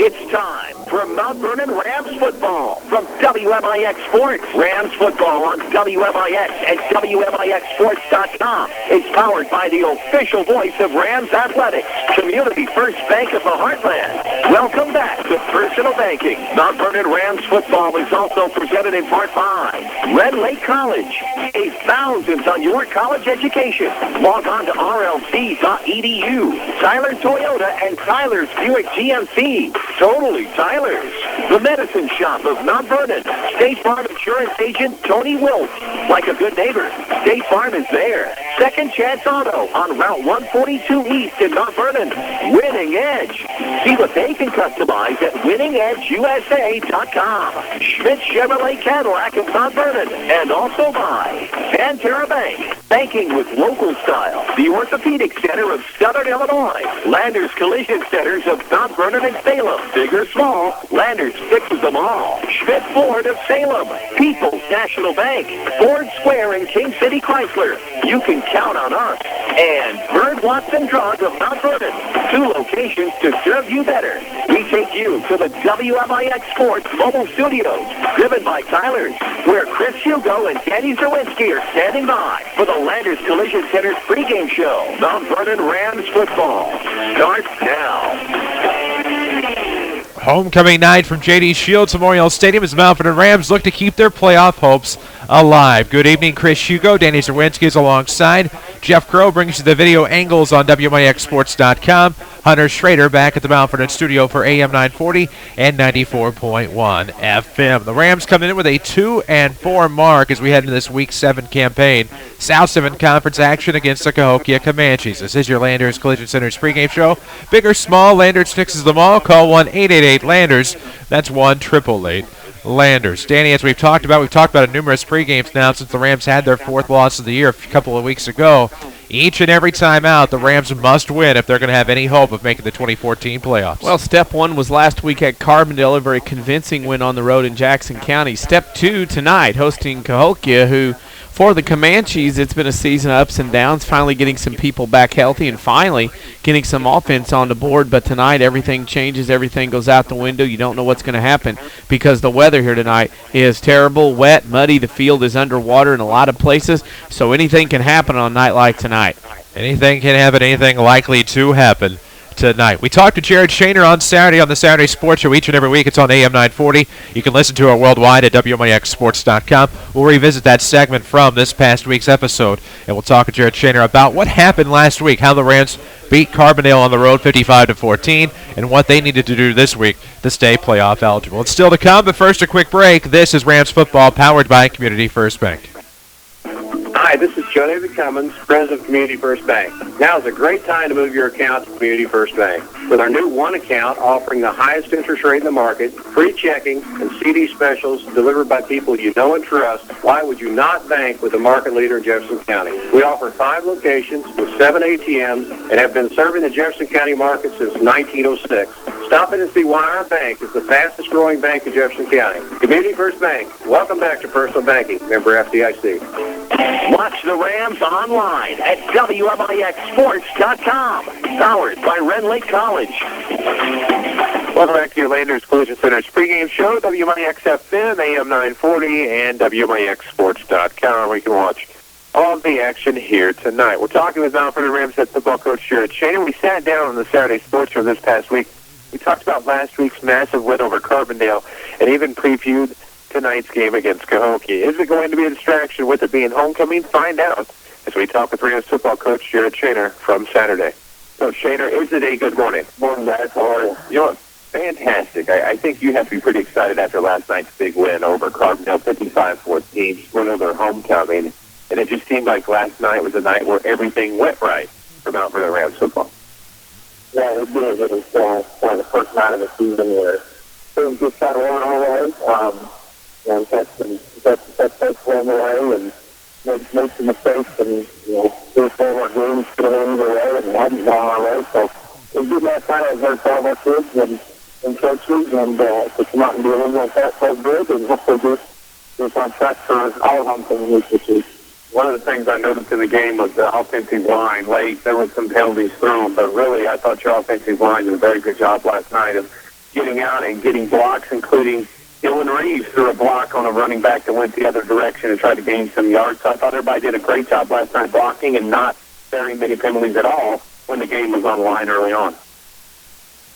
It's time for Mount Vernon Rams football from WMIX Sports. Rams football on WMIX and WMIXsports.com is powered by the official voice of Rams Athletics, Community First Bank of the Heartland. Welcome back to Personal Banking. Mount Vernon Rams football is also presented in part by Red Lake College. Save thousands on your college education. Log on to rlc.edu. Tyler Toyota and Tyler's Buick GMC. Totally Tyler's. The Medicine Shop of Mount Vernon. State Farm Insurance Agent Tony Wilt. Like a good neighbor, State Farm is there. Second Chance Auto on Route 142 East in Mount Vernon. Winning Edge. See what they can customize at winningedgeusa.com. Schmidt Chevrolet Cadillac of Mount Vernon. And also by Pantera Bank. Banking with local style. The Orthopedic Center of Southern Illinois. Landers Collision Centers of Mount Vernon and Salem. Big or small, Landers fixes them all. Schmidt Ford of Salem. People's National Bank. Ford Square in King City Chrysler. You can count on us. And Bird Watson Drug of Mount Vernon. 2 locations to serve you better. We take you to the WMIX Sports Mobile Studios, driven by Tyler's, where Chris Hugo and Danny Czerwinski are standing by for the Landers Collision Center's pregame show. Mount Vernon Rams football starts now. Homecoming night from J.D. Shields Memorial Stadium as the Mount Vernon Rams look to keep their playoff hopes alive. Good evening, Chris Hugo. Danny Czerwinski is alongside. Jeff Crow brings you the video angles on WMIXsports.com. Hunter Schrader back at the Mount Vernon studio for AM 940 and 94.1 FM. The Rams come in with a 2-4 mark as we head into this Week 7 campaign. South 7 Conference action against the Cahokia Comanches. This is your Landers Collision Center's pregame show. Big or small, Landers fixes them all. Call 1-888-LANDERS. That's 1-888-LANDERS. Danny, as we've talked about in numerous pregames now since the Rams had their 4th loss of the year a couple of weeks ago. Each and every time out, the Rams must win if they're going to have any hope of making the 2014 playoffs. Well, step 1 was last week at Carbondale, a very convincing win on the road in Jackson County. Step 2 tonight, hosting Cahokia, who, for the Comanches, it's been a season of ups and downs, finally getting some people back healthy and finally getting some offense on the board. But tonight, everything changes. Everything goes out the window. You don't know what's going to happen because the weather here tonight is terrible, wet, muddy. The field is underwater in a lot of places, so anything can happen on a night like tonight. Anything can happen, anything likely to happen tonight. We talked to Jared Shaner on Saturday on the Saturday Sports Show each and every week. It's on AM 940. You can listen to it worldwide at WMIXsports.com. We'll revisit that segment from this past week's episode, and we'll talk to Jared Shaner about what happened last week, how the Rams beat Carbondale on the road 55-14, and what they needed to do this week to stay playoff eligible. It's still to come, but first a quick break. This is Rams football powered by Community First Bank. Hi, this is Joe David Cummins, president of Community First Bank. Now is a great time to move your account to Community First Bank. With our new One account offering the highest interest rate in the market, free checking, and CD specials delivered by people you know and trust, why would you not bank with the market leader in Jefferson County? We offer 5 locations with 7 ATMs and have been serving the Jefferson County market since 1906. Stop in and see why our bank is the fastest growing bank in Jefferson County. Community First Bank. Welcome back to Personal Banking. Member FDIC. Watch the Rams online at WMIXsports.com. Powered by Red Lake College. Welcome back to your Landers Collision Center's pregame show, WMIX FM, AM 940, and WMIXsports.com, where you can watch all of the action here tonight. We're talking with Mount Vernon Rams head football coach Jared Shaner. We sat down on the Saturday Sports Show this past week. We talked about last week's massive win over Carbondale and even previewed tonight's game against Cahokia. Is it going to be a distraction with it being homecoming? Find out as we talk with Rams football coach Jared Shaner from Saturday. So, Shaner, is it a good morning? Morning, guys. How are you? You know what? Fantastic. I think you have to be pretty excited after last night's big win over Carbondale, 55-14, just win over homecoming. And it just seemed like last night was a night where everything went right for Mount Vernon Rams football. Yeah, it did. It was one of the first night of the season where things just got rolling all the way. And catch some takes along the way and make some mistakes and, do 4 more games to get in the way and hadn't gone our way. So it was good last night. I was very proud of our kids and coaches and to come out and do a win like that so good and hopefully just on track for all of homecoming week this week. One of the things I noticed in the game was the offensive line. Late, there was some penalties thrown, but really I thought your offensive line did a very good job last night of getting out and getting blocks, including Dylan Reeves threw a block on a running back that went the other direction and tried to gain some yards. So I thought everybody did a great job last night blocking and not very many penalties at all when the game was on the line early on.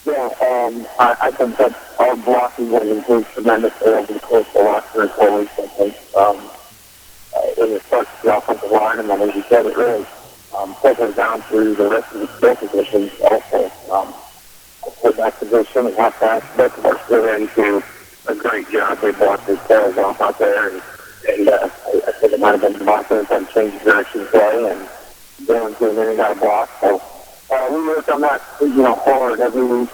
Yeah, I think that our blocking has improved tremendously over the course of the last 3 or 4 weeks. I think it starts with the offensive line, and then, as you said, it really filters down through the rest of the skill positions also. Quarterback position and halfback, both of us really do a great job. They blocked his tails off out there, and I think it might have been the offense that changed direction play, and Dylan came in and got a block. So we worked on that, hard every week,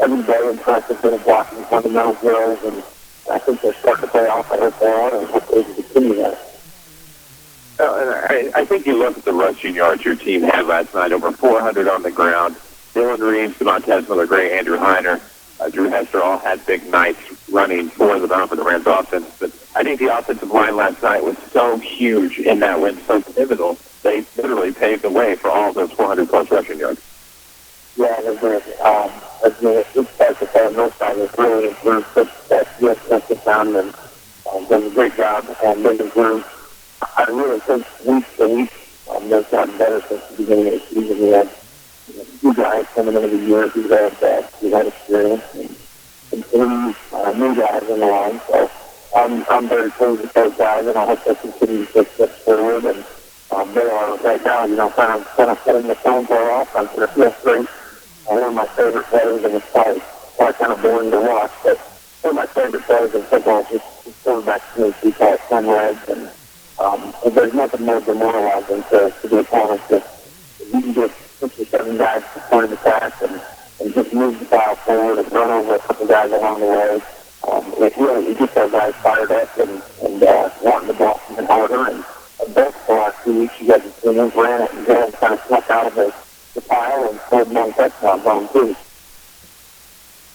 every day in practice, and blocking fundamental drills, and I think they're starting to play off at us there, and hopefully we can continue that. I think you look at the rushing yards your team had last night, over 400 on the ground. Dylan Reeves, Demontez Miller-Gray, Andrew Heiner, Drew Hester all had big nights running for the Vernon Rams offense. But I think the offensive line last night was so huge in that win, so pivotal. They literally paved the way for all those 400-plus rushing yards. Yeah, it looks like the Vernon Rams side has really improved that defensive down and done a great job and they've improved. I really think week to week they've gotten better since the beginning of the season. We had two guys coming into the year who had experience and 3 new guys in the line. So I'm very pleased with those guys, and I hope they continue to take steps forward. And they are right now, kind of setting the tone for our offense. They're great. One of my favorite players, and it's probably kind of boring to watch, but one of my favorite players in football is just quarterbacks to me. We call it 10 legs, and there's nothing more demoralizing to the opponent that you can just 6 or 7 guys to point the pass and just move the ball forward and run over a couple guys along the way. It gets our guys fired up and wanting the ball even harder. And both the last 2 weeks, you guys have seen them ran it and kind of snuck out of the pile and scored 1 touchdown on too.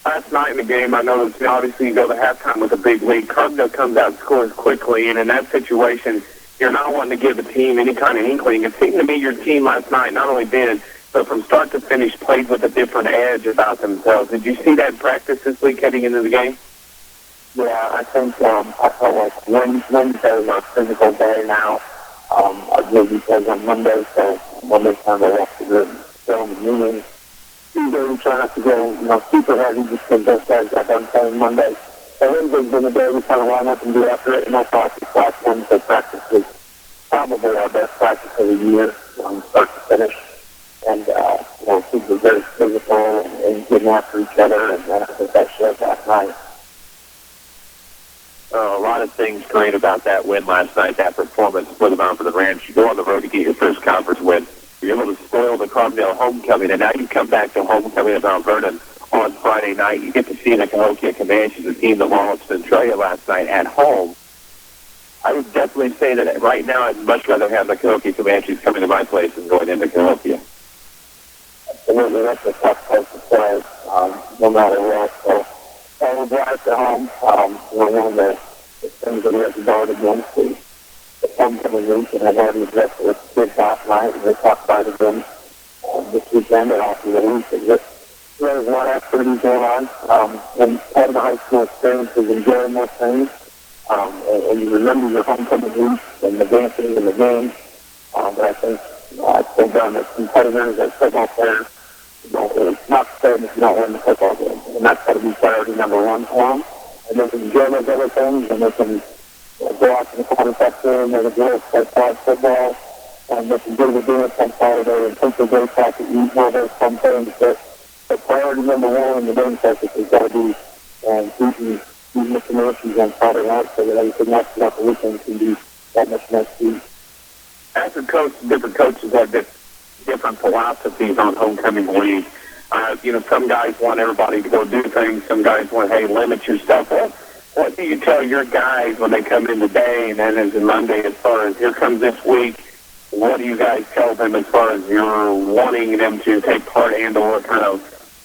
Last night in the game, I know that obviously you go to halftime with a big lead. Carbondale comes out and scores quickly, and in that situation, you're not wanting to give the team any kind of inkling. It seemed to me your team last night not only did, but from start to finish played with a different edge about themselves. Did you see that in practice this week heading into the game? Yeah, I think I felt like Wednesday was our physical day now. Because on Monday, so Monday's time to watch the good film and meetings. Tuesday we try not to go, super heavy just because those guys got done playing Monday. So Wednesday's been the day we kind of line up and do after it, and I thought this last Wednesday practice was probably our best practice of the year, start to finish. And, people were very physical and getting after each other, and I think that showed last night. A lot of things great about that win last night, that performance for the Vernon Rams. You go on the road to get your first conference win. You're able to spoil the Carbondale homecoming, and now you come back to homecoming at Mount Vernon on Friday night. You get to see the Cahokia Comanches, the team that lost Centralia last night at home. I would definitely say that right now I'd much rather have the Cahokia Comanches coming to my place than going into Cahokia. Absolutely, that's a tough place to play, no matter what. So, we're glad to home. One of the things that we have to guard against is the homecoming week, and I've already addressed it with the kids last night, and they talked about it again this weekend and after the week. There's a lot of activities going on, and part of the high school experience is enjoying those things, and you remember your homecoming week and the dancing and the games. But I think I've still done as competitors as football players. It's not fair if you don't win the football game, and that's got to be priority number 1 for them. And they can enjoy those other things, and they can go out to the quarterback room, and they can play football, and they can go to the dance on Saturday and take their day back to eat, all those fun things. But priority number 1 in the game focus has got to be beating the Comanches on Saturday night so that everything else throughout the weekend can be that much next week. As a coach, different coaches have different philosophies on homecoming week. Some guys want everybody to go do things. Some guys want, hey, limit your stuff. What do you tell your guys when they come in today and then as in Monday as far as here comes this week? What do you guys tell them as far as you're wanting them to take part and or kind of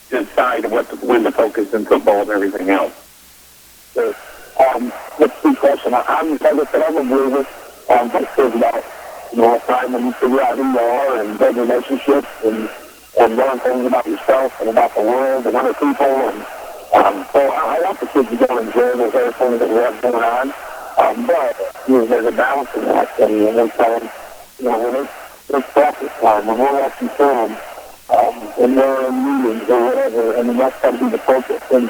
decide when to focus in football and everything else? So, that's a good question. I'm a believer. It's about time when you figure out who you are and build relationships and learn things about yourself and about the world and other people. And kids are going to enjoy those other things that we have going on. But there's a balance in that. And one time, when it's practice time, when we're watching film, and we're in meetings or whatever, and that's got to be the focus. And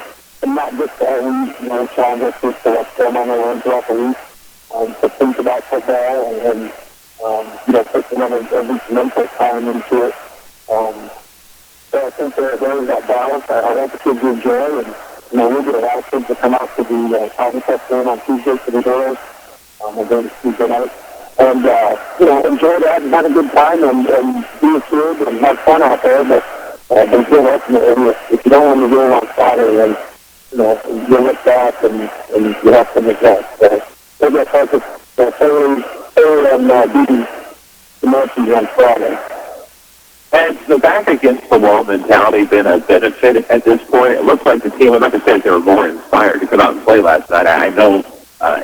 not just always, trying to push the what's going on around throughout the week, to think about football and put every mental time into it. So I think there's that balance. I want the kids to enjoy, and we get a lot of kids that come out to the contest game on Tuesday for the girls. We're going to Tuesday night. And, enjoy that and have a good time and be a kid and have fun out there. But again, ultimately, if you don't want to do it on Saturday, then, you look back and you have to make that. So we'll get focused totally on beating the Comanches on Friday. Has the back against the wall mentality been a benefit at this point? It looks like the team, I'm not going to say they were more inspired to come out and play last night. I know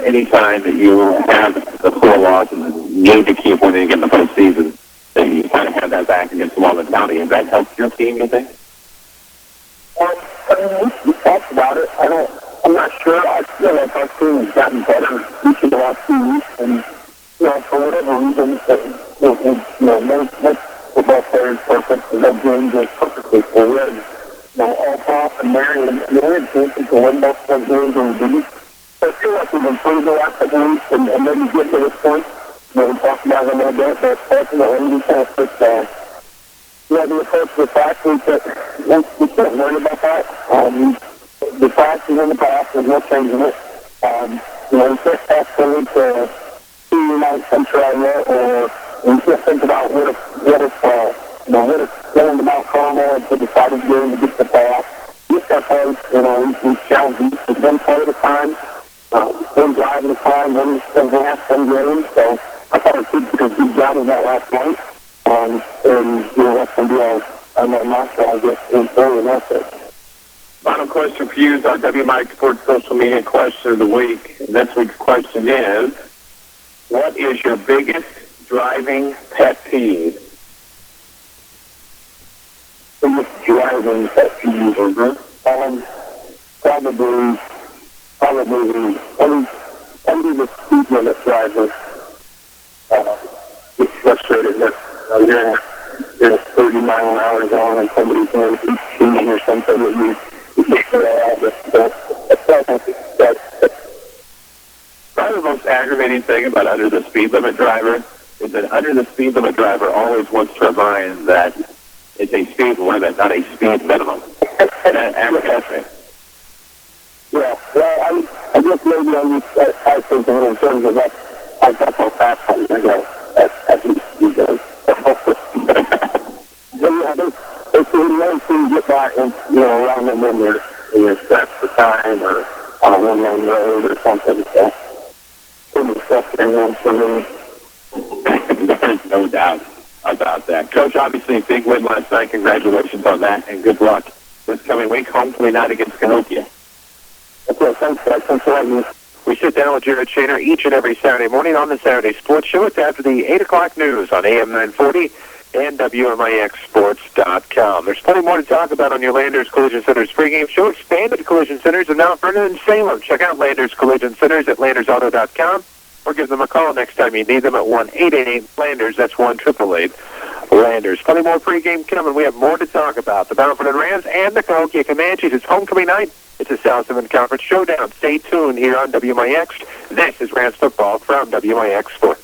anytime that you have the 4 losses and need to keep winning in the postseason, that you kind of have that back against the wall mentality. Has that helped your team, you think? We talked about it. I'm not sure. I feel like our team has gotten better each of the last 2 weeks. And, for whatever reason, most football players perfect. That games are perfectly fluid. All top and Marion, we had chances to win most of those games and we didn't. So I feel like we've improved the last couple weeks and maybe get to this point. We talked about it a little bit, but ultimately we kind of put the approach to the fact that we can't worry about that. The past is in the past, there's no changing it. We can't fast forward to see night Centralia, or we can't think about what if going about Carmel to decide the game to get the pass. Just that place, we challenge each one play at a time, one drive at a time, one advance, one game. So I thought our kids did a good job of that last night. And that's going to be our mantra, I guess, in forward message. Final question for you is our WMIX Sports social media question of the week. This week's question is, what is your biggest driving pet peeve? Biggest driving pet peeve, probably the speed limit driver gets frustrated that you're 30 mile an hour zone and somebody's going 15 or something that you can't get out. Probably the most aggravating thing about under the speed limit driver is that under the speed limit driver always wants to remind that it's a speed limit, not a speed minimum. And that aggravates me. Yeah, well, I guess maybe I think in terms of that, I got so fast I go, at least he does. It's really to get back and, around them when you're stretched for time or on a one-lane road or something. So, pretty frustrating for me. There's no doubt about that. Coach, obviously a big win last night. Congratulations on that, and good luck this coming week, hopefully not against Cahokia. Okay, thanks for having me. We sit down with Jared Shaner each and every Saturday morning on the Saturday Sports Show. It's after the 8 o'clock news on AM 940 and WMIXsports.com. There's plenty more to talk about on your Landers Collision Center's pregame show. Expanded collision centers in Mount Vernon and Salem. Check out Landers Collision Centers at LandersAuto.com or give them a call next time you need them at 1-888-LANDERS. That's 1-888-LANDERS. Plenty more pregame coming. We have more to talk about. The Vernon Rams and the Cahokia Comanches. It's homecoming night. It's a South 7 Conference showdown. Stay tuned here on WMIX. This is Rams football from WMIX Sports.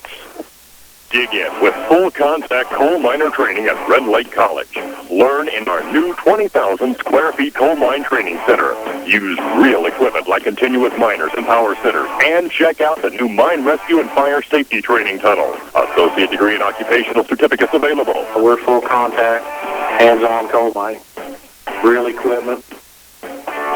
Dig in with full-contact coal miner training at Red Lake College. Learn in our new 20,000 square feet coal mine training center. Use real equipment like continuous miners and power centers. And check out the new mine rescue and fire safety training tunnel. Associate degree and occupational certificates available. We're full contact, hands-on coal mining. Real equipment.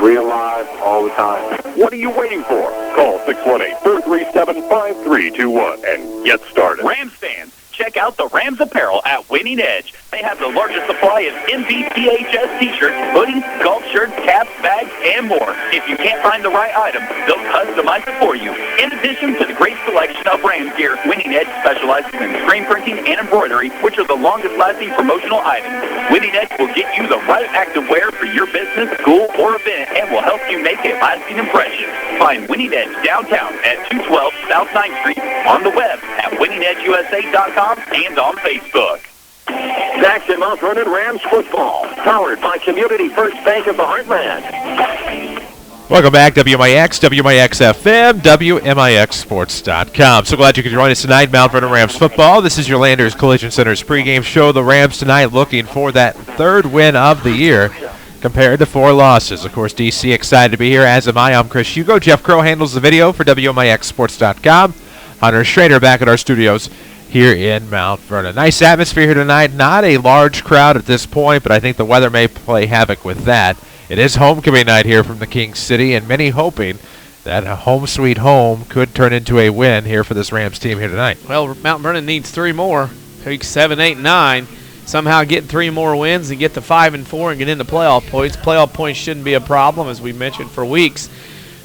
Real live all the time. What are you waiting for? Call 618-437-5321 and get started. Rams fans, check out the Rams apparel at Winning Edge. They have the largest supply of MVPHS t-shirts, hoodies, golf shirts, caps, bags, and more. If you can't find the right item, they'll customize it for you. In addition to the great selection of Rams gear. Winning Edge specializes in screen printing and embroidery, which are the longest-lasting promotional items. Winning Edge will get you the right activewear for your business, school, or event, and will help you make a lasting impression. Find Winning Edge downtown at 212 South 9th Street, on the web at winningedgeusa.com, and on Facebook. Back to Mount Vernon Rams football, powered by Community First Bank of the Heartland. Welcome back, WMIX, WMIX FM, WMIXsports.com. So glad you could join us tonight, Mount Vernon Rams football. This is your Landers Collision Center's pregame show. The Rams tonight looking for that third win of the year compared to 4 losses. Of course, DC excited to be here, as am I. I'm Chris Hugo. Jeff Crow handles the video for WMIXsports.com. Hunter Schrader back at our studios here in Mount Vernon. Nice atmosphere here tonight. Not a large crowd at this point, but I think the weather may play havoc with that. It is homecoming night here from the King City, and many hoping that a home sweet home could turn into a win here for this Rams team here tonight. Well, Mount Vernon needs 3 more. Week 7, 8, 9. Somehow get 3 more wins and get to 5-4 and get into playoff points. Playoff points shouldn't be a problem, as we mentioned, for weeks.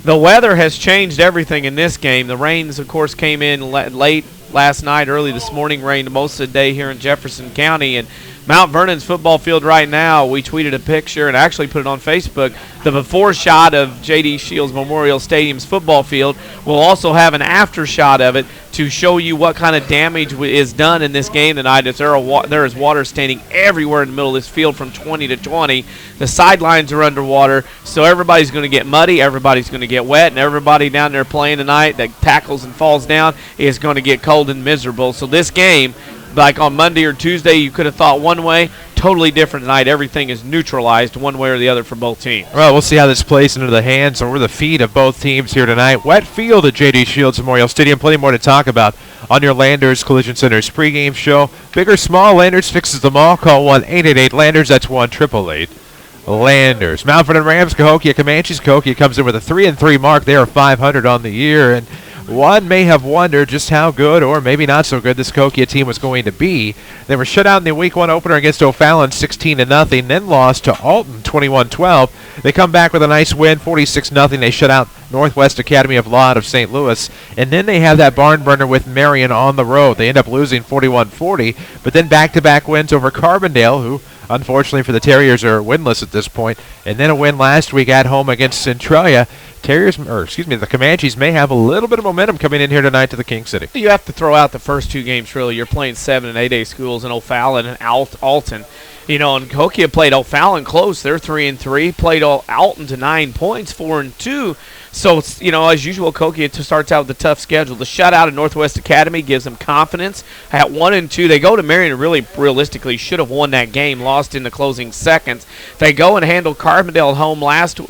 The weather has changed everything in this game. The rains, of course, came in late last night, early this morning, rained most of the day here in Jefferson County. And Mount Vernon's football field right now, we tweeted a picture and actually put it on Facebook. The before shot of J.D. Shields Memorial Stadium's football field. We'll also have an after shot of it to show you what kind of damage is done in this game tonight. There is water standing everywhere in the middle of this field from 20 to 20. The sidelines are underwater, so everybody's going to get muddy, everybody's going to get wet, and everybody down there playing tonight that tackles and falls down is going to get cold and miserable. So this game, like on Monday or Tuesday, you could have thought one way, totally different tonight. Everything is neutralized one way or the other for both teams. Well, we'll see how this plays into the hands or the feet of both teams here tonight. Wet field at J.D. Shields Memorial Stadium. Plenty more to talk about on your Landers Collision Center's pregame show. Big or small, Landers fixes them all. Call 1-888-LANDERS. That's 1-888-LANDERS. Mount Vernon Rams, Cahokia Comanches. Cahokia comes in with a 3-3 mark. They are 500 on the year, and one may have wondered just how good or maybe not so good this Cahokia team was going to be. They were shut out in the Week 1 opener against O'Fallon 16-0, then lost to Alton 21-12. They come back with a nice win, 46-0. They shut out Northwest Academy of Law out of St. Louis, and then they have that barn burner with Marion on the road. They end up losing 41-40, but then back-to-back wins over Carbondale, who unfortunately for the Terriers are winless at this point, and then a win last week at home against Centralia. The Comanches may have a little bit of momentum coming in here tonight to the King City. You have to throw out the first 2 games, really. You're playing 7 and 8A schools in O'Fallon and Alton. You know, and Cahokia played O'Fallon close. They're 3-3. Played Alton to 9 points, 4-2. So, it's, you know, as usual, Cahokia starts out with a tough schedule. The shutout at Northwest Academy gives them confidence. At 1-2, they go to Marion and really realistically should have won that game, lost in the closing seconds. They go and handle Carbondale at home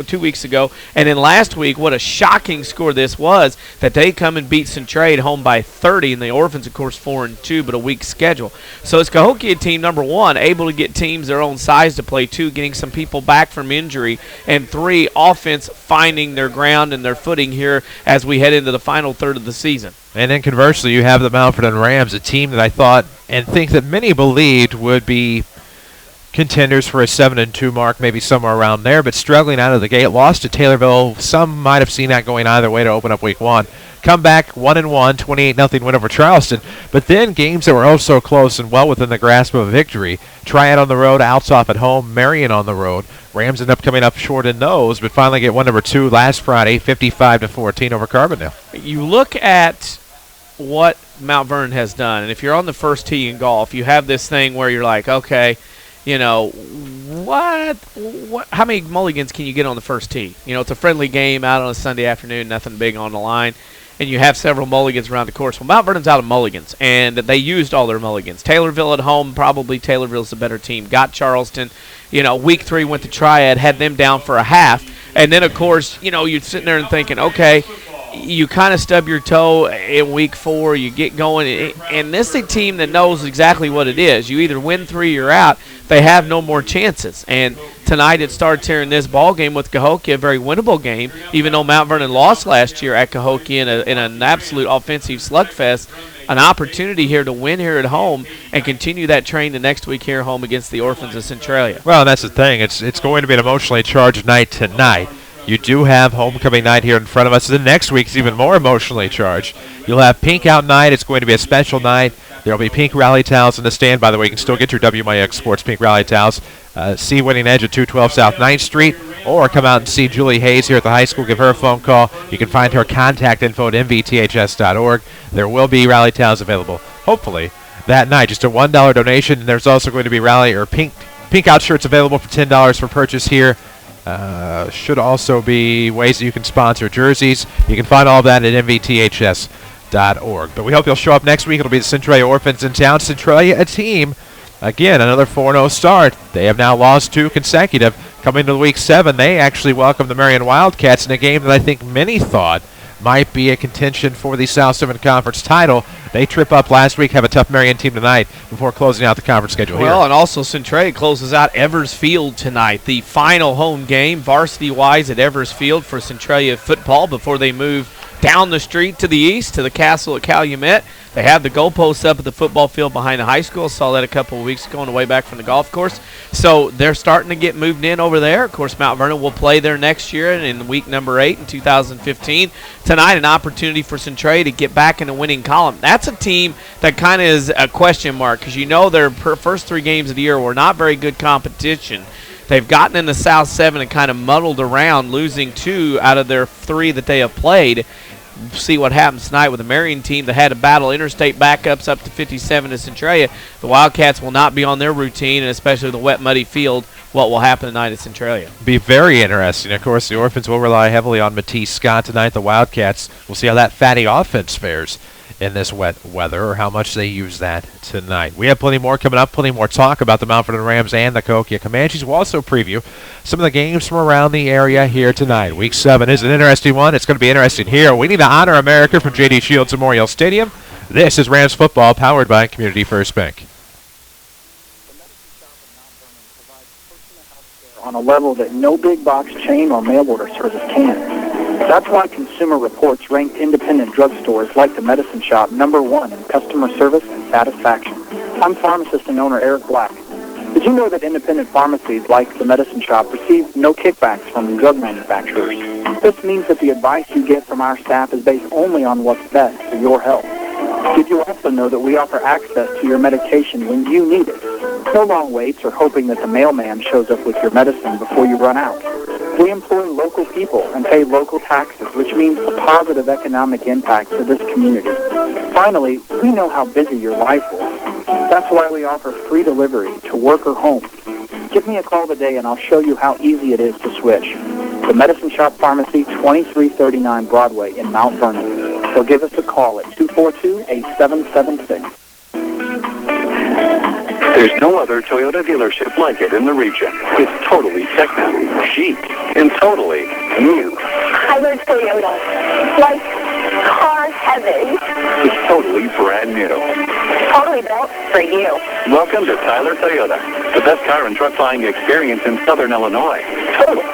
2 weeks ago. And then last week, what a shocking score this was, that they come and beat Centralia at home by 30. And the Orphans, of course, 4-2, but a weak schedule. So it's Cahokia team number 1, able to get teams their own size to play. 2, getting some people back from injury. And 3, offense finding their ground and their footing here as we head into the final third of the season. And then conversely, you have the Mount Vernon Rams, a team that I thought and think that many believed would be contenders for a 7-2 mark, maybe somewhere around there, but struggling out of the gate. Lost to Taylorville. Some might have seen that going either way to open up Week 1. Come back 1-1, 28-0 win over Charleston. But then games that were oh so close and well within the grasp of a victory. Triad on the road, Alsop at home, Marion on the road. Rams end up coming up short in those, but finally get win number 2 last Friday, 55-14 over Carbondale. You look at what Mount Vernon has done, and if you're on the first tee in golf, you have this thing where you're like, okay, you know, what? How many mulligans can you get on the first tee? You know, it's a friendly game out on a Sunday afternoon, nothing big on the line, and you have several mulligans around the course. Well, Mount Vernon's out of mulligans, and they used all their mulligans. Taylorville at home, probably Taylorville's the better team. Got Charleston. You know, Week 3 went to Triad, had them down for a half, and then, of course, you know, you're sitting there and thinking, okay, you kind of stub your toe in Week 4, you get going, and this is a team that knows exactly what it is. You either win 3 or you're out. They have no more chances. And tonight it starts here in this ball game with Cahokia, a very winnable game, even though Mount Vernon lost last year at Cahokia in an absolute offensive slugfest. An opportunity here to win here at home and continue that train the next week here at home against the Orphans of Centralia. Well, that's the thing. It's going to be an emotionally charged night tonight. you do have homecoming night here in front of us. The next week is even more emotionally charged. You'll have Pink Out Night. It's going to be a special night. There will be pink rally towels in the stand. By the way, you can still get your WMIX Sports pink rally towels. See Winning Edge at 212 South 9th Street, or come out and see Julie Hayes here at the high school. Give her a phone call. You can find her contact info at mvths.org. There will be rally towels available, hopefully, that night. Just a $1 donation. There's also going to be rally or pink out shirts available for $10 for purchase here. Should also be ways that you can sponsor jerseys. You can find all of that at mvths.org. But we hope you'll show up next week. It'll be the Centralia Orphans in town. Centralia, a team, again, another 4-0 start. They have now lost 2 consecutive. Coming to week 7, they actually welcome the Marion Wildcats in a game that I think many thought might be a contention for the South 7 Conference title. They trip up last week, have a tough Marion team tonight before closing out the conference schedule here. Well, and also Centralia closes out Evers Field tonight, the final home game varsity-wise at Evers Field for Centralia football before they move down the street to the east to the castle at Calumet. They have the goalposts up at the football field behind the high school. Saw that a couple of weeks ago on the way back from the golf course. So they're starting to get moved in over there. Of course, Mount Vernon will play there next year in week number 8 in 2015. Tonight, an opportunity for Centralia to get back in the winning column. That's a team that kind of is a question mark because you know their first 3 games of the year were not very good competition. They've gotten in the South 7 and kind of muddled around, losing 2 out of their 3 that they have played. See what happens tonight with the Marion team that had to battle interstate backups up to 57 to Centralia. The Wildcats will not be on their routine, and especially the wet, muddy field, what will happen tonight at Centralia. Be very interesting. Of course, the Orphans will rely heavily on Matisse Scott tonight. The Wildcats, we'll see how that fatty offense fares in this wet weather or how much they use that tonight. We have plenty more coming up, plenty more talk about the Mount Vernon Rams and the Cahokia Comanches. We'll also preview some of the games from around the area here tonight. Week 7 is an interesting one. It's going to be interesting here. We need to honor America from J.D. Shields Memorial Stadium. This is Rams football powered by Community First Bank. On a level that no big box chain or mail order service can. That's why Consumer Reports ranked independent drugstores like the Medicine Shop #1 in customer service and satisfaction. I'm pharmacist and owner Eric Black. Did you know that independent pharmacies like the Medicine Shop receive no kickbacks from drug manufacturers? This means that the advice you get from our staff is based only on what's best for your health. Did you also know that we offer access to your medication when you need it? No long waits or hoping that the mailman shows up with your medicine before you run out. We employ local people and pay local taxes, which means a positive economic impact to this community. Finally, we know how busy your life is. That's why we offer free delivery to work or home. Give me a call today and I'll show you how easy it is to switch. The Medicine Shop Pharmacy, 2339 Broadway in Mount Vernon. So give us a call at 242-8776. There's no other Toyota dealership like it in the region. It's totally technical, chic, and totally new. Tyler Toyota. Like car heaven. It's totally brand new. Totally built for you. Welcome to Tyler Toyota, the best car and truck buying experience in Southern Illinois. Totally.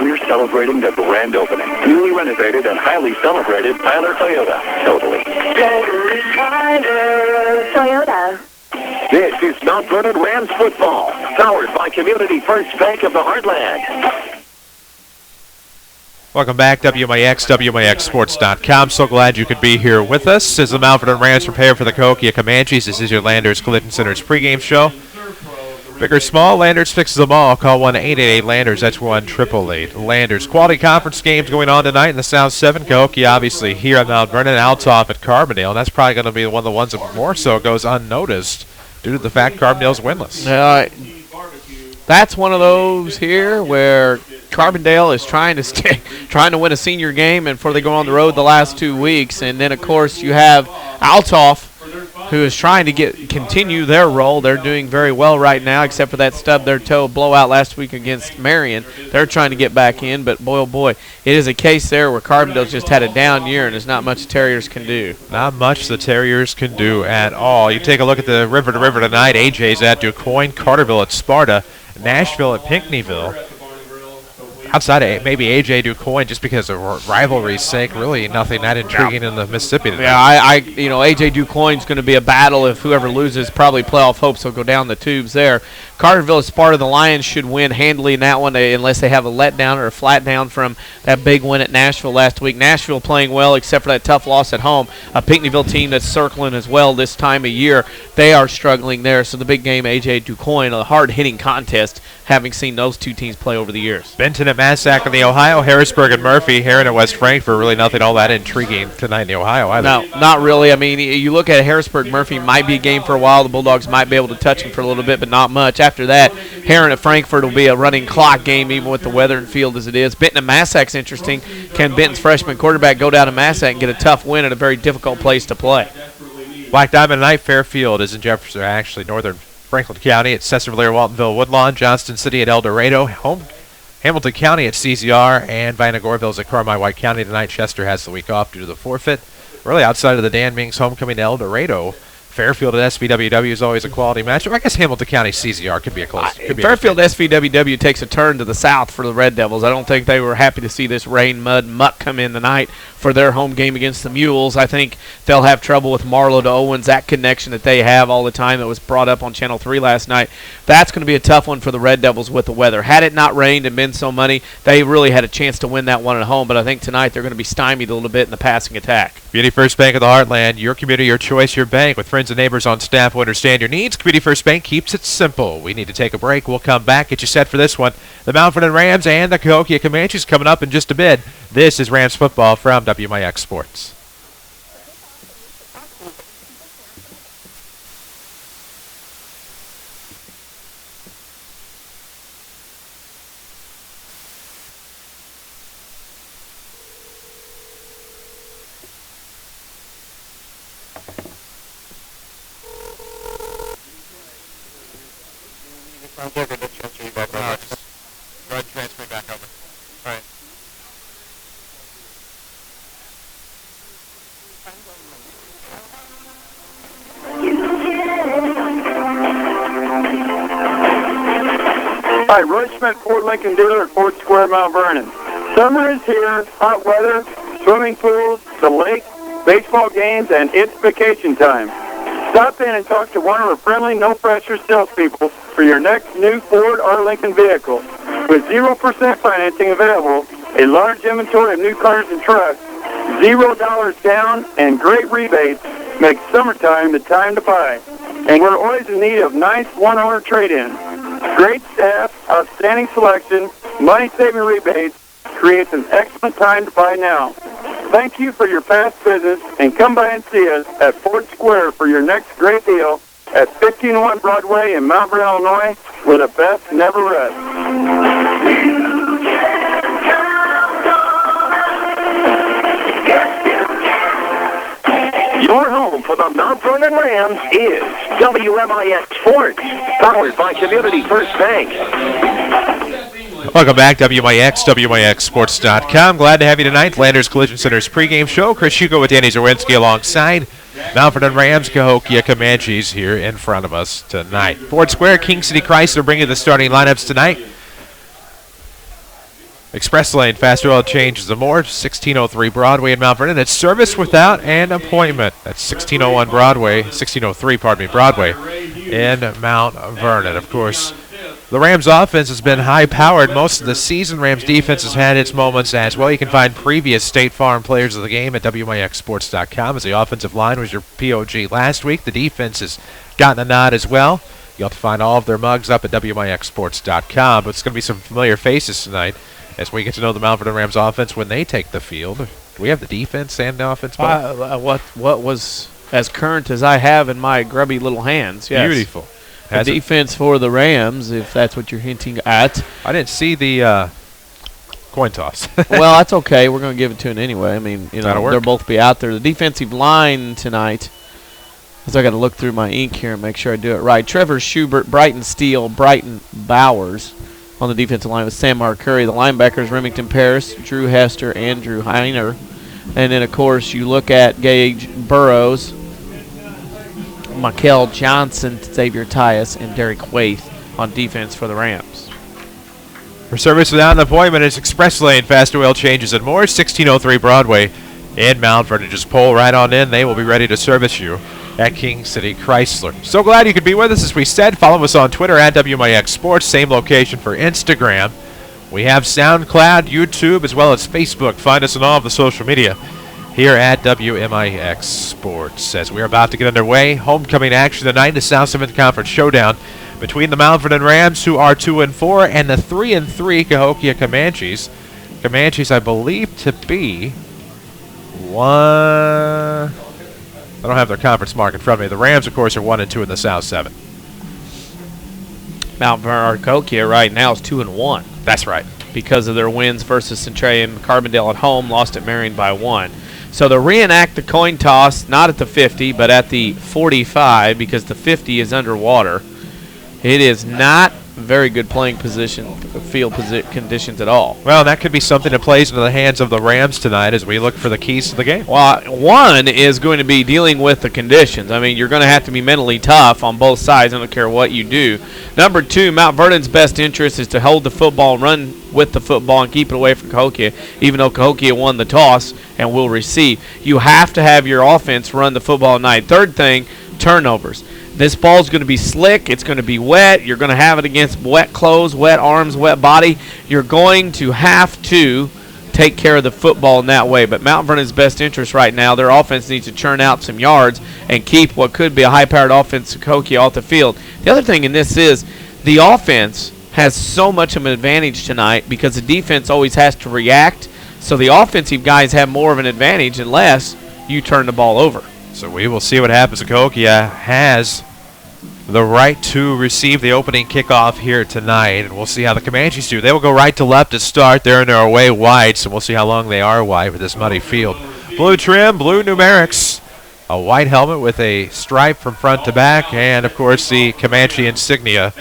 We're celebrating the grand opening. Newly renovated and highly celebrated Tyler Toyota. Totally Tyler Toyota. This is Mount Vernon Rams football, powered by Community First Bank of the Heartland. Welcome back, WMIX, WMIXSports.com. So glad you could be here with us as the Mount Vernon Rams prepare for the Cahokia Comanches. This is your Landers Collision Center's pregame show. Big or small, Landers fixes them all. Call 1-888-LANDERS. That's 1-888-888. Landers. Quality conference games going on tonight in the South 7. Cahokia obviously here at Mount Vernon, Altoff at Carbondale. And that's probably going to be one of the ones that more so goes unnoticed due to the fact Carbondale's winless. That's one of those here where Carbondale is trying to win a senior game and before they go on the road the last 2 weeks. And then, of course, you have Altoff, who is trying to continue their role. They're doing very well right now, except for that stub their toe blowout last week against Marion. They're trying to get back in, but boy, oh boy, it is a case there where Carbondale's just had a down year, and there's not much the Terriers can do. Not much the Terriers can do at all. You take a look at the river to river tonight. AJ's at DuQuoin, Carterville at Sparta, Nashville at Pinckneyville. outside of maybe A.J. DuCoin, just because of rivalry's sake, really nothing that intriguing in the Mississippi tonight. Yeah, A.J. DuCoin's going to be a battle. If whoever loses, probably playoff hopes will go down the tubes there. Carterville, as part of the Lions, should win handily in that one unless they have a letdown or a flat down from that big win at Nashville last week. Nashville playing well except for that tough loss at home. A Pinckneyville team that's circling as well this time of year. They are struggling there. So the big game, A.J. DuCoin, a hard-hitting contest, having seen those two teams play over the years. Benton at Massac in the Ohio, Harrisburg and Murphy, Heron at West Frankfort. Really nothing all that intriguing tonight in the Ohio either. No, not really. I mean, you look at Harrisburg, Murphy might be a game for a while. The Bulldogs might be able to touch them for a little bit, but not much. After that, Heron at Frankfort will be a running clock game, even with the weather and field as it is. Benton at Massac's interesting. Can Benton's freshman quarterback go down to Massac and get a tough win at a very difficult place to play? Black Diamond tonight, Fairfield is in Jefferson, actually northern Franklin County at Cesarville, Waltonville, Woodlawn, Johnston City at El Dorado, Hamilton County at CZR, and Vanagorville's at Carmi White County tonight. Chester has the week off due to the forfeit. Really outside of the Dan Ming's homecoming to El Dorado, Fairfield at SVWW is always a quality matchup. I guess Hamilton County CZR could be a close. Fairfield SVWW takes a turn to the south for the Red Devils. I don't think they were happy to see this rain, mud, muck come in tonight for their home game against the Mules. I think they'll have trouble with Marlowe to Owens, that connection that they have all the time that was brought up on Channel 3 last night. That's going to be a tough one for the Red Devils with the weather. Had it not rained and been so muddy, they really had a chance to win that one at home, but I think tonight they're going to be stymied a little bit in the passing attack. Community First Bank of the Heartland, your community, your choice, your bank, with friends and neighbors on staff who understand your needs. Community First Bank keeps it simple. We need to take a break. We'll come back, get you set for this one. The Mount Vernon Rams and the Cahokia Comanches coming up in just a bit. This is Rams football from WMIX Sports. Hi, Roy Schmidt, Ford Lincoln dealer at Ford Square, Mount Vernon. Summer is here, hot weather, swimming pools, the lake, baseball games, and it's vacation time. Stop in and talk to one of our friendly, no-pressure salespeople for your next new Ford or Lincoln vehicle. With 0% financing available, a large inventory of new cars and trucks, $0 down, and great rebates make summertime the time to buy. And we're always in need of nice one-owner trade-in. Great staff, outstanding selection, money-saving rebates creates an excellent time to buy now. Thank you for your past business, and come by and see us at Ford Square for your next great deal at 1501 Broadway in Mount Vernon, Illinois, where the best never rests. Your home for the Mount Vernon Rams is WMIX Sports, powered by Community First Bank. Welcome back, WMIX, WMIXSports.com. Glad to have you tonight. Landers Collision Center's pregame show. Chris Hugo with Danny Czerwinski alongside Mount Vernon Rams, Cahokia Comanches here in front of us tonight. Ford Square, King City Chrysler bringing the starting lineups tonight. Express Lane, faster oil changes and more, 1603 Broadway in Mount Vernon. It's service without an appointment. That's 1601 Broadway, 1603, Broadway in Mount Vernon. Of course, the Rams offense has been high-powered most of the season. Rams defense has had its moments as well. You can find previous State Farm players of the game at WMIXSports.com, as the offensive line was your POG last week. The defense has gotten a nod as well. You'll have to find all of their mugs up at WMIXSports.com, but it's going to be some familiar faces tonight as we get to know the Mount Vernon Rams offense when they take the field. Do we have the defense and the offense? What was as current as I have in my grubby little hands? Yes. Beautiful. The defense for the Rams, if that's what you're hinting at. I didn't see the coin toss. Well, that's okay. We're going to give it to him anyway. I mean, they'll both be out there. The defensive line tonight, as I got to look through my ink here and make sure I do it right. Trevor Schubert, Brighton Steele, Brighton Bowers on the defensive line with Sam Curry. The linebackers, Remington Paris, Drew Hester, Andrew Heiner. And then, of course, you look at Gage Burrows, Mikel Johnson, Xavier Tyus, and Derek Waith on defense for the Rams. For service without an appointment, it's Express Lane, fast oil changes and more, 1603 Broadway in Mount Vernon. Just pull right on in. They will be ready to service you at King City Chrysler. So glad you could be with us. As we said, follow us on Twitter at WMIX Sports. Same location for Instagram. We have SoundCloud, YouTube, as well as Facebook. Find us on all of the social media here at WMIX Sports. As we are about to get underway, homecoming action tonight, the South 7th Conference Showdown between the Mount Vernon Rams, who are 2-4, and the 3-3 Cahokia Comanches. Comanches, I believe, to be one. I don't have their conference mark in front of me. The Rams, of course, are 1-2 in the South 7. Mount Vernon Cahokia right now is 2-1. That's right. Because of their wins versus Centralia and Carbondale at home, lost at Marion by 1. So they'll reenact the coin toss, not at the 50, but at the 45, because the 50 is underwater. It is not very good playing field conditions at all. Well, that could be something that plays into the hands of the Rams tonight as we look for the keys to the game. Well, one is going to be dealing with the conditions. I mean, you're going to have to be mentally tough on both sides. I don't care what you do. Number 2, Mount Vernon's best interest is to hold the football, run with the football, and keep it away from Cahokia, even though Cahokia won the toss and will receive. You have to have your offense run the football tonight. Third thing, turnovers. This ball's going to be slick. It's going to be wet. You're going to have it against wet clothes, wet arms, wet body. You're going to have to take care of the football in that way. But Mount Vernon's best interest right now, their offense needs to churn out some yards and keep what could be a high-powered offense to Cahokia off the field. The other thing in this is the offense has so much of an advantage tonight because the defense always has to react. So the offensive guys have more of an advantage unless you turn the ball over. So we will see what happens. Cahokia has the right to receive the opening kickoff here tonight, and we'll see how the Comanches do. They will go right to left to start. They're in their away wide, so we'll see how long they are wide with this muddy field. Blue trim, blue numerics, a white helmet with a stripe from front to back, and, of course, the Comanche insignia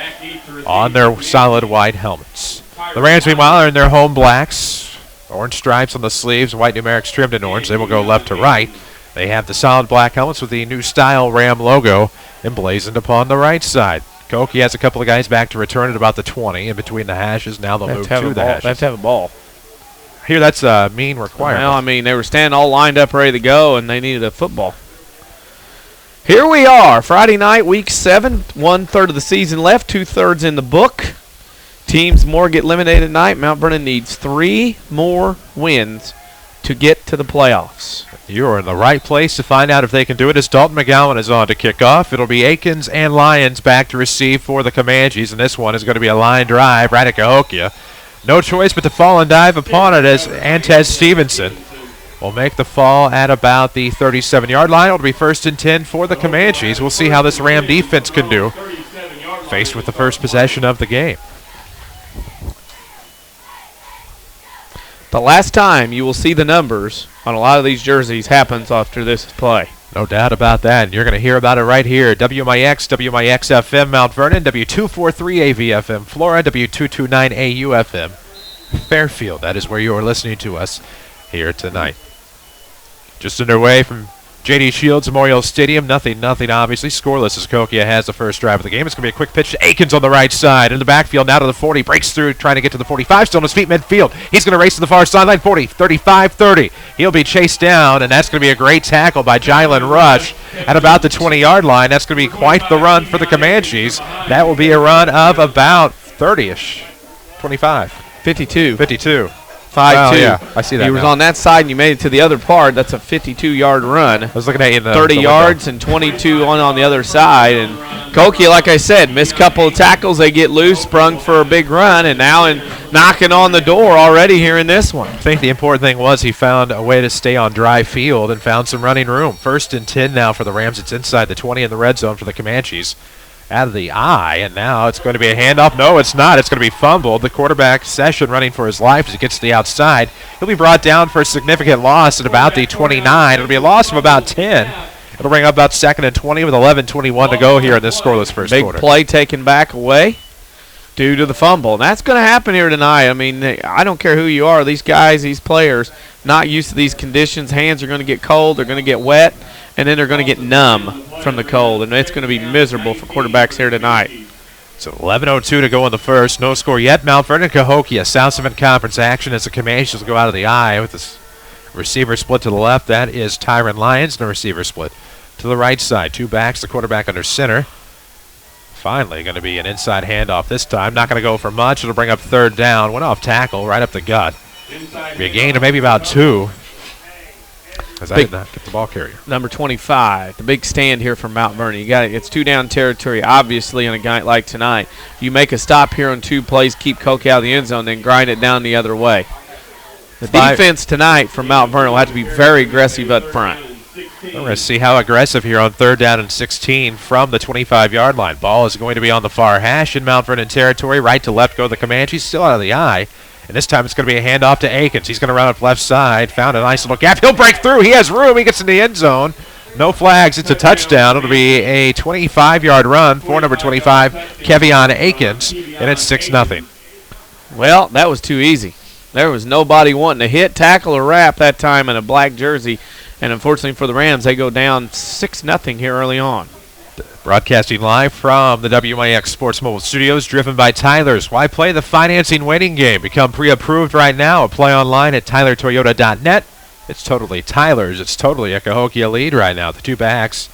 on their solid white helmets. The Rams, meanwhile, are in their home blacks, orange stripes on the sleeves, white numerics trimmed in orange. They will go left to right. They have the solid black helmets with the new style Ram logo emblazoned upon the right side. Cahokia has a couple of guys back to return at about the 20 in between the hashes. Now they'll move to the hashes. They have to have a ball. Here, that's a mean requirement. Well, I mean, they were standing all lined up ready to go, and they needed a football. Here we are, Friday night, week 7, 1/3 of the season left, 2/3 in the book. Teams more get eliminated tonight. Mount Vernon needs 3 more wins to get to the playoffs. You are in the right place to find out if they can do it as Dalton McGowan is on to kick off. It'll be Aikens and Lyons back to receive for the Comanches, and this one is going to be a line drive right at Cahokia. No choice but to fall and dive upon it as Antez Stevenson will make the fall at about the 37-yard line. It'll be 1st and 10 for the Comanches. We'll see how this Ram defense can do faced with the first possession of the game. The last time you will see the numbers on a lot of these jerseys happens after this play. No doubt about that. And you're going to hear about it right here. WMIX, WMIX-FM Mount Vernon, W243 AVFM Flora, W229 AUFM Fairfield. That is where you are listening to us here tonight. Just underway from J.D. Shields Memorial Stadium. Nothing, obviously. Scoreless as Cahokia has the first drive of the game. It's going to be a quick pitch to Aikens on the right side. In the backfield, now to the 40. Breaks through, trying to get to the 45. Still on his feet midfield. He's going to race to the far sideline. 40, 35, 30. He'll be chased down, and that's going to be a great tackle by Jylen Rush at about the 20-yard line. That's going to be quite the run for the Comanches. That will be a run of about 30-ish. 25. 52. 52. 5-2. Oh, yeah, I see that. He was on that side, and you made it to the other part. That's a 52-yard run. I was looking at you in the 30 yards and 22 on the other side. And Cahokia, like I said, missed a couple of tackles. They get loose, sprung for a big run, and now knocking on the door already here in this one. I think the important thing was he found a way to stay on dry field and found some running room. 1st and 10 now for the Rams. It's inside the 20 in the red zone for the Comanches. Out of the eye, and now it's going to be a handoff. No, it's not. It's going to be fumbled. The quarterback, Session, running for his life as he gets to the outside. He'll be brought down for a significant loss at about the 29. It'll be a loss of about 10. It'll bring up about 2nd and 20 with 11:21 to go here in this scoreless first quarter. Big play taken back away due to the fumble. And that's going to happen here tonight. I mean, I don't care who you are. These guys, these players, not used to these conditions. Hands are going to get cold. They're going to get wet. And then they're going to get numb from the cold, and it's going to be miserable for quarterbacks here tonight. So 11:02 to go in the first. No score yet. Mount Vernon, Cahokia, South Summit Conference action as the Comanches will go out of the eye with this receiver split to the left. That is Tyron Lyons, and a receiver split to the right side. Two backs, the quarterback under center. Finally going to be an inside handoff this time. Not going to go for much. It'll bring up third down. Went off tackle right up the gut. Be a gain of maybe about 2. As I did not get the ball carrier. Number 25, the big stand here from Mount Vernon. It's 2-down territory, obviously, on a night like tonight. You make a stop here on 2 plays, keep Coke out of the end zone, then grind it down the other way. The defense tonight from Mount Vernon will have to be very aggressive up front. We're going to see how aggressive here on 3rd down and 16 from the 25-yard line. Ball is going to be on the far hash in Mount Vernon territory. Right to left go the Comanches, still out of the eye. And this time it's going to be a handoff to Akins. He's going to run up left side. Found a nice little gap. He'll break through. He has room. He gets in the end zone. No flags. It's a touchdown. It'll be a 25-yard run for number 25, Kevion Akins, and it's 6-0. Well, that was too easy. There was nobody wanting to hit, tackle, or wrap that time in a black jersey. And unfortunately for the Rams, they go down 6-0 here early on. Broadcasting live from the WMIX Sports Mobile Studios, driven by Tyler's. Why play the financing waiting game? Become pre-approved right now. Apply online at tylertoyota.net. It's totally Tyler's. It's totally a Cahokia lead right now. The two backs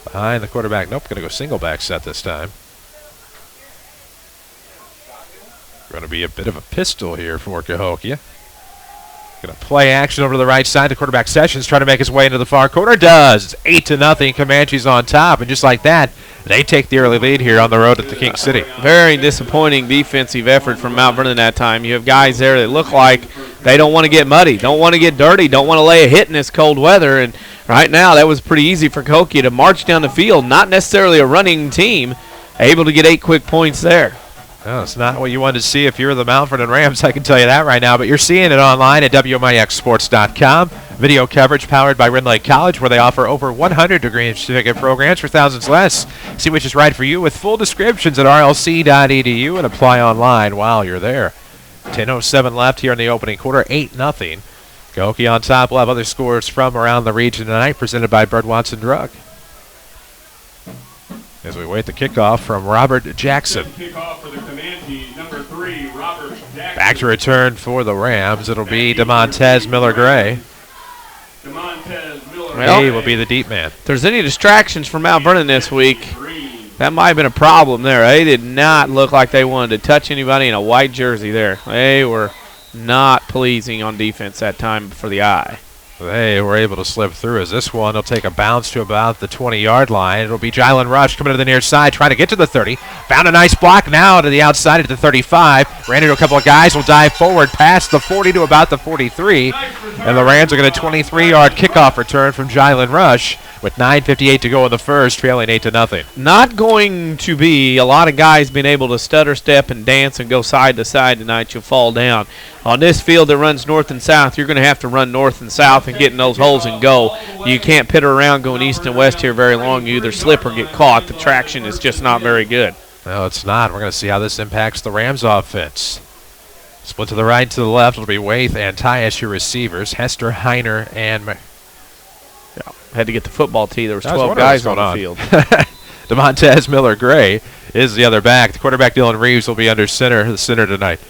behind the quarterback. Nope, going to go single back set this time. Going to be a bit of a pistol here for Cahokia. Going to play action over to the right side. The quarterback Sessions trying to make his way into the far corner. Does. It's 8-0. Comanches on top. And just like that, they take the early lead here on the road at the King City. Very disappointing defensive effort from Mount Vernon that time. You have guys there that look like they don't want to get muddy, don't want to get dirty, don't want to lay a hit in this cold weather. And right now, that was pretty easy for Cahokia to march down the field. Not necessarily a running team, able to get 8 quick points there. No, it's not what you wanted to see if you're the Mount Vernon Rams, I can tell you that right now. But you're seeing it online at WMIXsports.com. Video coverage powered by Rend Lake College, where they offer over 100 degree certificate programs for thousands less. See which is right for you with full descriptions at rlc.edu and apply online while you're there. 10:07 left here in the opening quarter, 8-0. Cahokia on top. We'll have other scores from around the region tonight, presented by Bird Watson Drug. As we wait the kickoff from Robert Jackson. Back to return for the Rams. It'll be DeMontez Miller-Gray. He will be the deep man. If there's any distractions from Mount Vernon this week, that might have been a problem there. They did not look like they wanted to touch anybody in a white jersey there. They were not pleasing on defense that time for the eye. They were able to slip through as this one will take a bounce to about the 20-yard line. It'll be Jylen Rush coming to the near side, trying to get to the 30. Found a nice block now to the outside at the 35. Ran into a couple of guys, will dive forward past the 40 to about the 43. And the Rams are going to 23-yard kickoff return from Jylen Rush with 9:58 to go in the first, trailing 8-0. Not going to be a lot of guys being able to stutter, step, and dance and go side to side tonight. You'll fall down. On this field that runs north and south, you're going to have to run north and south and get in those holes and go. You can't pitter around going east and west here very long. You either slip or get caught. The traction is just not very good. No, it's not. We're going to see how this impacts the Rams offense. Split to the right, to the left. It'll be Waith and Tyus, your receivers. Hester, Heiner, and... Had to get the football tee. There was 12 guys on the field. DeMontez Miller-Gray is the other back. The quarterback, Dylan Reeves, will be under the center tonight.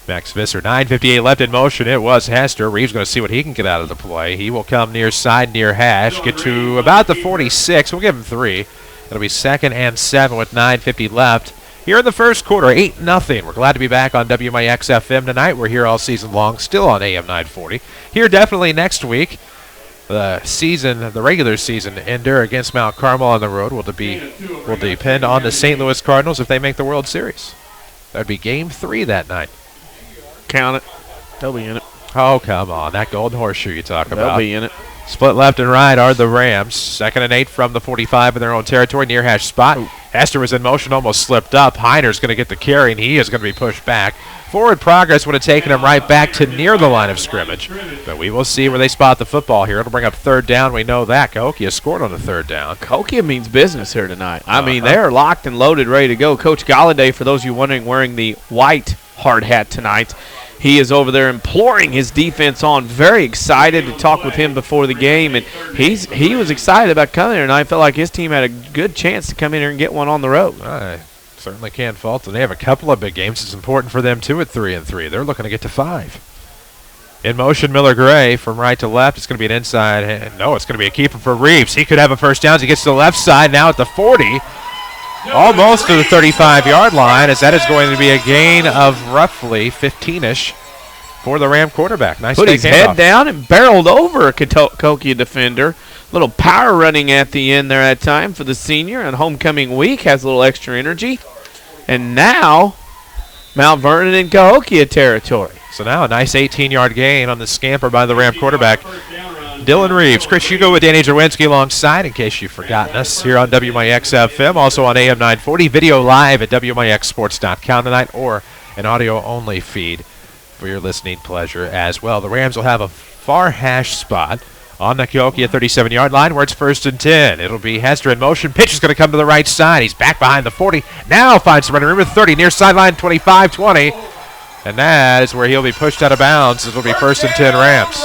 Max Visser, 9:58 left in motion. It was Hester. Reeves going to see what he can get out of the play. He will come near side, near hash, get to about the 46. We'll give him 3. It'll be 2nd and 7 with 9:50 left. Here in the first quarter, 8-0. We're glad to be back on WMIX FM tonight. We're here all season long, still on AM 940. Here definitely next week. The regular season ender against Mount Carmel on the road will depend on the St. Louis Cardinals if they make the World Series. That would be Game 3 that night. Count it. They'll be in it. Oh, come on. That golden horseshoe you talk about. They'll be in it. Split left and right are the Rams. 2nd and 8 from the 45 in their own territory, near hash spot. Hester was in motion, almost slipped up. Heiner's going to get the carry, and he is going to be pushed back. Forward progress would have taken him right back to near the line of scrimmage. But we will see where they spot the football here. It'll bring up 3rd down. We know that. Cahokia scored on the 3rd down. Cahokia means business here tonight. I mean, they're locked and loaded, ready to go. Coach Galladay, for those of you wondering, wearing the white hard hat tonight. He is over there imploring his defense on. Very excited to talk with him before the game, and he was excited about coming here, and I felt like his team had a good chance to come in here and get one on the road. Certainly can't fault them. They have a couple of big games. It's important for them, too, at 3-3. They're looking to get to 5. In motion, Miller Gray from right to left. It's going to be an inside hand. No, it's going to be a keeper for Reeves. He could have a first down as he gets to the left side now at the 40. Almost to the 35-yard line, as that is going to be a gain of roughly 15-ish for the Ram quarterback. Nice put his head handoff down and barreled over a Cahokia defender. Little power running at the end there at time for the senior. And homecoming week has a little extra energy. And now, Mount Vernon in Cahokia territory. So now a nice 18-yard gain on the scamper by the Ram quarterback, Dylan Reeves. Chris Hugo with Danny Czerwinski alongside, in case you've forgotten us, here on WMIX FM, also on AM 940, video live at WMIXsports.com tonight, or an audio-only feed for your listening pleasure as well. The Rams will have a far hash spot on the Cahokia 37-yard line where it's 1st and 10. It'll be Hester in motion. Pitch is going to come to the right side. He's back behind the 40. Now finds the running room with 30 near sideline 25-20. And that is where he'll be pushed out of bounds. It'll be 1st and 10 Rams.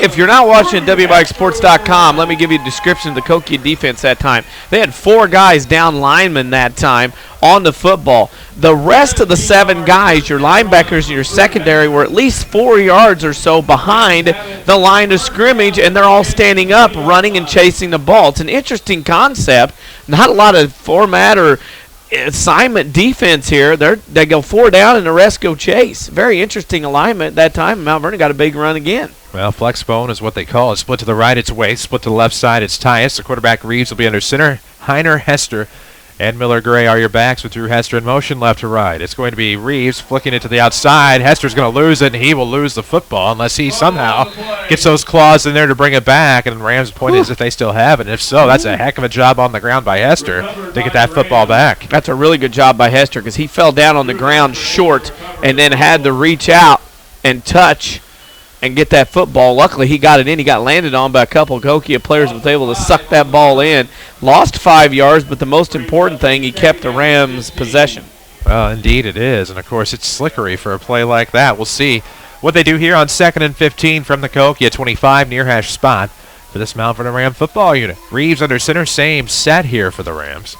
If you're not watching WMIXsports.com, let me give you a description of the Cahokia defense that time. They had 4 guys down linemen that time on the football. The rest of the 7 guys, your linebackers and your secondary, were at least 4 yards or so behind the line of scrimmage, and they're all standing up, running and chasing the ball. It's an interesting concept. Not a lot of format or assignment defense here. They go 4 down and the rest go chase. Very interesting alignment that time. Mount Vernon got a big run again. Well, flex bone is what they call it. Split to the right, it's Waite. Split to the left side, it's Tyus. The quarterback, Reeves, will be under center. Heiner, Hester, and Miller Gray are your backs with Drew Hester in motion left to right. It's going to be Reeves flicking it to the outside. Hester's going to lose it, and he will lose the football unless he somehow gets those claws in there to bring it back. And Rams point is if they still have it. And if so, that's a heck of a job on the ground by Hester to get that football back. That's a really good job by Hester because he fell down on the ground short and then had to reach out and touch and get that football. Luckily, he got it in. He got landed on by a couple of Cahokia players, was able to suck that ball in. Lost 5 yards, but the most important thing, he kept the Rams' possession. Well, indeed it is. And, of course, it's slickery for a play like that. We'll see what they do here on 2nd and 15 from the Cahokia 25 near hash spot for this Mount Vernon Ram football unit. Reeves under center, same set here for the Rams.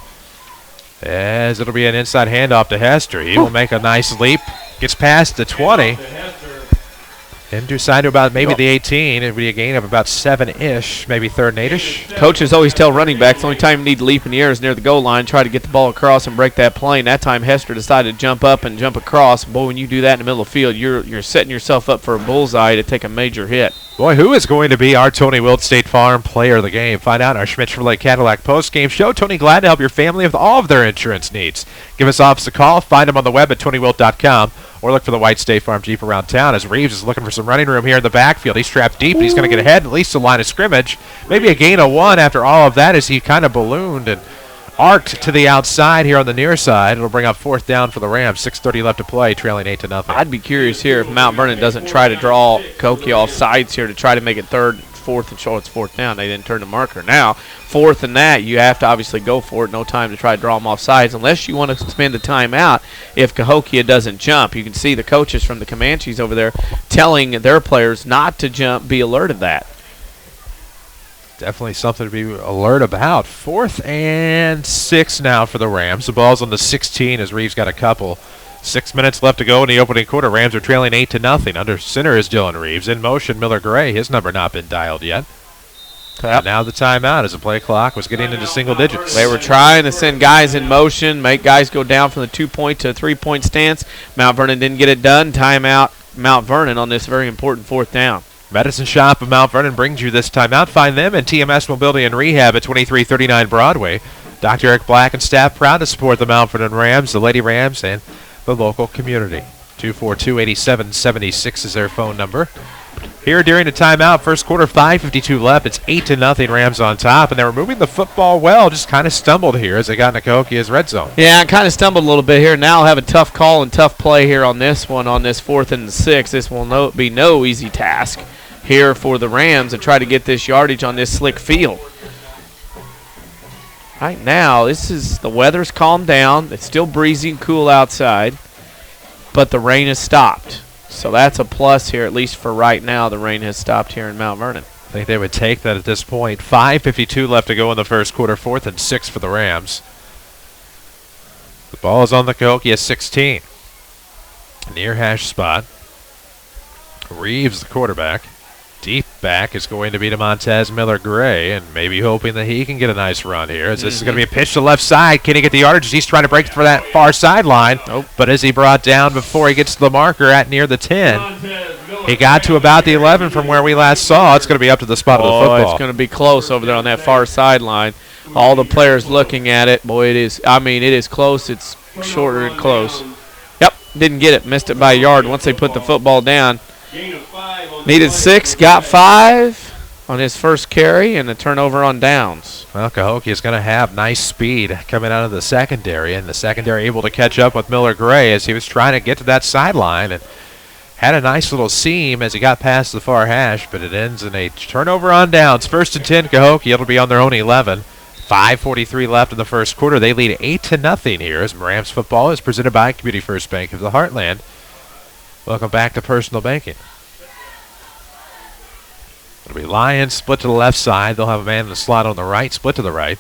As it'll be an inside handoff to Hester. He will make a nice leap. Gets past the 20. Inside to about maybe the 18. It would be a gain of about 7-ish, maybe 3rd and 8-ish. Coaches always tell running backs the only time you need to leap in the air is near the goal line, try to get the ball across and break that plane. That time Hester decided to jump up and jump across. Boy, when you do that in the middle of the field, you're setting yourself up for a bullseye to take a major hit. Boy, who is going to be our Tony Wilt State Farm player of the game? Find out in our Schmidt-Chevrolet Cadillac post-game show. Tony glad to help your family with all of their insurance needs. Give us office a call. Find them on the web at TonyWilt.com or look for the white State Farm Jeep around town as Reeves is looking for some running room here in the backfield. He's trapped deep, and he's going to get ahead, at least the line of scrimmage. Maybe a gain of 1 after all of that as he kind of ballooned and arced to the outside here on the near side. It'll bring up 4th down for the Rams. 6:30 left to play, trailing 8-0. I'd be curious here if Mount Vernon doesn't try to draw Cahokia off sides here to try to make it 3rd, 4th, and short. It's 4th down. They didn't turn the marker. Now, 4th and that, you have to obviously go for it. No time to try to draw them off sides unless you want to spend a timeout if Cahokia doesn't jump. You can see the coaches from the Comanches over there telling their players not to jump. Be alert of that. Definitely something to be alert about. 4th and 6 now for the Rams. The ball's on the 16 as Reeves got a couple. 6 minutes left to go in the opening quarter. Rams are trailing 8-0. Under center is Dylan Reeves. In motion, Miller Gray. His number not been dialed yet. Yep. Now the timeout as the play clock was getting into single digits. They were trying to send guys in motion, make guys go down from the 2-point to a 3-point stance. Mount Vernon didn't get it done. Timeout Mount Vernon on this very important 4th down. Medicine Shop of Mount Vernon brings you this timeout. Find them in TMS Mobility and Rehab at 2339 Broadway. Dr. Eric Black and staff proud to support the Mount Vernon Rams, the Lady Rams, and the local community. 242-8776 is their phone number. Here during the timeout, first quarter, 5:52 left. It's 8-0 Rams on top, and they were moving the football well. Just kind of stumbled here as they got into Cahokia's red zone. Yeah, kind of stumbled a little bit here. Now have a tough call and tough play here on this one, on this 4th and 6. This will be no easy task here for the Rams to try to get this yardage on this slick field. Right now, the weather's calmed down. It's still breezy and cool outside, but the rain has stopped. So that's a plus here, at least for right now. The rain has stopped here in Mount Vernon. I think they would take that at this point. 5:52 left to go in the first quarter, 4th and 6 for the Rams. The ball is on the Cahokia 16. Near hash spot. Reeves, the quarterback. Deep back is going to be to Montez Miller-Gray, and maybe hoping that he can get a nice run here. As this is going to be a pitch to the left side. Can he get the yardage? He's trying to break for that far sideline. Nope. But is he brought down before he gets to the marker at near the 10? He got to about the 11 from where we last saw. It's going to be up to the spot of the football. It's going to be close over there on that far sideline. All the players looking at it. Boy, it is. I mean, it is close. It's shorter and close. Yep, didn't get it. Missed it by a yard once they put the football down. Needed 6, got 5 on his first carry, and a turnover on downs. Well, Cahokia is going to have nice speed coming out of the secondary, and the secondary able to catch up with Miller-Gray as he was trying to get to that sideline and had a nice little seam as he got past the far hash, but it ends in a turnover on downs. 1st and 10, Cahokia. It'll be on their own 11. 5:43 left in the first quarter. They lead 8-0 here as Rams football is presented by Community First Bank of the Heartland. Welcome back to Personal Banking. It'll be Lions split to the left side. They'll have a man in the slot on the right, split to the right.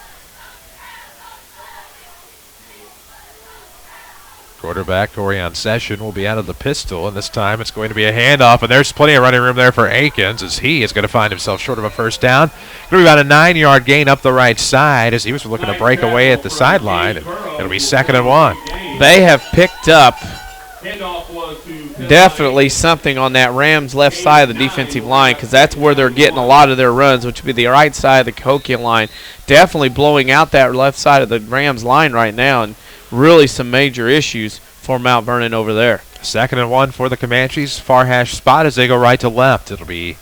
Quarterback Torian Session will be out of the pistol, and this time it's going to be a handoff, and there's plenty of running room there for Akins as he is going to find himself short of a first down. Going to be about a 9-yard gain up the right side as he was looking to break away at the sideline, and it'll be 2nd and 1. They have picked up definitely something on that Rams left side of the defensive line, because that's where they're getting a lot of their runs, which would be the right side of the Cahokia line. Definitely blowing out that left side of the Rams line right now, and really some major issues for Mount Vernon over there. 2nd and 1 for the Comanches. Far hash spot as they go right to left. It'll be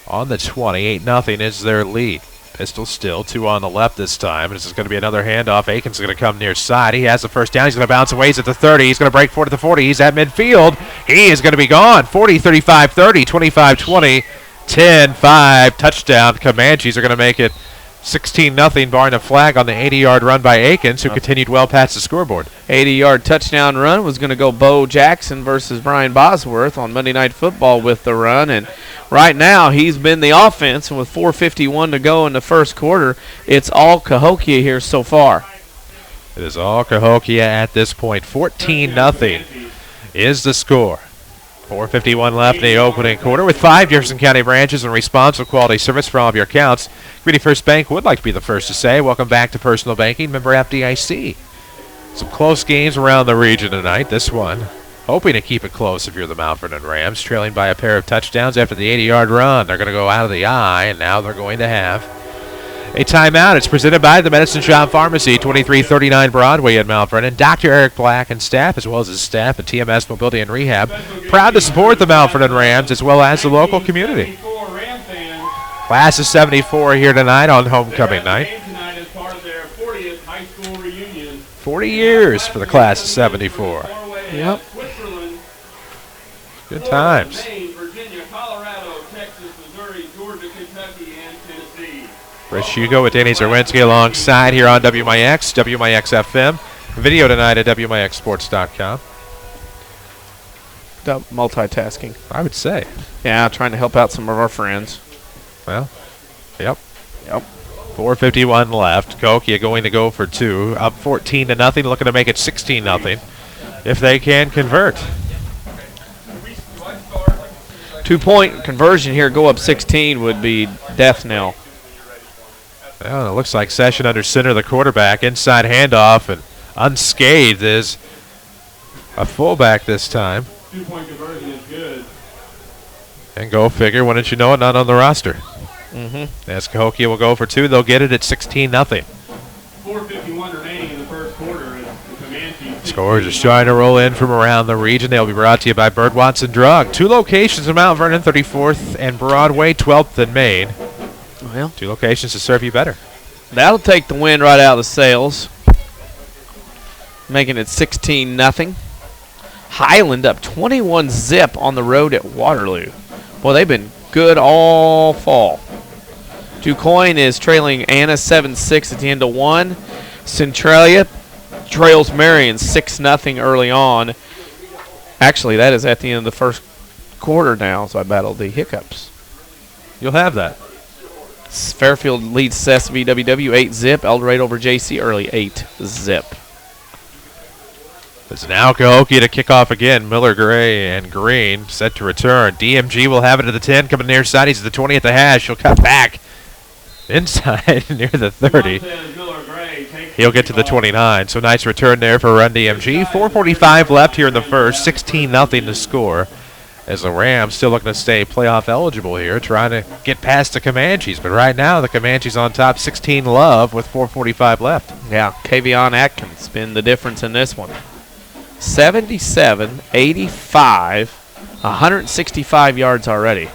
on the 20. 8-0 is their lead. Pistol still, 2 on the left this time. This is going to be another handoff. Akins is going to come near side. He has the first down. He's going to bounce away. He's at the 30. He's going to break forward to the 40. He's at midfield. He is going to be gone. 40, 35, 30, 25, 20, 10, 5. Touchdown. Comanches are going to make it 16-0, barring a flag on the 80-yard run by Akins, who continued well past the scoreboard. 80-yard touchdown run was going to go Bo Jackson versus Brian Bosworth on Monday Night Football with the run, and right now he's been the offense, and with 4:51 to go in the first quarter, it's all Cahokia here so far. It is all Cahokia at this point. 14-0 is the score. 4:51 left in the opening quarter with 5 Jefferson County branches and responsive quality service for all of your accounts. Community First Bank would like to be the first to say, welcome back to Personal Banking, member FDIC. Some close games around the region tonight. This one, hoping to keep it close if you're the Mount Vernon Rams, trailing by a pair of touchdowns after the 80-yard run. They're going to go out of the eye, and now they're going to have a timeout. It's presented by the Medicine Shop Pharmacy, 2339 Broadway in Mount Vernon. Dr. Eric Black and staff, as well as his staff at TMS Mobility and Rehab, proud to support the Mount Vernon Rams as well as the local community. Class of 74 here tonight on homecoming night. 40 years for the class of 74. Yep. Good times. Chris Hugo with Danny Czerwinski alongside here on WMIX, WMIX FM. Video tonight at WMIXsports.com. Multitasking. I would say. Yeah, trying to help out some of our friends. Well, yep. 4:51 left. Cahokia going to go for 2. Up 14-0, looking to make it 16-0 if they can convert. 2-point conversion here, go up 16 would be death knell. Well, it looks like Session under center, the quarterback. Inside handoff, and unscathed is a fullback this time. 2-point conversion is good. And go figure, wouldn't you know it, not on the roster. Mm-hmm. As Cahokia will go for 2, they'll get it at 16-0. 4:51 remaining in the first quarter. The Comanches. Scores just trying to roll in from around the region. They'll be brought to you by Bird Watson Drug. 2 locations in Mount Vernon, 34th and Broadway, 12th and Main. Well, 2 locations to serve you better. that'll take the wind right out of the sails, making it 16-0. Highland up 21-zip on the road at Waterloo. Boy, they've been good all fall. DuQuoin is trailing Anna 7-6 at the end of 1. Centralia trails Marion 6-0 early on. Actually, that is at the end of the first quarter now, so I battled the hiccups. You'll have that. Fairfield leads SVWW 8-zip. El Dorado over JC early 8-zip. It's now Cahokia to kick off again. Miller, Gray, and Green set to return. DMG will have it at the 10, coming near side. He's at the 20 at the hash. He'll cut back inside near the 30. He'll get to the 29. So nice return there for Run DMG. 4:45 left here in the first. 16-0 to score. As the Rams still looking to stay playoff eligible here, trying to get past the Comanches. But right now, the Comanches on top, 16-love with 4:45 left. Yeah, Kavion Atkins been the difference in this one. 77, 85, 165 yards already.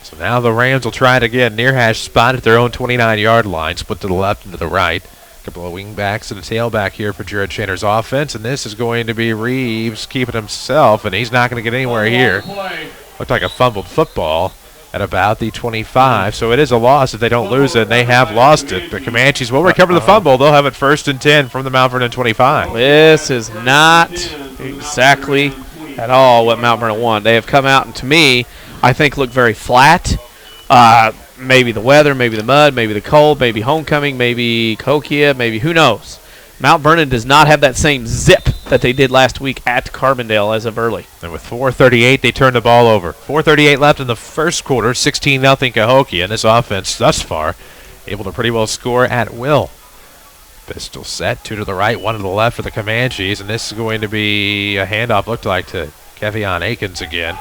So now the Rams will try it again. Near hash spot at their own 29-yard line. Split to the left and to the right. Couple of wing backs and a tailback here for Jared Shaner's offense. And this is going to be Reeves keeping himself, and he's not going to get anywhere here. Looked like a fumbled football at about the 25. So it is a loss if they don't lose it, and they have lost it. The Comanches will recover the fumble. They'll have it 1st and 10 from the Mount Vernon 25. This is not exactly at all what Mount Vernon won. They have come out and, to me, I think look very flat. Maybe the weather, maybe the mud, maybe the cold, maybe homecoming, maybe Cahokia, maybe who knows. Mount Vernon does not have that same zip that they did last week at Carbondale as of early. And with 4:38, they turn the ball over. 4:38 left in the first quarter, 16-0 Cahokia. And this offense thus far able to pretty well score at will. Pistol set, 2 to the right, 1 to the left for the Comanches. And this is going to be a handoff, looked like, to Kevion Akins again.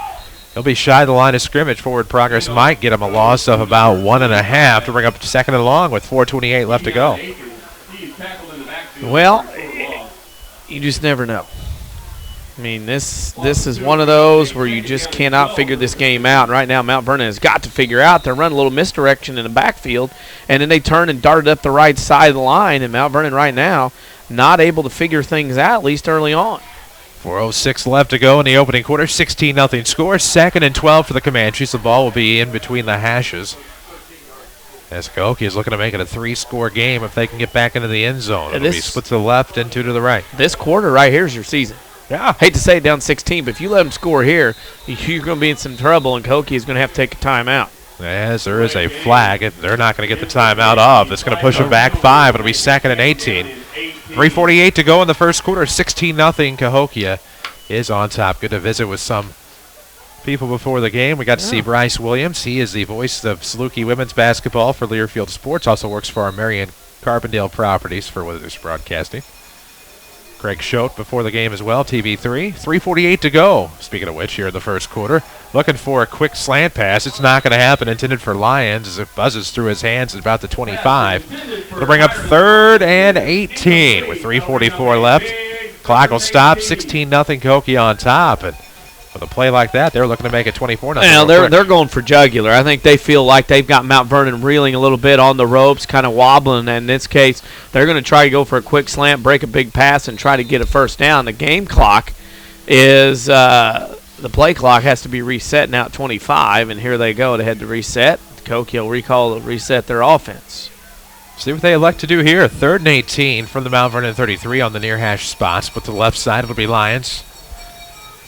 He'll be shy of the line of scrimmage. Forward progress might get him a loss of about 1.5 to bring up 2nd and long with 4:28 left to go. Well, you just never know. I mean, this is one of those where you just cannot figure this game out. Right now, Mount Vernon has got to figure out. They're running a little misdirection in the backfield, and then they turn and darted up the right side of the line, and Mount Vernon right now not able to figure things out, at least early on. 4:06 left to go in the opening quarter. 16-0 score. 2nd and 12 for the Comanches. The ball will be in between the hashes. As Cahokia is looking to make it a 3-score game if they can get back into the end zone. It'll be split to the left and 2 to the right. This quarter right here is your season. Yeah. Hate to say it, down 16, but if you let them score here, you're going to be in some trouble, and Cahokia is going to have to take a timeout. As there is a flag, they're not going to get the timeout off. It's going to push them back 5. It'll be 2nd and 18. 3:48 to go in the first quarter. 16-0 Cahokia is on top. Good to visit with some people before the game. We got to see Bryce Williams. He is the voice of Saluki women's basketball for Learfield Sports. Also works for our Marion Carbondale properties for Withers Broadcasting. Craig Schote before the game as well, TV3. 3:48 to go. Speaking of which, here in the first quarter, looking for a quick slant pass. It's not going to happen. Intended for Lions as it buzzes through his hands at about the 25. It'll bring up 3rd and 18 with 3:44 left. Clock will stop. 16-0 Cahokia on top. And with a play like that, they're looking to make it 24-0. Now, they're going for jugular. I think they feel like they've got Mount Vernon reeling a little bit on the ropes, kind of wobbling. And in this case, they're going to try to go for a quick slant, break a big pass, and try to get a first down. The game clock is the play clock has to be reset now at 25, and here they go to head to reset. Cahokia will reset their offense. See what they elect to do here. 3rd and 18 from the Mount Vernon 33 on the near hash spots. But to the left side, it'll be Lions.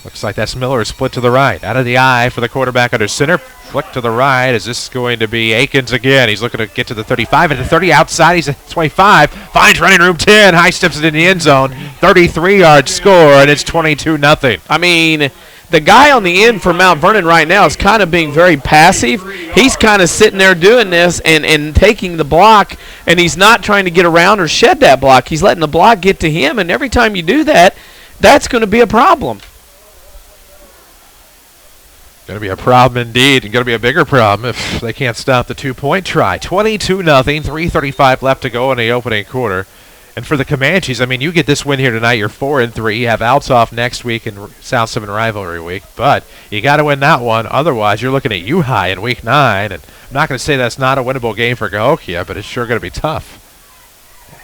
Looks like that's Miller split to the right. Out of the eye for the quarterback under center. Flick to the right. Is this going to be Akins again? He's looking to get to the 35. At the 30 outside, he's at 25. Finds running room 10. High steps it in the end zone. 33-yard score, and it's 22-0. I mean, the guy on the end for Mount Vernon right now is kind of being very passive. He's kind of sitting there doing this and taking the block, and he's not trying to get around or shed that block. He's letting the block get to him, and every time you do that, that's going to be a problem. Going to be a problem indeed, and going to be a bigger problem if they can't stop the 2-point try. 22-0, 3:35 left to go in the opening quarter. And for the Comanches, I mean, you get this win here tonight, you're 4-3. You have Altoff next week in South 7 rivalry week, but you got to win that one. Otherwise, you're looking at U-High in week 9, and I'm not going to say that's not a winnable game for Cahokia, but it's sure going to be tough.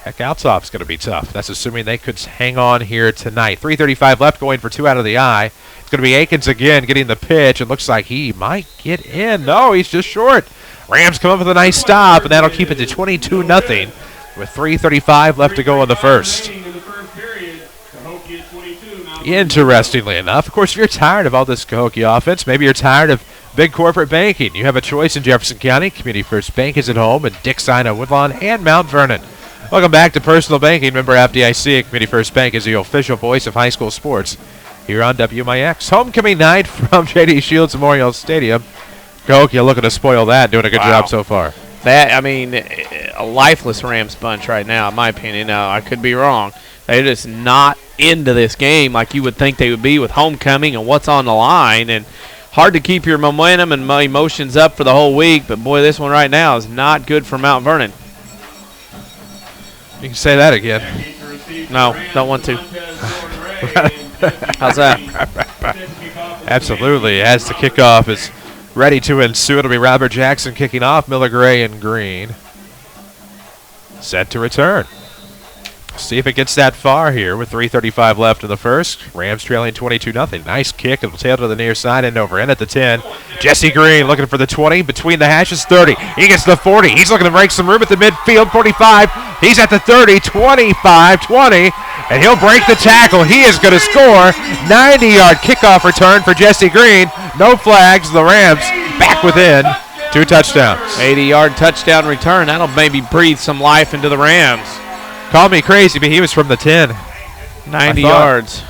Heck, Altoff's going to be tough. That's assuming they could hang on here tonight. 3:35 left, going for 2 out of the eye. It's going to be Akins again getting the pitch. It looks like he might get in. No, he's just short. Rams come up with a nice stop, and that'll keep it to 22-0 with 3:35 left to go in the first. Interestingly enough, of course, if you're tired of all this Cahokia offense, maybe you're tired of big corporate banking. You have a choice in Jefferson County. Community First Bank is at home in Dixon, Woodlawn, and Mount Vernon. Welcome back to Personal Banking. Member FDIC. Community First Bank is the official voice of high school sports here on WMIX. Homecoming night from J.D. Shields Memorial Stadium. Cahokia looking to spoil that, doing a good job so far. That, I mean, a lifeless Rams bunch right now, in my opinion. Now, I could be wrong. They're just not into this game like you would think they would be with homecoming and what's on the line. And hard to keep your momentum and emotions up for the whole week. But, boy, this one right now is not good for Mount Vernon. You can say that again. No, don't want to. How's that? Absolutely. As the kickoff is ready to ensue, it'll be Robert Jackson kicking off. Miller Gray and Green set to return. See if it gets that far here with 3:35 left in the first. Rams trailing 22-0. Nice kick. It'll tail to the near side and over in at the 10. Jesse Green looking for the 20. Between the hashes, 30. He gets the 40. He's looking to break some room at the midfield, 45. He's at the 30, 25, 20. And he'll break the tackle. He is going to score. 90-yard kickoff return for Jesse Green. No flags. The Rams back within 2 touchdowns. 80-yard touchdown return. That'll maybe breathe some life into the Rams. Call me crazy, but he was from the 10. 90 yards.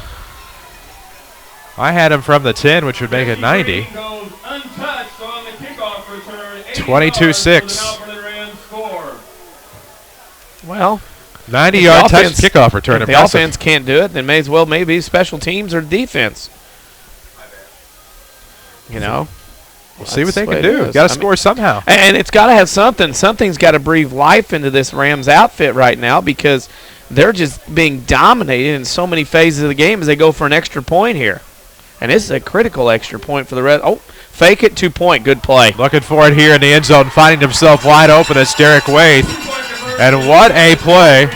I had him from the 10, which would make it 90. 22-6. Well, 90-yard kickoff return. If the offense can't do it, then may as well maybe special teams or defense. You know. We'll see what they can do. Got to score somehow. And it's got to have something. Something's got to breathe life into this Rams outfit right now because they're just being dominated in so many phases of the game as they go for an extra point here. And this is a critical extra point for the Reds. Oh, fake it, 2-point. Good play. Looking for it here in the end zone, finding himself wide open as Derek Waite. And what a play.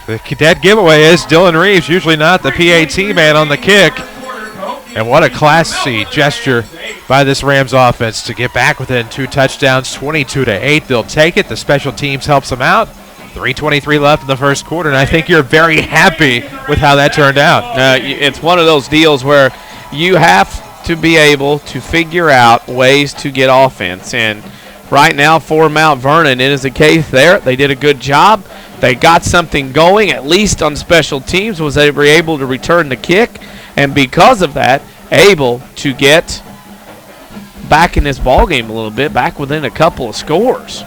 The cadet giveaway is Dylan Reeves, usually not the PAT man on the kick. And what a classy gesture by this Rams offense to get back within 2 touchdowns, 22-8. They'll take it. The special teams helps them out. 3:23 left in the first quarter, and I think you're very happy with how that turned out. It's one of those deals where you have to be able to figure out ways to get offense. And right now for Mount Vernon, it is the case there. They did a good job. They got something going, at least on special teams, was they were able to return the kick. And because of that, able to get back in this ballgame a little bit, back within a couple of scores.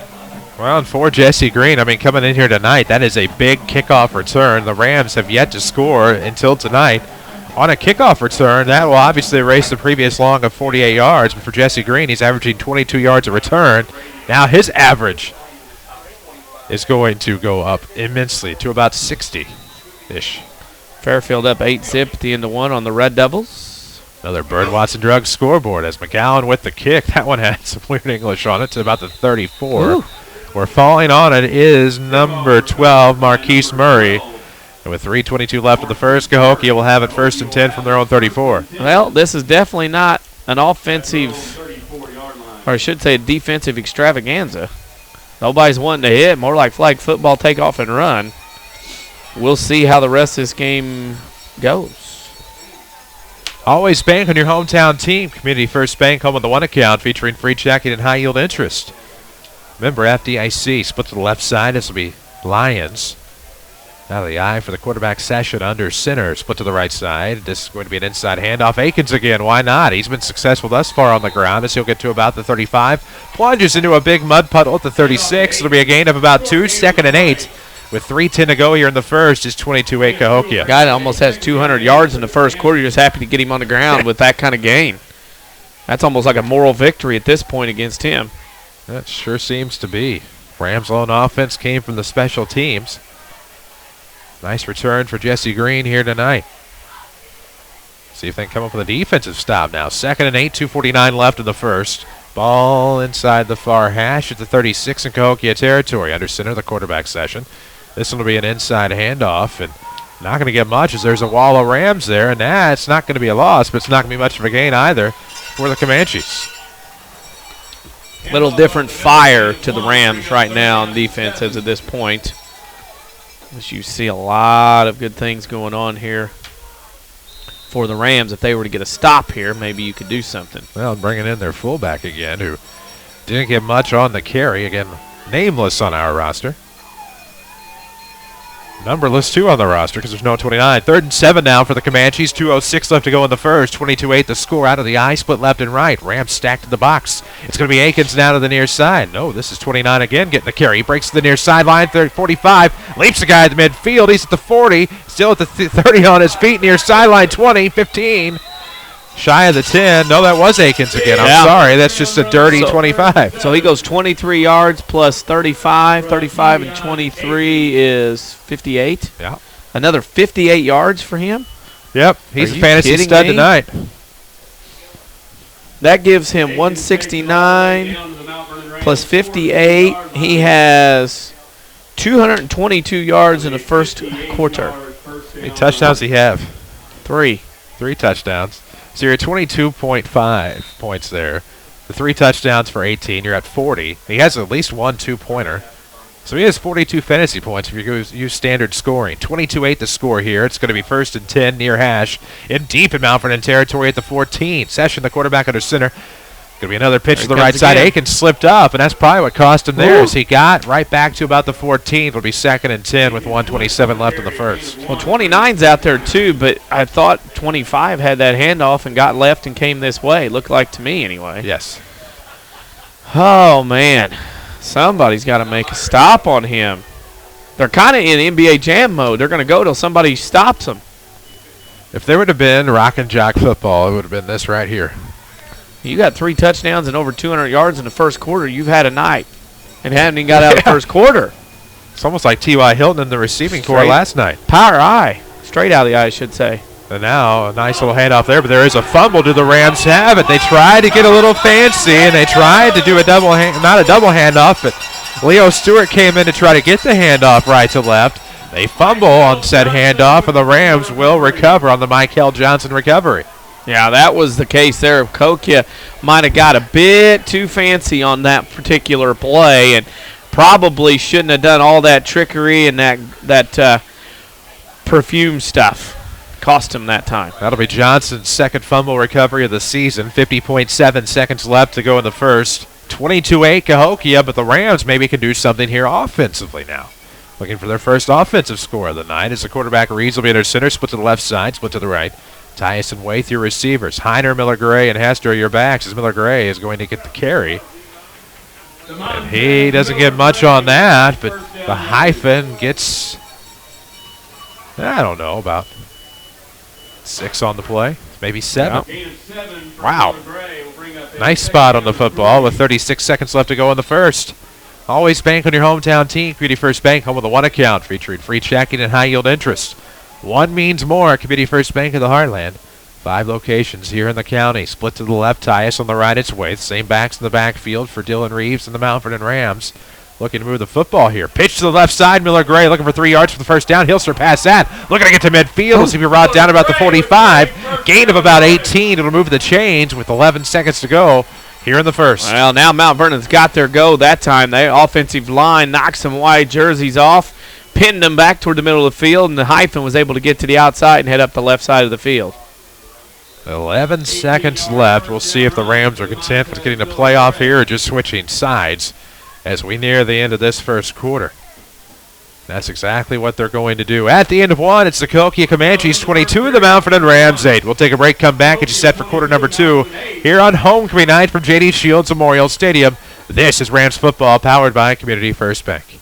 Well, and for Jesse Green, I mean, coming in here tonight, that is a big kickoff return. The Rams have yet to score until tonight. On a kickoff return, that will obviously erase the previous long of 48 yards. But for Jesse Green, he's averaging 22 yards a return. Now his average is going to go up immensely to about 60-ish. Fairfield up 8-zip at the end of 1 on the Red Devils. Another Bird Watson Drugs scoreboard as McGowan with the kick. That one had some weird English on it to about the 34. Ooh. Where falling on it is number 12, Marquise Murray. And with 3:22 left in the first, Cahokia will have it 1st and 10 from their own 34. Well, this is definitely not an offensive, or I should say a defensive extravaganza. Nobody's wanting to hit, more like flag football, take off and run. We'll see how the rest of this game goes. Always bank on your hometown team. Community First Bank, home of the 1 account, featuring free checking and high-yield interest. Remember, FDIC split to the left side. This will be Lions. Out of the eye for the quarterback session under center. Split to the right side. This is going to be an inside handoff. Akins again. Why not? He's been successful thus far on the ground as he'll get to about the 35. Plunges into a big mud puddle at the 36. It'll be a gain of about 2, 2nd and 8. With 3:10 to go here in the first, is 22-8 Cahokia. Guy that almost has 200 yards in the first quarter. You're just happy to get him on the ground with that kind of gain. That's almost like a moral victory at this point against him. That sure seems to be. Rams' lone offense came from the special teams. Nice return for Jesse Green here tonight. See if they can come up with a defensive stop now. 2nd and 8, 2:49 left in the first. Ball inside the far hash at the 36 in Cahokia territory. Under center, the quarterback session. This one will be an inside handoff, and not going to get much as there's a wall of Rams there, and that's not going to be a loss, but it's not going to be much of a gain either for the Comanches. Little different fire to the Rams right now on defense as of this point. As you see a lot of good things going on here for the Rams. If they were to get a stop here, maybe you could do something. Well, bringing in their fullback again, who didn't get much on the carry. Again, nameless on our roster. Numberless, too, on the roster because there's no 29. 3rd and 7 now for the Comanches. 2:06 left to go in the first. 22-8 the score out of the eye, split left and right. Rams stacked in the box. It's going to be Akins now to the near side. No, this is 29 again getting the carry. Breaks to the near sideline, 45. Leaps a guy at the midfield. He's at the 40. Still at the 30 on his feet. Near sideline, 20, 15. Shy of the 10. No, that was Akins again. I'm sorry. That's just a dirty 25. So he goes 23 yards plus 35. 35 and 23 is 58. Yeah. Another 58 yards for him? Yep. He's a fantasy stud tonight. That gives him 169 plus 58. He has 222 yards in the first quarter. How many touchdowns does he have? 3. 3 touchdowns. So you're at 22.5 points there. The 3 touchdowns for 18. You're at 40. He has at least one 2-pointer. So he has 42 fantasy points if you use standard scoring. 22-8 the score here. It's going to be 1st and 10 near hash. In deep in Mount Vernon territory at the 14. Session, the quarterback under center. Going to be another pitch to the right side. Akins slipped up, and that's probably what cost him there. As he got right back to about the 14. It'll be 2nd and 10 with 1:27 left in the first. Well, 29's out there too, but I thought 25 had that handoff and got left and came this way. Looked like to me anyway. Yes. Oh, man. Somebody's got to make a stop on him. They're kind of in NBA Jam mode. They're going to go till somebody stops them. If there would have been rock and jock football, it would have been this right here. You got 3 touchdowns and over 200 yards in the first quarter. You've had a night and haven't even got out of the first quarter. It's almost like T.Y. Hilton in the receiving corps last night. Power eye. Straight out of the eye, I should say. And now a nice little handoff there, but there is a fumble. Do the Rams have it? They tried to get a little fancy, and they tried to do a double not a double handoff, but Leo Stewart came in to try to get the handoff right to left. They fumble on said handoff, and the Rams will recover on the Michael Johnson recovery. Yeah, that was the case there. Cahokia might have got a bit too fancy on that particular play and probably shouldn't have done all that trickery and that perfume stuff. Cost him that time. That'll be Johnson's 2nd fumble recovery of the season. 50.7 seconds left to go in the first. 22-8 Cahokia, but the Rams maybe can do something here offensively now. Looking for their first offensive score of the night as the quarterback Reeves will be under center, split to the left side, split to the right. Tyson Waithe, your receivers. Heiner, Miller Gray, and Hester, your backs, as Miller Gray is going to get the carry. And he doesn't get much on that, but the hyphen gets, I don't know, about 6 on the play, maybe 7. Wow. Nice spot on the football with 36 seconds left to go in the first. Always bank on your hometown team. Community First Bank, home with a 1 account featuring free checking and high-yield interest. 1 means more. Community First Bank of the Heartland. 5 locations here in the county. Split to the left, Tyus on the right, it's Waithe. Same backs in the backfield for Dylan Reeves and the Mount Vernon Rams. Looking to move the football here. Pitch to the left side. Miller Gray looking for 3 yards for the first down. He'll surpass that. Looking to get to midfield. We'll see if he brought down about the 45. Gain of about 18. It'll move the chains with 11 seconds to go here in the first. Well, now Mount Vernon's got their go that time. The offensive line knocked some white jerseys off, pinned them back toward the middle of the field, and the hyphen was able to get to the outside and head up the left side of the field. 11 seconds left. We'll see if the Rams are content with getting a playoff here or just switching sides as we near the end of this first quarter. That's exactly what they're going to do. At the end of 1, it's the Cahokia Comanches 22 and the Mount Vernon Rams 8. We'll take a break, come back, get you set for quarter number 2 here on Homecoming Night from J.D. Shields Memorial Stadium. This is Rams football powered by Community First Bank.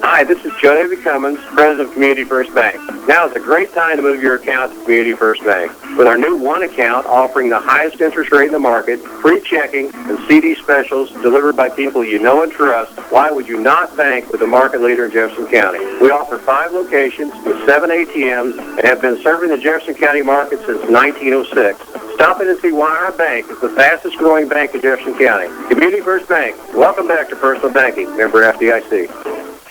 Hi, this is Joe David Cummins, President of Community First Bank. Now is a great time to move your account to Community First Bank. With our new one account offering the highest interest rate in the market, free checking, and CD specials delivered by people you know and trust, why would you not bank with the market leader in Jefferson County? We offer 5 locations with 7 ATMs and have been serving the Jefferson County market since 1906. Stop in and see why our bank is the fastest growing bank in Jefferson County. Community First Bank. Welcome back to personal banking. Member FDIC.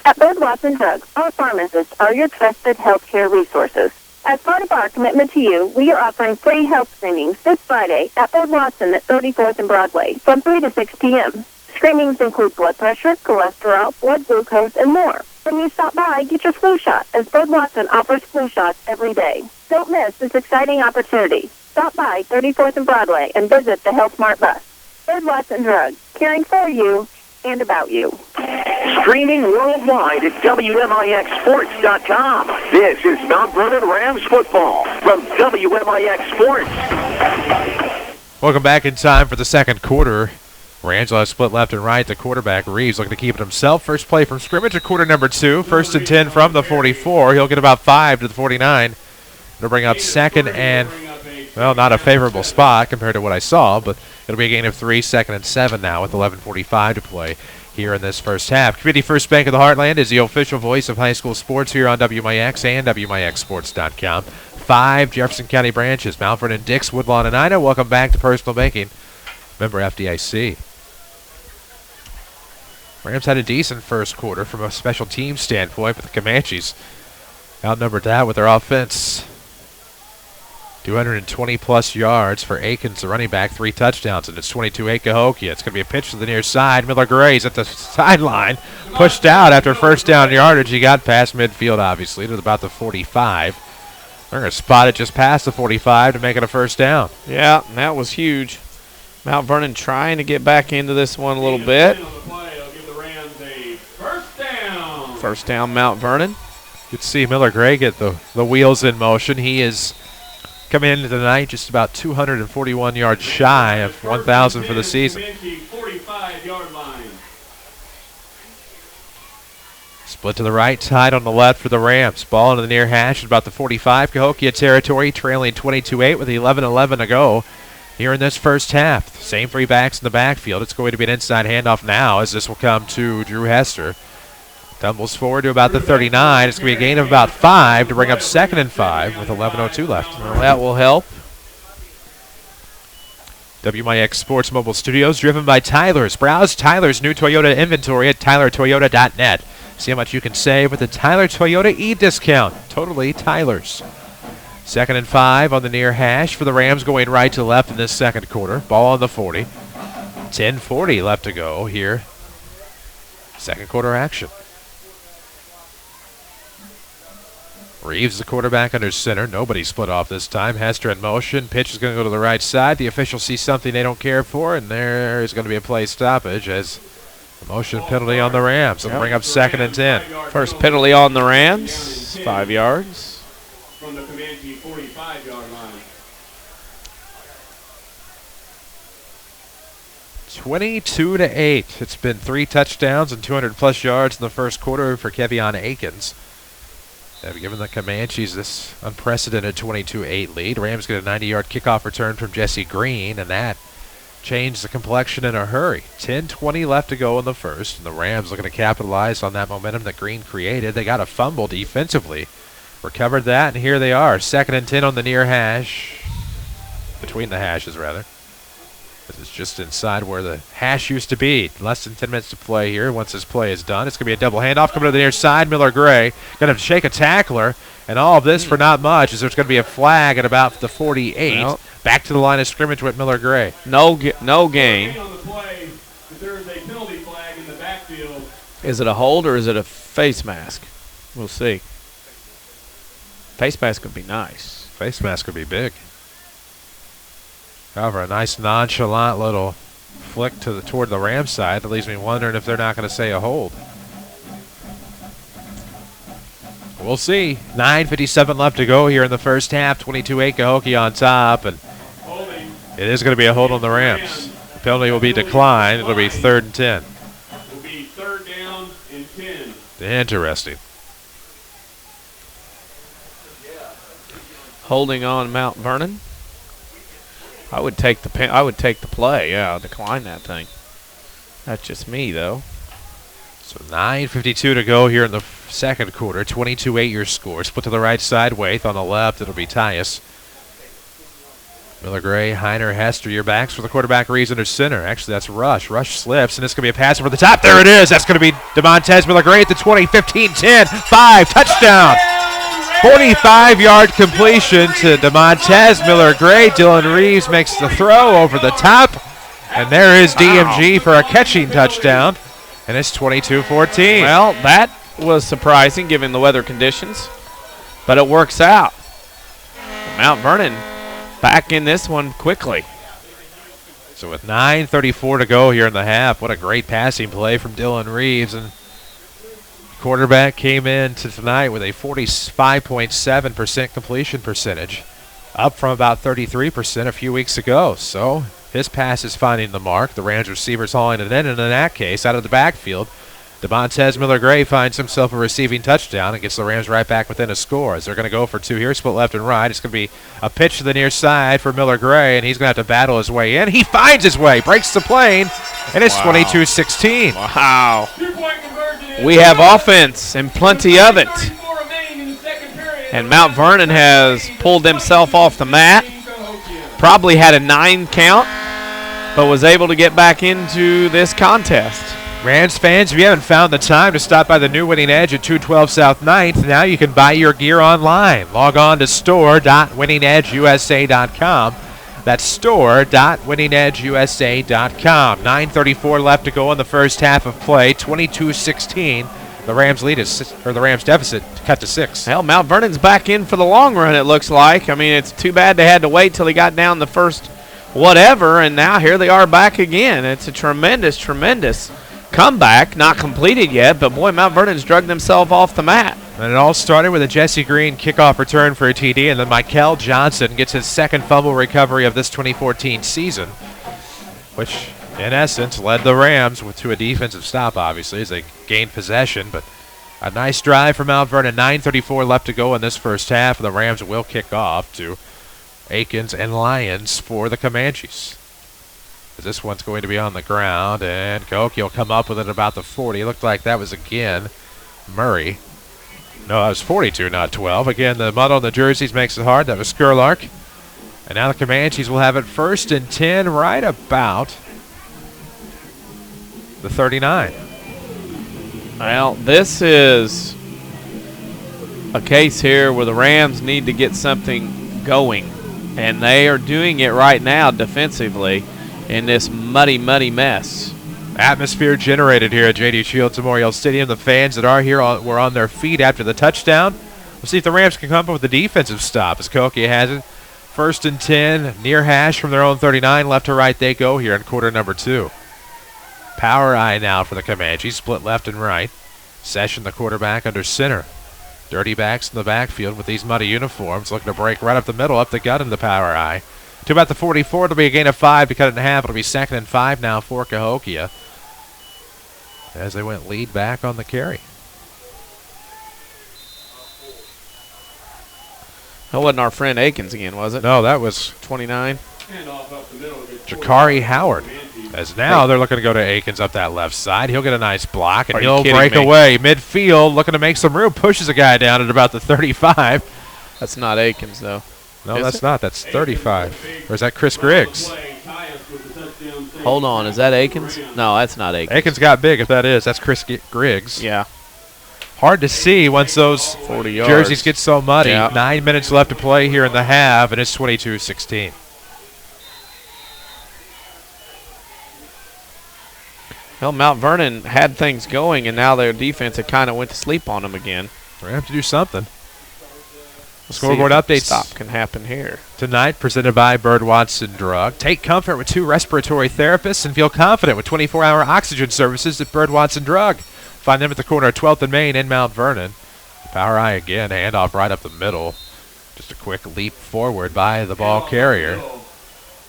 At Bird Watson Drugs, our pharmacists are your trusted healthcare resources. As part of our commitment to you, we are offering free health screenings this Friday at Bird Watson at 34th and Broadway from 3 to 6 p.m. Screenings include blood pressure, cholesterol, blood glucose, and more. When you stop by, get your flu shot, as Bird Watson offers flu shots every day. Don't miss this exciting opportunity. Stop by 34th and Broadway and visit the Health Mart bus. Bird Watson Drugs, caring for you and about you. Streaming worldwide at WMIXSports.com. This is Mount Vernon Rams football from WMIX Sports. Welcome back in time for the second quarter. Rams will have split left and right. The quarterback, Reeves, looking to keep it himself. First play from scrimmage at quarter number 2. First and 10 from the 44. He'll get about 5 to the 49. It'll bring up second and, well, not a favorable spot compared to what I saw, but it'll be a gain of 3, second and 7 now with 11:45 to play here in this first half. Community First Bank of the Heartland is the official voice of high school sports here on WMIX and WMIXSports.com. 5 Jefferson County branches, Mount Vernon, Dix, Woodlawn, and Ida. Welcome back to Personal Banking. Member FDIC. Rams had a decent first quarter from a special team standpoint, but the Comanches outnumbered that with their offense. 220-plus yards for Akins, the running back, 3 touchdowns, and it's 22-8 Cahokia. It's going to be a pitch to the near side. Miller Gray's at the sideline, pushed out after first down yardage. He got past midfield, obviously, to about the 45. They're going to spot it just past the 45 to make it a first down. Yeah, and that was huge. Mount Vernon trying to get back into this one a little bit. First down, Mount Vernon. You can see Miller Gray get the wheels in motion. He is coming into the night just about 241 yards shy of 1,000 for the season. 45-yard line. Split to the right side on the left for the Rams. Ball into the near hash at about the 45. Cahokia territory trailing 22-8 with 11:11 to go here in this first half. Same 3 backs in the backfield. It's going to be an inside handoff now as this will come to Drew Hester. Tumbles forward to about the 39. It's going to be a gain of about 5 to bring up second and 5 with 11:02 left. Well, that will help. WMIX Sports Mobile Studios driven by Tyler's. Browse Tyler's new Toyota inventory at tylertoyota.net. See how much you can save with the Tyler Toyota e-discount. Totally Tyler's. Second and 5 on the near hash for the Rams going right to left in this second quarter. Ball on the 40. 10:40 left to go here. Second quarter action. Reeves, the quarterback, under center. Nobody split off this time. Hester in motion. Pitch is going to go to the right side. The officials see something they don't care for, and there is going to be a play stoppage as a motion penalty on the Rams. It'll bring up second and 10. First penalty on the Rams. 5 yards. From the Comanche 45-yard line. 22-8. It's been 3 touchdowns and 200-plus yards in the first quarter for Kevion Akins. They've given the Comanches this unprecedented 22-8 lead. Rams get a 90-yard kickoff return from Jesse Green, and that changed the complexion in a hurry. 10:20 left to go in the first, and the Rams looking to capitalize on that momentum that Green created. They got a fumble defensively. Recovered that, and here they are. Second and 10 on the near hash. Between the hashes, rather. This is just inside where the hash used to be. Less than 10 minutes to play here. Once this play is done, it's going to be a double handoff coming to the near side. Miller Gray going to shake a tackler, and all of this for not much, as there's going to be a flag at about the 48. Well, back to the line of scrimmage with Miller Gray. No gain. On the play, there is a penalty flag in the backfield. Is it a hold or is it a face mask? We'll see. Face mask would be nice. Face mask would be big. However, a nice nonchalant little flick toward the Ram side that leaves me wondering if they're not going to say a hold. We'll see. 9:57 left to go here in the first half. 22-8 Cahokia on top, and it is going to be a hold on the Rams. The penalty will be declined. It'll be 3rd and 10. Will be 3rd down and 10. Interesting. Holding on Mount Vernon. I would take the play. Yeah, I'll decline that thing. That's just me, though. So 9:52 to go here in the second quarter. 22-8 your score. Split to the right side. Waith on the left. It'll be Tyus. Miller Gray, Heiner, Hester, your backs for the quarterback. Reeves under center. Actually, that's Rush. Rush slips, and it's going to be a pass over the top. There it is. That's going to be DeMontez Miller Gray at the 20, 15, 10, 5. Touchdown. 45-yard completion to DeMontez Miller Gray. Dylan Reeves makes the throw over the top. And there is DMG for a catching touchdown. And it's 22-14. Well, that was surprising given the weather conditions. But it works out. Mount Vernon back in this one quickly. So with 9:34 to go here in the half, what a great passing play from Dylan Reeves. And quarterback came in tonight with a 45.7% completion percentage, up from about 33% a few weeks ago. So his pass is finding the mark. The Rams receivers hauling it in that case, out of the backfield, Demontez Miller-Gray finds himself a receiving touchdown and gets the Rams right back within a score. As they're going to go for two here, split left and right. It's going to be a pitch to the near side for Miller-Gray, and he's going to have to battle his way in. He finds his way, breaks the plane, and it's 22-16. Wow. We have offense and plenty of it. And Mount Vernon has pulled himself off the mat. Probably had a 9 count, but was able to get back into this contest. Rams fans, if you haven't found the time to stop by the new Winning Edge at 212 South 9th, now you can buy your gear online. Log on to store.winningedgeusa.com. That's store.winningedgeusa.com. 9:34 left to go in the first half of play. 22-16. The Rams the Rams deficit cut to 6. Hell, Mount Vernon's back in for the long run, it looks like. I mean, it's too bad they had to wait till they got down the first whatever, and now here they are back again. It's a tremendous, tremendous comeback. Not completed yet, but boy, Mount Vernon's drugged themselves off the mat. And it all started with a Jesse Green kickoff return for a TD, and then Michael Johnson gets his second fumble recovery of this 2014 season, which in essence led the Rams to a defensive stop, obviously, as they gained possession. But a nice drive for Mount Vernon. 9:34 left to go in this first half, and the Rams will kick off to Aikens and Lyons for the Comanches. This one's going to be on the ground, and Cahokia will come up with it about the 40. Looked like that was again Murray. No, that was 42, not 12. Again, the mud on the jerseys makes it hard. That was Skurlark. And now the Comanches will have it 1st and 10 right about the 39. Well, this is a case here where the Rams need to get something going, and they are doing it right now defensively in this muddy, muddy mess. Atmosphere generated here at J.D. Shields Memorial Stadium. The fans that are here were on their feet after the touchdown. We'll see if the Rams can come up with a defensive stop as Cahokia has it. 1st and 10, near hash from their own 39. Left to right they go here in quarter number 2. Power eye now for the Comanches, split left and right. Session, the quarterback, under center. Dirty backs in the backfield with these muddy uniforms, looking to break right up the middle, up the gut in the power eye. To about the 44, it'll be a gain of 5 to cut it in half. It'll be 2nd and 5 now for Cahokia, as they went lead back on the carry. That wasn't our friend Aikens again, was it? No, that was 29. Jakari Howard. As now they're looking to go to Aikens up that left side. He'll get a nice block, and he'll break away. Midfield, looking to make some room. Pushes a guy down at about the 35. That's not Aikens, though. No, that's not. That's 35. Or is that Chris Griggs? Hold on. Is that Aikens? No, that's not Aikens. Aikens got big if that is. That's Chris Griggs. Yeah. Hard to see once those 40 yards. jerseys get so muddy. Yeah. 9 minutes left to play here in the half, and it's 22-16. Well, Mount Vernon had things going, and now their defense had kind of went to sleep on them again. We're going to have to do something. Scoreboard updates stop can happen here tonight, presented by Bird Watson Drug. Take comfort with 2 respiratory therapists and feel confident with 24-hour oxygen services at Bird Watson Drug. Find them at the corner of 12th and Main in Mount Vernon. Power eye again, handoff right up the middle. Just a quick leap forward by the ball carrier,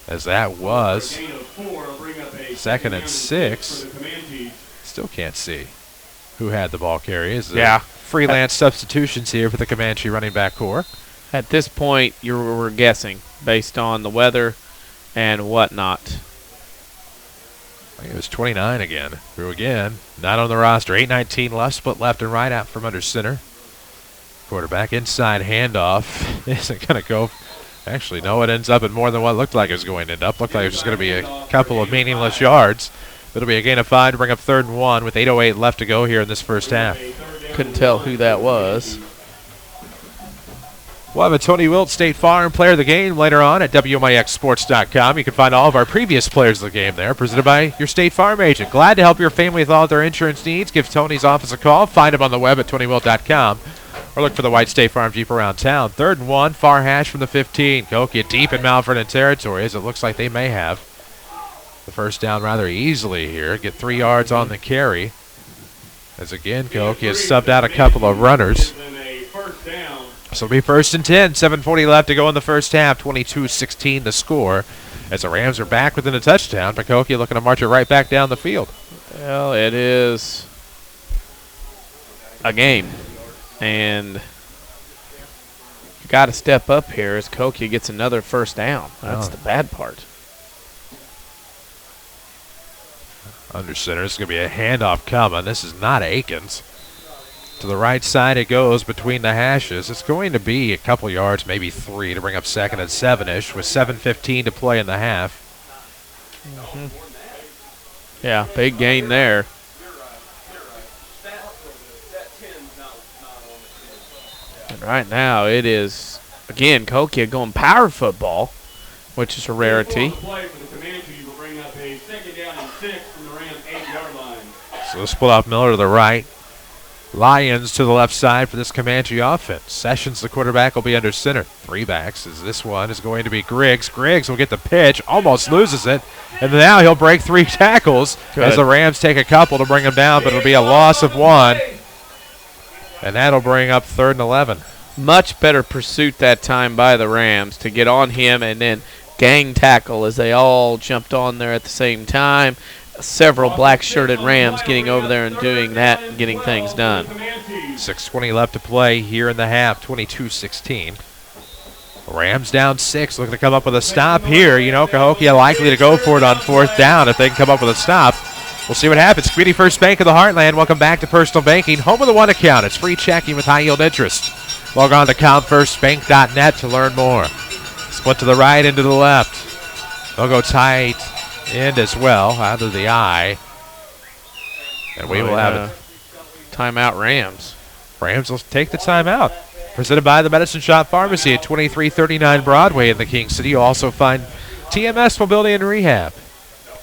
as that was 2nd and 6. Still can't see who had the ball carrier. Yeah. Freelance substitutions here for the Comanche running back core. At this point, you were guessing based on the weather and whatnot. I think it was 29 again. Through again. Not on the roster. 8:19 left, split left and right out from under center. Quarterback inside handoff. Isn't going to go. Actually, no, it ends up in more than what it looked like it was going to end up. Looked like it was just going to be a couple of meaningless yards. It'll be a gain of 5 to bring up 3rd and 1 with 8:08 left to go here in this first half. Couldn't tell who that was. We'll have a Tony Wilt State Farm Player of the Game later on at WMIXSports.com. You can find all of our previous players of the game there, presented by your State Farm agent. Glad to help your family with all of their insurance needs. Give Tony's office a call. Find him on the web at TonyWilt.com, or look for the white State Farm Jeep around town. 3rd and 1, far hash from the 15. Cahokia deep in Mount Vernon territory, as it looks like they may have the first down rather easily here. Get 3 yards on the carry. As again, Cahokia has subbed out a couple of runners. So it'll be 1st and 10, 7:40 left to go in the first half, 22-16 the score. As the Rams are back within a touchdown, Cahokia looking to march it right back down the field. Well, it is a game, and you got to step up here as Cahokia gets another first down. That's the bad part. Under center, this is going to be a handoff coming. This is not Akins. To the right side it goes between the hashes. It's going to be a couple yards, maybe 3, to bring up 2nd and 7-ish with 7:15 to play in the half. Yeah, big gain there. And right now it is, again, Cahokia going power football, which is a rarity. So they'll split off Miller to the right. Lyons to the left side for this Comanche offense. Sessions, the quarterback, will be under center. 3 backs as this one is going to be Griggs. Griggs will get the pitch, almost loses it, and now he'll break 3 tackles as the Rams take a couple to bring him down, but it'll be a loss of 1, and that'll bring up 3rd and 11. Much better pursuit that time by the Rams to get on him and then gang tackle as they all jumped on there at the same time. Several black-shirted Rams getting over there and doing that and getting things done. 6:20 left to play here in the half, 22-16. Rams down 6, looking to come up with a stop here. You know, Cahokia likely to go for it on 4th down if they can come up with a stop. We'll see what happens. Community First Bank of the Heartland. Welcome back to Personal Banking, home of the one account. It's free checking with high-yield interest. Log on to CountFirstBank.net to learn more. Split to the right, into the left. They'll go tight end as well, out of the eye. And we will have it. Timeout Rams. Rams will take the timeout. Presented by the Medicine Shop Pharmacy at 2339 Broadway in the King City. You'll also find TMS Mobility and Rehab.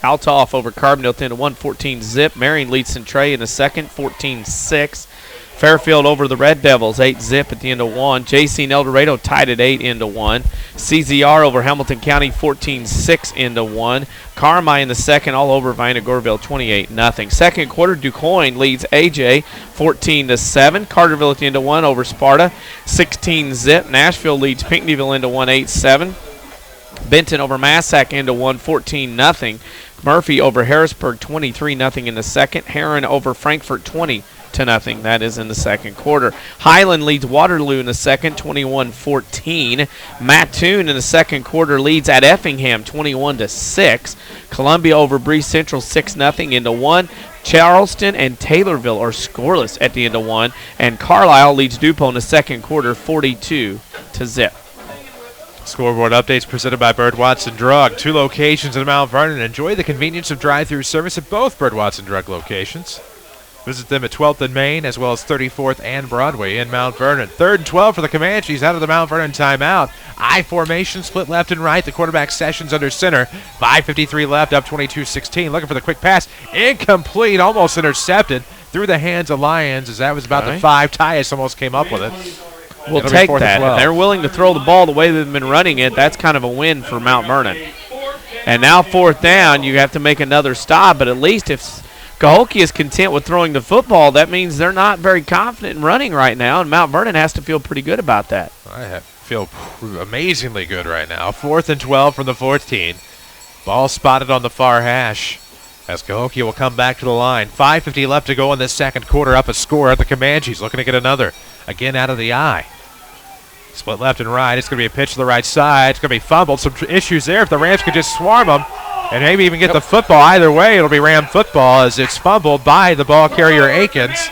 Altoff over Carbondale at the end of 1-14-zip. Marion leads Centray in the second, 14-6. Fairfield over the Red Devils, 8-zip at the end of 1. JC and El Dorado tied at 8 into 1. CZR over Hamilton County, 14-6 into 1. Carmi in the second, all over Vienna Goreville, 28-0. Second quarter, DuQuoin leads AJ, 14-7. Carterville at the end of 1 over Sparta, 16-zip. Nashville leads Pinckneyville into 1, 8-7. Benton over Massac into 1, 14-0. Murphy over Harrisburg, 23-0 in the second. Heron over Frankfort, 20-0. That is in the second quarter. Highland leads Waterloo in the second, 21-14. Mattoon in the second quarter leads at Effingham, 21-6. Columbia over Breeze Central, 6-0 into 1. Charleston and Taylorville are scoreless at the end of 1. And Carlisle leads DuPont in the second quarter, 42-0. Scoreboard updates presented by Bird Watson Drug. 2 locations in Mount Vernon. Enjoy the convenience of drive-through service at both Bird Watson Drug locations. Visit them at 12th and Main as well as 34th and Broadway in Mount Vernon. 3rd and 12 for the Comanches out of the Mount Vernon timeout. I formation, split left and right. The quarterback Sessions under center. 5:53 left, up 22-16. Looking for the quick pass. Incomplete, almost intercepted through the hands of Lyons as that was about the 5. Tyus almost came up with it. We'll take that. If they're willing to throw the ball the way they've been running it, that's kind of a win for Mount Vernon. And now 4th down, you have to make another stop, but at least if Cahokia is content with throwing the football, that means they're not very confident in running right now, and Mount Vernon has to feel pretty good about that. I feel amazingly good right now. 4th and 12 from the 14. Ball spotted on the far hash as Cahokia will come back to the line. 5:50 left to go in this second quarter, up a score at the Comanches, looking to get another. Again out of the eye. Split left and right. It's going to be a pitch to the right side. It's going to be fumbled. Some issues there. If the Rams could just swarm them and maybe even get the football. Either way, it'll be Ram football as it's fumbled by the ball carrier Akins.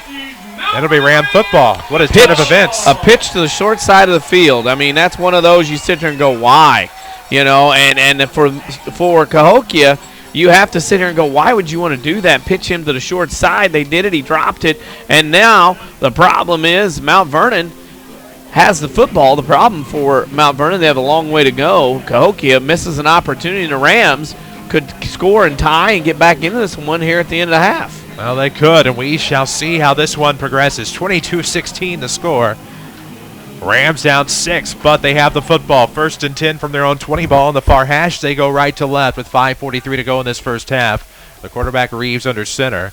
It'll be Ram football. What a turn of events. A pitch to the short side of the field. I mean, that's one of those you sit there and go, why? You know, and for Cahokia, you have to sit here and go, why would you want to do that? Pitch him to the short side. They did it. He dropped it. And now the problem is Mount Vernon has the football. The problem for Mount Vernon, they have a long way to go. Cahokia misses an opportunity. The Rams could score and tie and get back into this one here at the end of the half. Well, they could, and we shall see how this one progresses. 22-16 the score. Rams down 6, but they have the football. 1st and 10 from their own 20 ball in the far hash. They go right to left with 5:43 to go in this first half. The quarterback Reeves under center.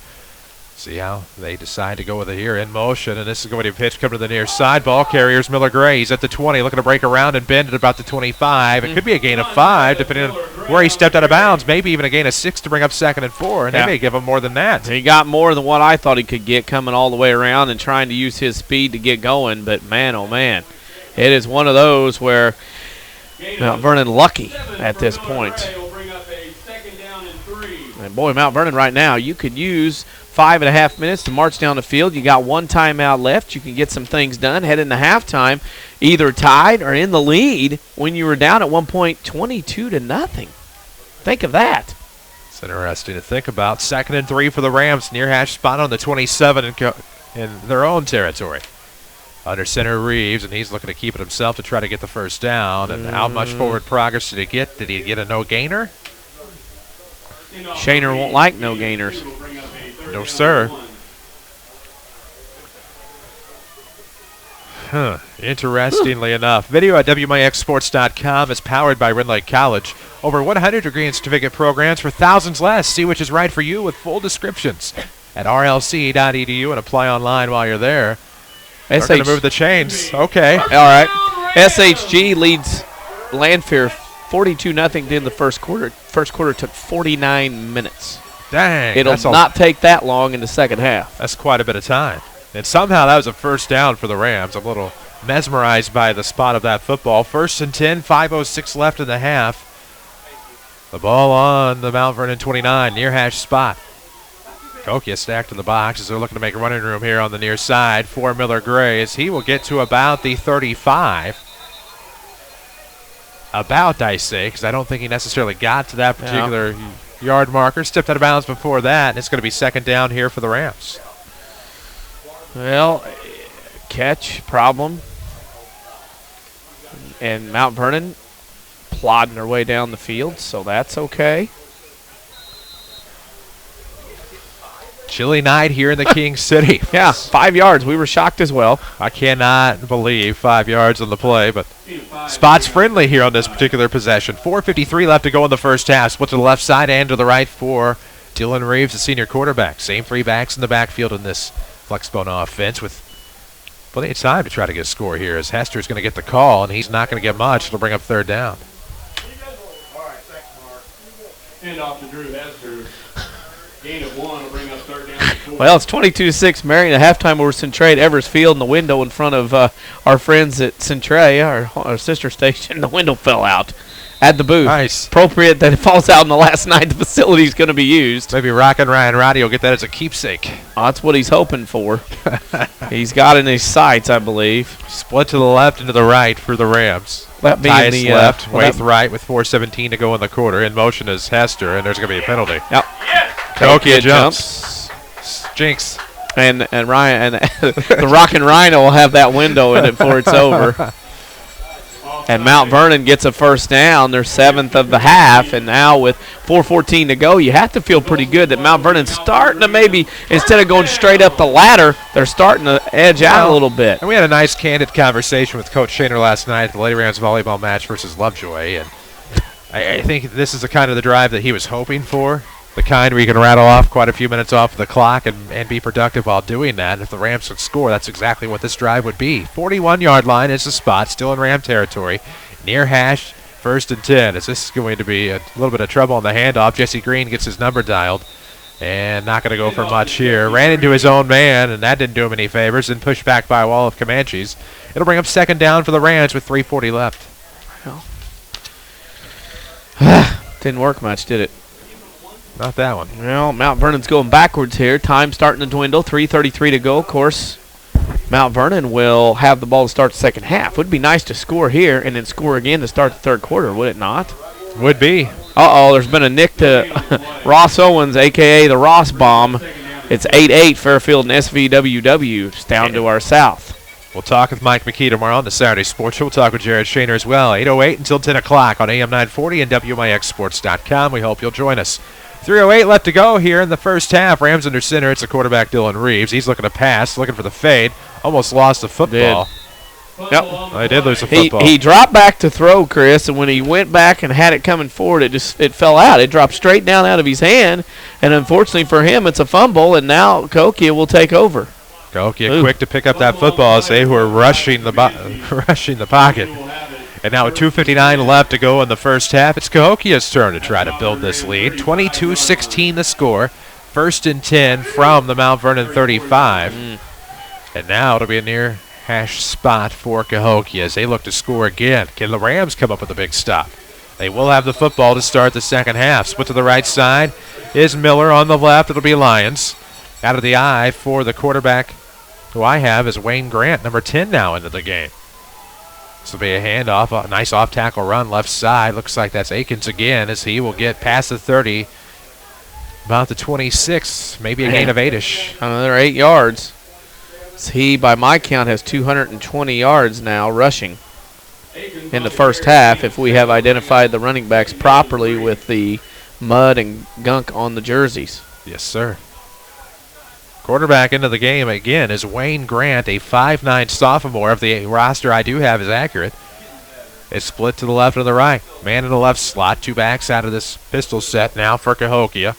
See how they decide to go with it here in motion, and this is going to be a pitch coming to the near side. Ball carriers Miller Gray. He's at the 20, looking to break around and bend at about the 25. It could be a gain of 5, depending on where he stepped out of bounds. Maybe even a gain of 6 to bring up 2nd and 4, and they may give him more than that. He got more than what I thought he could get coming all the way around and trying to use his speed to get going. But man, oh man, it is one of those where Mount Vernon lucky at this point. And boy, Mount Vernon right now, you could use 5.5 minutes to march down the field. You got 1 timeout left. You can get some things done. Head into halftime, either tied or in the lead when you were down at one point 22-0. Think of that. It's interesting to think about. 2nd and 3 for the Rams. Near hash spot on the 27 in their own territory. Under center Reeves, and he's looking to keep it himself to try to get the first down. And how much forward progress did he get? Did he get a no-gainer? Shaner won't like no gainers. No, sir. Interestingly enough, video at WMIXsports.com is powered by Red Lake College. Over 100 degree and certificate programs for thousands less. See which is right for you with full descriptions at rlc.edu and apply online while you're there. They're going to move the chains. Okay. All right. SHG leads Landfair 42-0 in the first quarter. First quarter took 49 minutes. Dang. It'll not take that long in the second half. That's quite a bit of time. And somehow that was a first down for the Rams. I'm a little mesmerized by the spot of that football. 1st and 10, 5:06 left in the half. The ball on the Mount Vernon 29, near hash spot. Cahokia stacked in the box as they're looking to make running room here on the near side for Miller Gray as he will get to about the 35. About, I say, because I don't think he necessarily got to that particular yard marker. Stepped out of bounds before that, and it's going to be 2nd down here for the Rams. Well, catch problem. And Mount Vernon plodding their way down the field, so that's okay. Chilly night here in the King City. Yeah, 5 yards. We were shocked as well. I cannot believe 5 yards on the play, but spots friendly here on this particular possession. 4:53 left to go in the first half. Split to the left side and to the right for Dylan Reeves, the senior quarterback. Same 3 backs in the backfield in this Flexbone offense with plenty of time to try to get a score here as Hester's going to get the call, and he's not going to get much. It'll bring up 3rd down. Hand off to Drew Hester. Gain of 1 will bring up 3rd down. Well, it's 22-6 Marion at halftime over Centray at Evers Field in the window in front of our friends at Centray, our sister station. The window fell out at the booth. Nice. Appropriate that it falls out on the last night the facility is going to be used. Maybe Rockin' Ryan Roddy will get that as a keepsake. That's what he's hoping for. He's got in his sights, I believe. Split to the left and to the right for the Rams. That being Tyus the left, Waith right with 4:17 to go in the quarter. In motion is Hester, and there's going to be a penalty. Yep. Cahokia jumps. Jinx. And Ryan and the Rockin' Rhino will have that window in it before it's over. And Mount Vernon gets a first down, their 7th of the half, and now with 4:14 to go, you have to feel pretty good that Mount Vernon's starting to maybe, instead of going straight up the ladder, they're starting to edge out a little bit. And we had a nice, candid conversation with Coach Shaner last night at the Lady Rams volleyball match versus Lovejoy, and I think this is the kind of the drive that he was hoping for, the kind where you can rattle off quite a few minutes off the clock and be productive while doing that. And if the Rams could score, that's exactly what this drive would be. 41-yard line is the spot, still in Ram territory. Near hash, 1st and 10. As this is going to be a little bit of trouble on the handoff. Jesse Green gets his number dialed. And not going to go for much here. Ran into his own man, and that didn't do him any favors. And pushed back by a wall of Comanches. It'll bring up 2nd down for the Rams with 3:40 left. Didn't work much, did it? Not that one. Well, Mount Vernon's going backwards here. Time starting to dwindle. 3:33 to go. Of course, Mount Vernon will have the ball to start the second half. Would be nice to score here and then score again to start the 3rd quarter, would it not? Would be. Uh-oh, there's been a nick to Ross Owens, a.k.a. the Ross Bomb. It's 8-8 Fairfield and SVWW. It's down to our south. We'll talk with Mike McKee tomorrow on the Saturday Sports Show. We'll talk with Jared Shaner as well. 8:08 until 10 o'clock on AM 940 and WMIXsports.com. We hope you'll join us. 3:08 left to go here in the first half. Rams under center. It's the quarterback, Dylan Reeves. He's looking to pass, looking for the fade. Almost lost the football. Yep. They did lose the football. He dropped back to throw, Chris, and when he went back and had it coming forward, it fell out. It dropped straight down out of his hand, and unfortunately for him, it's a fumble, and now Cahokia will take over. Cahokia quick to pick up that football as they were rushing the pocket. And now with 2:59 left to go in the first half, it's Cahokia's turn to try to build this lead. 22-16 the score. 1st and 10 from the Mount Vernon 35. And now it'll be a near hash spot for Cahokia as they look to score again. Can the Rams come up with a big stop? They will have the football to start the second half. Split to the right side is Miller. On the left, it'll be Lyons. Out of the eye for the quarterback who I have is Wayne Grant, number 10 now into the game. This will be a handoff, a nice off-tackle run left side. Looks like that's Akins again as he will get past the 30, about the 26, maybe a gain of 8-ish. Another 8 yards. So he, by my count, has 220 yards now rushing in the first half if we have identified the running backs properly with the mud and gunk on the jerseys. Yes, sir. Quarterback into the game again is Wayne Grant, a 5'9 sophomore. If the roster I do have is accurate, it's split to the left and the right. Man in the left slot, 2 backs out of this pistol set now for Cahokia.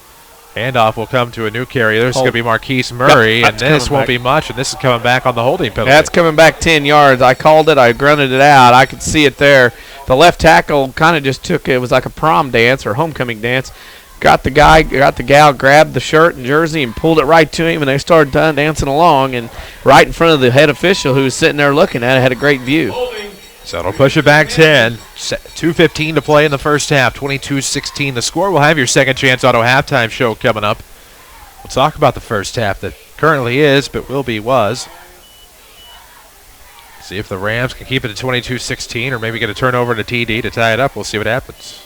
Handoff will come to a new carrier. This is going to be Marquise Murray, and this won't be much, and this is coming back on the holding penalty. That's coming back 10 yards. I called it. I grunted it out. I could see it there. The left tackle kind of just took it. It was like a prom dance or homecoming dance. Got the gal, grabbed the shirt and jersey and pulled it right to him, and they started dancing along, and right in front of the head official who was sitting there looking at it, had a great view. So it'll push it back 10. 2:15 to play in the first half. 22-16 the score. We'll have your Second Chance Auto halftime show coming up. We'll talk about the first half that currently is, but was. See if the Rams can keep it at 22-16 or maybe get a turnover and a TD to tie it up. We'll see what happens.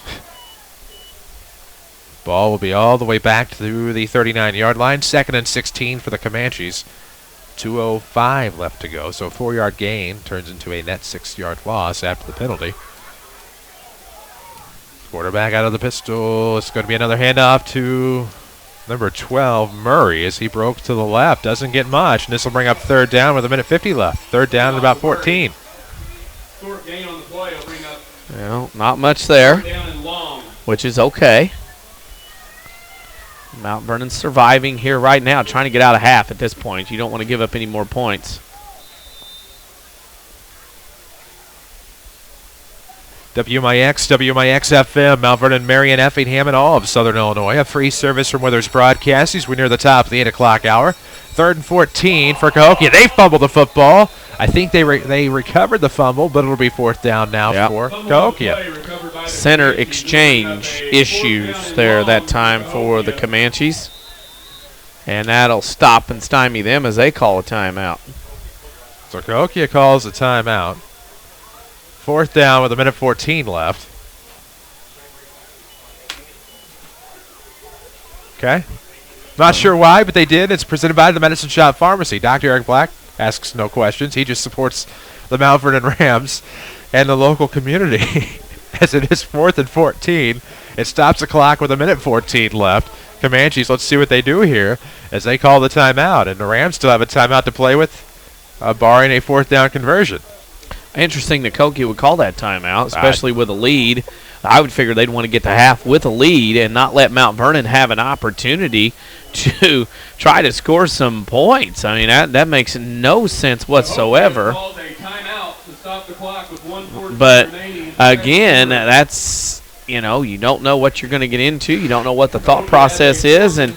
Ball will be all the way back to the 39-yard line. 2nd and 16 for the Comanches. 2:05 left to go, so a 4-yard gain turns into a net 6-yard loss after the penalty. Quarterback out of the pistol. It's going to be another handoff to number 12, Murray, as he broke to the left. Doesn't get much, and this will bring up 3rd down with 1:50 left. 3rd down at about 14. Short gain on the play will bring up. Well, not much there, Down and long. which is okay. Mount Vernon's surviving here right now, trying to get out of half at this point. You don't want to give up any more points. WMIX, WMIX-FM, Mount Vernon, Marion, Effingham, and all of Southern Illinois. A free service from Withers Broadcasting. We're near the top of the 8 o'clock hour. 3rd and 14 for Cahokia. They fumbled the football. I think they recovered the fumble, but it'll be 4th down now for Cahokia. Center exchange issues there that time for the Comanches. And that'll stop and stymie them as they call a timeout. So Cahokia calls a timeout. 4th down with 1:14 left. Okay. Not sure why, but they did. It's presented by the Medicine Shop Pharmacy. Dr. Eric Black asks no questions. He just supports the Mount Vernon Rams and the local community. As it is 4th and 14. It stops the clock with 1:14 left. Comanches, let's see what they do here as they call the timeout. And the Rams still have a timeout to play with, barring a 4th down conversion. Interesting that Cahokia would call that timeout, especially with a lead. I would figure they'd want to get to half with a lead and not let Mount Vernon have an opportunity to try to score some points. I mean, that makes no sense whatsoever. But, again, that's, you don't know what you're going to get into. You don't know what the thought process is, and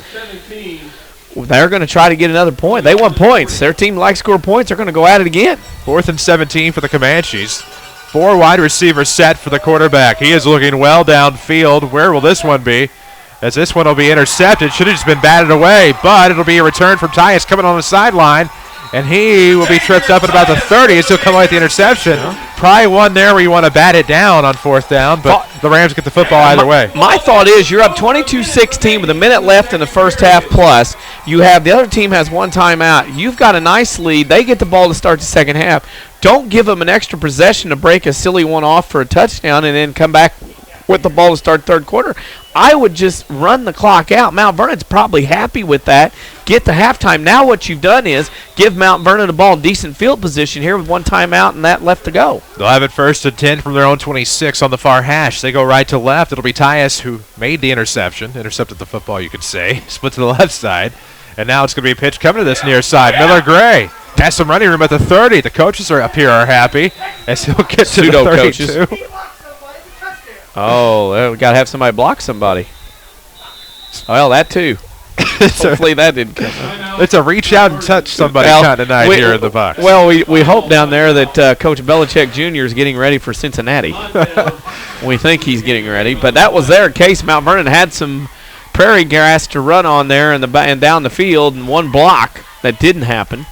they're going to try to get another point. They want points. Their team likes to score points. They're going to go at it again. 4th and 17 for the Comanches. 4 wide receivers set for the quarterback. He is looking well downfield. Where will this one be? As this one will be intercepted. Should have just been batted away, but it'll be a return from Tyus coming on the sideline. And he will be tripped up at about the 30. Still come away with the interception. Probably one there where you want to bat it down on 4th down, but the Rams get the football either way. My thought is you're up 22-16 with a minute left in the first half plus. You have the other team has one timeout. You've got a nice lead. They get the ball to start the second half. Don't give them an extra possession to break a silly one off for a touchdown and then come back with the ball to start third quarter. I would just run the clock out. Mount Vernon's probably happy with that. Get the halftime. Now what you've done is give Mount Vernon the ball in decent field position here with one timeout and that left to go. They'll have it 1st and 10 from their own 26 on the far hash. They go right to left. It'll be Tyus who made the intercepted the football, you could say. Split to the left side. And now it's going to be a pitch coming to this near side. Miller Gray has some running room at the 30. The coaches are up here are happy as he'll get to the 32. Coaches. Oh, we got to have somebody block somebody. Well, that too. Hopefully that didn't come out. It's a reach out and touch somebody kind of night here in the box. Well, we hope down there that Coach Belichick Jr. is getting ready for Cincinnati. We think he's getting ready. But that was their case. Mount Vernon had some prairie grass to run on there and down the field, and one block that didn't happen.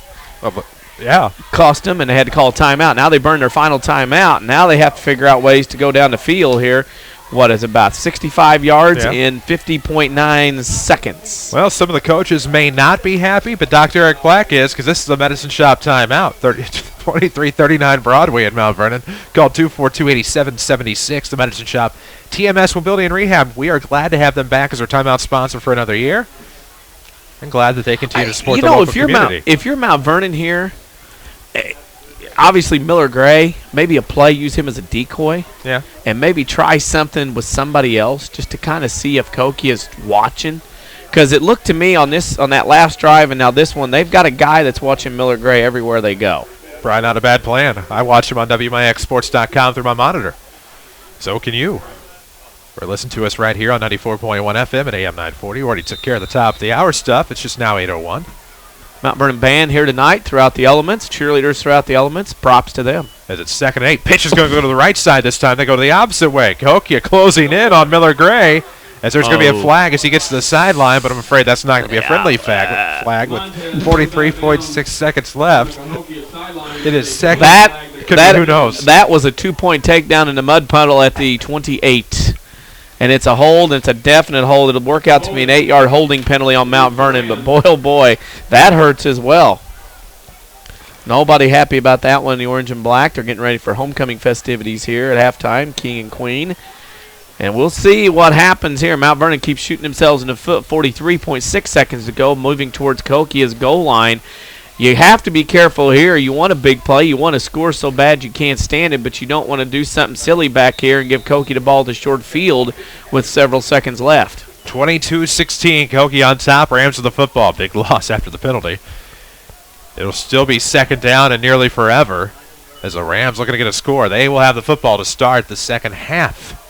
Yeah. Cost them, and they had to call a timeout. Now they burned their final timeout. Now they have to figure out ways to go down the field here. What is it, about 65 yards in 50.9 seconds. Well, some of the coaches may not be happy, but Dr. Eric Black is, because this is a Medicine Shop timeout. 2339 Broadway at Mount Vernon. Call 242-8776, the Medicine Shop. TMS Mobility and Rehab. We are glad to have them back as our timeout sponsor for another year. And glad that they continue to support the local community. If you're Mount Vernon here, obviously Miller Gray, maybe a play, use him as a decoy. Yeah. And maybe try something with somebody else just to kind of see if Cahokia is watching. Because it looked to me on that last drive and now this one, they've got a guy that's watching Miller Gray everywhere they go. Probably not a bad plan. I watch him on WMIXsports.com through my monitor. So can you. Or listen to us right here on 94.1 FM at AM 940. We already took care of the top of the hour stuff. It's just now 8:01. Mount Vernon band here tonight throughout the elements. Cheerleaders throughout the elements. Props to them. As it's 2nd and 8. Pitch is going to go to the right side this time. They go to the opposite way. Cahokia closing in on Miller Gray. As there's going to be a flag as he gets to the sideline, but I'm afraid that's not going to be a friendly flag with 43.6 seconds left. It is second. Who knows? That was a 2-point takedown in the mud puddle at the 28. And it's a hold, and it's a definite hold. It'll work out to be an 8-yard holding penalty on Mount Vernon, but boy, oh boy, that hurts as well. Nobody happy about that one. The orange and black, they're getting ready for homecoming festivities here at halftime, king and queen. And we'll see what happens here. Mount Vernon keeps shooting themselves in the foot. 43.6 seconds to go, moving towards Cahokia's goal line. You have to be careful here. You want a big play. You want to score so bad you can't stand it, but you don't want to do something silly back here and give Cahokia the ball to short field with several seconds left. 22-16, Cahokia on top. Rams with the football. Big loss after the penalty. It'll still be 2nd down and nearly forever as the Rams looking to get a score. They will have the football to start the second half.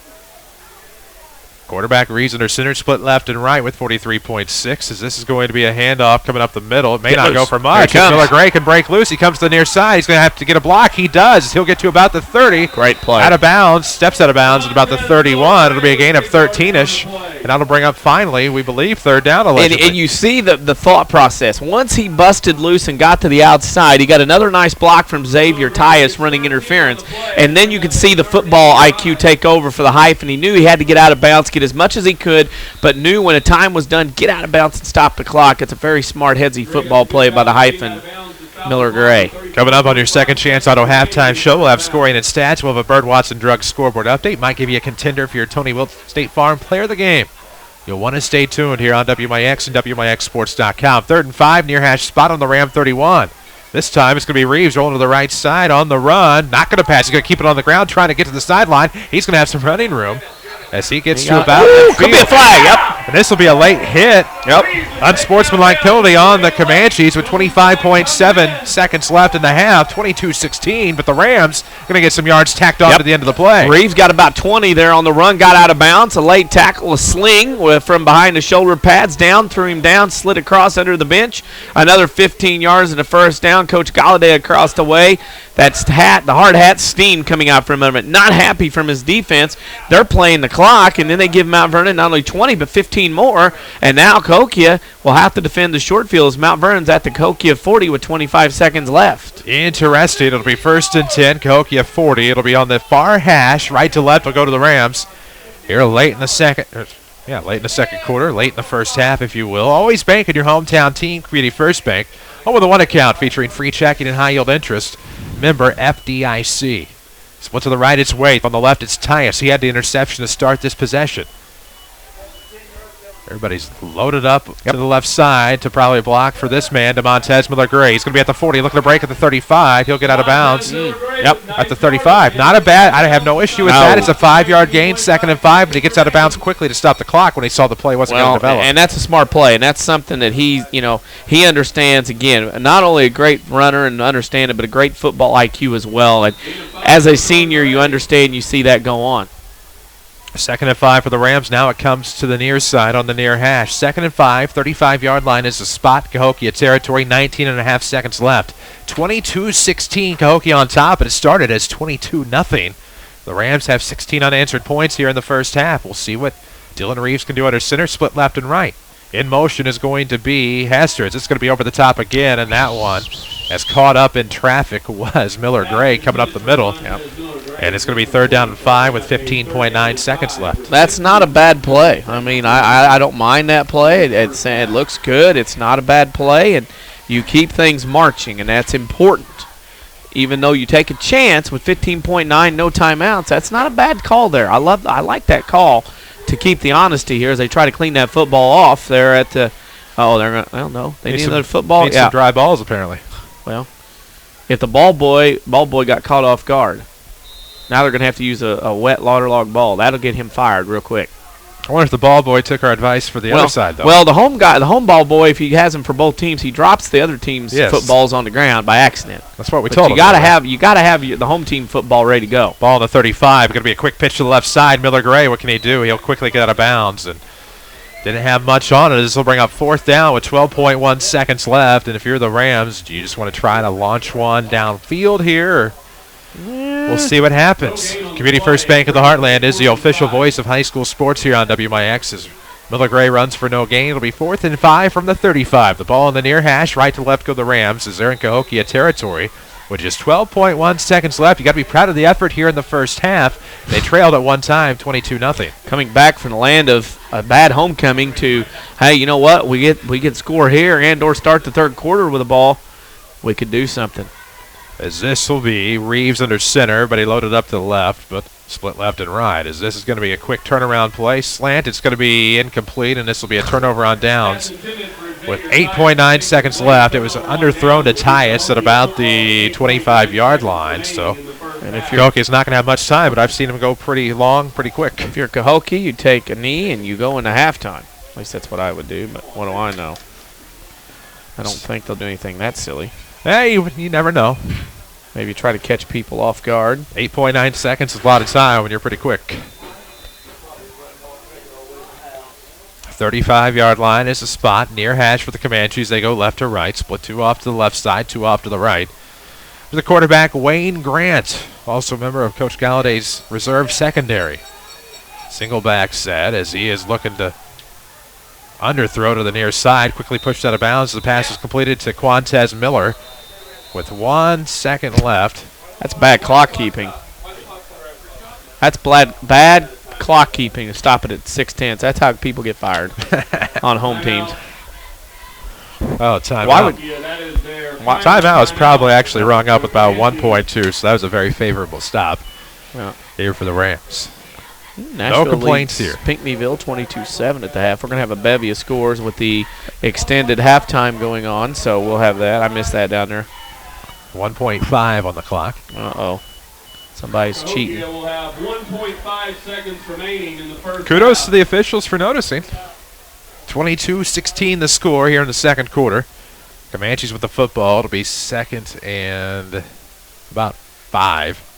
Quarterback reads under center, split left and right with 43.6 as this is going to be a handoff coming up the middle. It may not go for much. Miller Gray can break loose. He comes to the near side. He's going to have to get a block. He does. He'll get to about the 30. Great play. Out of bounds. Steps out of bounds at about the 31. It'll be a gain of 13-ish. And that'll bring up finally, we believe, 3rd down allegedly. And you see the thought process. Once he busted loose and got to the outside, he got another nice block from Xavier Tyus running interference. And then you could see the football IQ take over for the hyphen. He knew he had to get out of bounds, get as much as he could, but knew when a time was done, get out of bounds and stop the clock. It's a very smart headsy football play by the hyphen, Miller Gray. Coming up on your Second Chance Auto Halftime Show, we'll have scoring and stats. We'll have a Bird Watson Drug scoreboard update. Might give you a contender for your Tony Wilt State Farm Player of the Game. You'll want to stay tuned here on WMIX and WMIXsports.com. 3rd and 5, near hash spot on the Ram 31. This time it's going to be Reeves rolling to the right side on the run. Not going to pass. He's going to keep it on the ground, trying to get to the sideline. He's going to have some running room as he gets to about midfield. Could be a flag, yep. And this will be a late hit. Yep. Unsportsmanlike penalty on the Comanches with 25.7 seconds left in the half. 22-16, but the Rams going to get some yards tacked on to the end of the play. Reeves got about 20 there on the run, got out of bounds. A late tackle, a sling from behind the shoulder pads down, threw him down, slid across under the bench. Another 15 yards and a 1st down. Coach Galladay across the way. That's the hard hat steam coming out from him. Not happy from his defense. They're playing the clock, and then they give Mount Vernon not only 20 but 15 more. And now Cahokia will have to defend the short field as Mount Vernon's at the Cahokia 40 with 25 seconds left. Interesting. It'll be 1st and 10, Cahokia 40. It'll be on the far hash, right to left. Will go to the Rams here late in the second. Late in the second quarter, late in the first half, if you will. Always bank in your hometown team, Community First Bank. Home with a one account featuring free checking and high yield interest. Member FDIC. Split to the right, it's Waite. On the left, it's Tyus. He had the interception to start this possession. Everybody's loaded up to the left side to probably block for this man, DeMontez Miller-Gray. He's going to be at the 40, looking to break at the 35. He'll get out of bounds. At the 35. Not a bad. I have no issue with that. It's a 5-yard gain, 2nd and 5, but he gets out of bounds quickly to stop the clock when he saw the play wasn't going to develop. And that's a smart play, and that's something that he understands. Again, not only a great runner and understand it, but a great football IQ as well. And as a senior, you understand, you see that go on. 2nd and 5 for the Rams. Now it comes to the near side on the near hash. 2nd and 5, 35-yard line is the spot. Cahokia territory, 19.5 seconds left. 22-16, Cahokia on top, and it started as 22-0. The Rams have 16 unanswered points here in the first half. We'll see what Dylan Reeves can do under center, split left and right. In motion is going to be Hasters. It's going to be over the top again, and that one, as caught up in traffic, was Miller-Gray coming up the middle. And it's going to be 3rd down and 5 with 15.9 seconds left. That's not a bad play. I mean, I don't mind that play. It looks good. It's not a bad play, and you keep things marching, and that's important. Even though you take a chance with 15.9, no timeouts, that's not a bad call there. I like that call to keep the honesty here as they try to clean that football off there at the. Oh, they're going. Well, no, they need another football. Need some dry balls apparently. Well, if the ball boy got caught off guard, now they're going to have to use a wet waterlogged ball. That'll get him fired real quick. I wonder if the ball boy took our advice for the other side, though. Well, the home ball boy, if he has them for both teams, he drops the other team's footballs on the ground by accident. That's what we told him. You got to have the home team football ready to go. Ball on the 35. Going to be a quick pitch to the left side. Miller-Gray, what can he do? He'll quickly get out of bounds and didn't have much on it. This will bring up 4th down with 12.1 seconds left. And if you're the Rams, do you just want to try to launch one downfield here? Or we'll see what happens. Community First Bank of the Heartland is the official voice of high school sports here on WMIX. As Miller-Gray runs for no gain. It'll be 4th and 5 from the 35. The ball on the near hash, right to left go the Rams as they're in Cahokia territory. With just 12.1 seconds left, you got to be proud of the effort here in the first half. They trailed at one time, 22-0. Coming back from the land of a bad homecoming to, hey, you know what? We get score here and/or start the third quarter with the ball. We could do something. As this will be Reeves under center, but he loaded up to the left, but split left and right. As this is going to be a quick turnaround play. Slant, it's going to be incomplete, and this will be a turnover on downs. With 8.9 seconds left, it was underthrown to Tyus at about the 25-yard line. So, and if Cahokia's not going to have much time, but I've seen him go pretty long, pretty quick. If you're Cahokia, you take a knee and you go into halftime. At least that's what I would do, but what do I know? I don't think they'll do anything that silly. Hey, you never know. Maybe try to catch people off guard. 8.9 seconds is a lot of time when you're pretty quick. 35-yard line is the spot. Near hash for the Comanches. They go left to right. Split 2 off to the left side, 2 off to the right. For the quarterback, Wayne Grant, also a member of Coach Galladay's reserve secondary. Single back set as he is looking to underthrow to the near side. Quickly pushed out of bounds. The pass is completed to Quantez Miller. With 1 second left. That's bad clock keeping. That's bad clock keeping to stop it at 6:10. That's how people get fired on home teams. Oh, timeout. Timeout is probably actually rung up with about 1.2, so that was a very favorable stop here for the Rams. Nashville no complaints here. Pinckneyville 22-7 at the half. We're going to have a bevy of scores with the extended halftime going on, so we'll have that. I missed that down there. 1.5 on the clock. Uh-oh. Somebody's cheating. Will have 1.5 seconds remaining in the first Kudos half. to the officials for noticing. 22-16 the score here in the second quarter. Comanches with the football. It'll be 2nd and about 5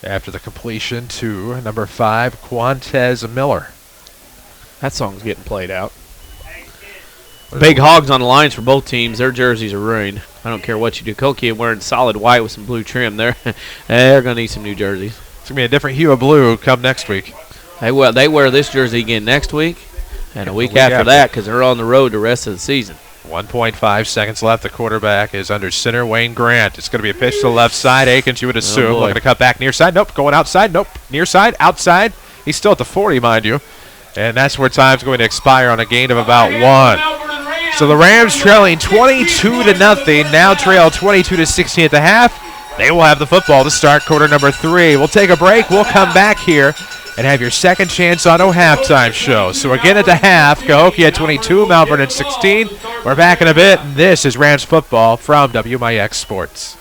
after the completion to number 5, Quantez Miller. That song's getting played out. Big hogs on the lines for both teams. Their jerseys are ruined. I don't care what you do. Cahokia wearing solid white with some blue trim. They're going to need some new jerseys. It's going to be a different hue of blue come next week. They wear this jersey again next week and a week after that because they're on the road the rest of the season. 1.5 seconds left. The quarterback is under center, Wayne Grant. It's going to be a pitch to the left side. Akins, you would assume. Looking to cut back near side. Nope. Going outside. Nope. Near side. Outside. He's still at the 40, mind you. And that's where time's going to expire on a gain of about 1. So the Rams trailing 22-0, now trail 22-16 at the half. They will have the football to start quarter number 3. We'll take a break. We'll come back here and have your Second Chance Auto halftime show. So again at the half, Cahokia 22, Mount Vernon 16. We're back in a bit, and this is Rams football from WMIX Sports.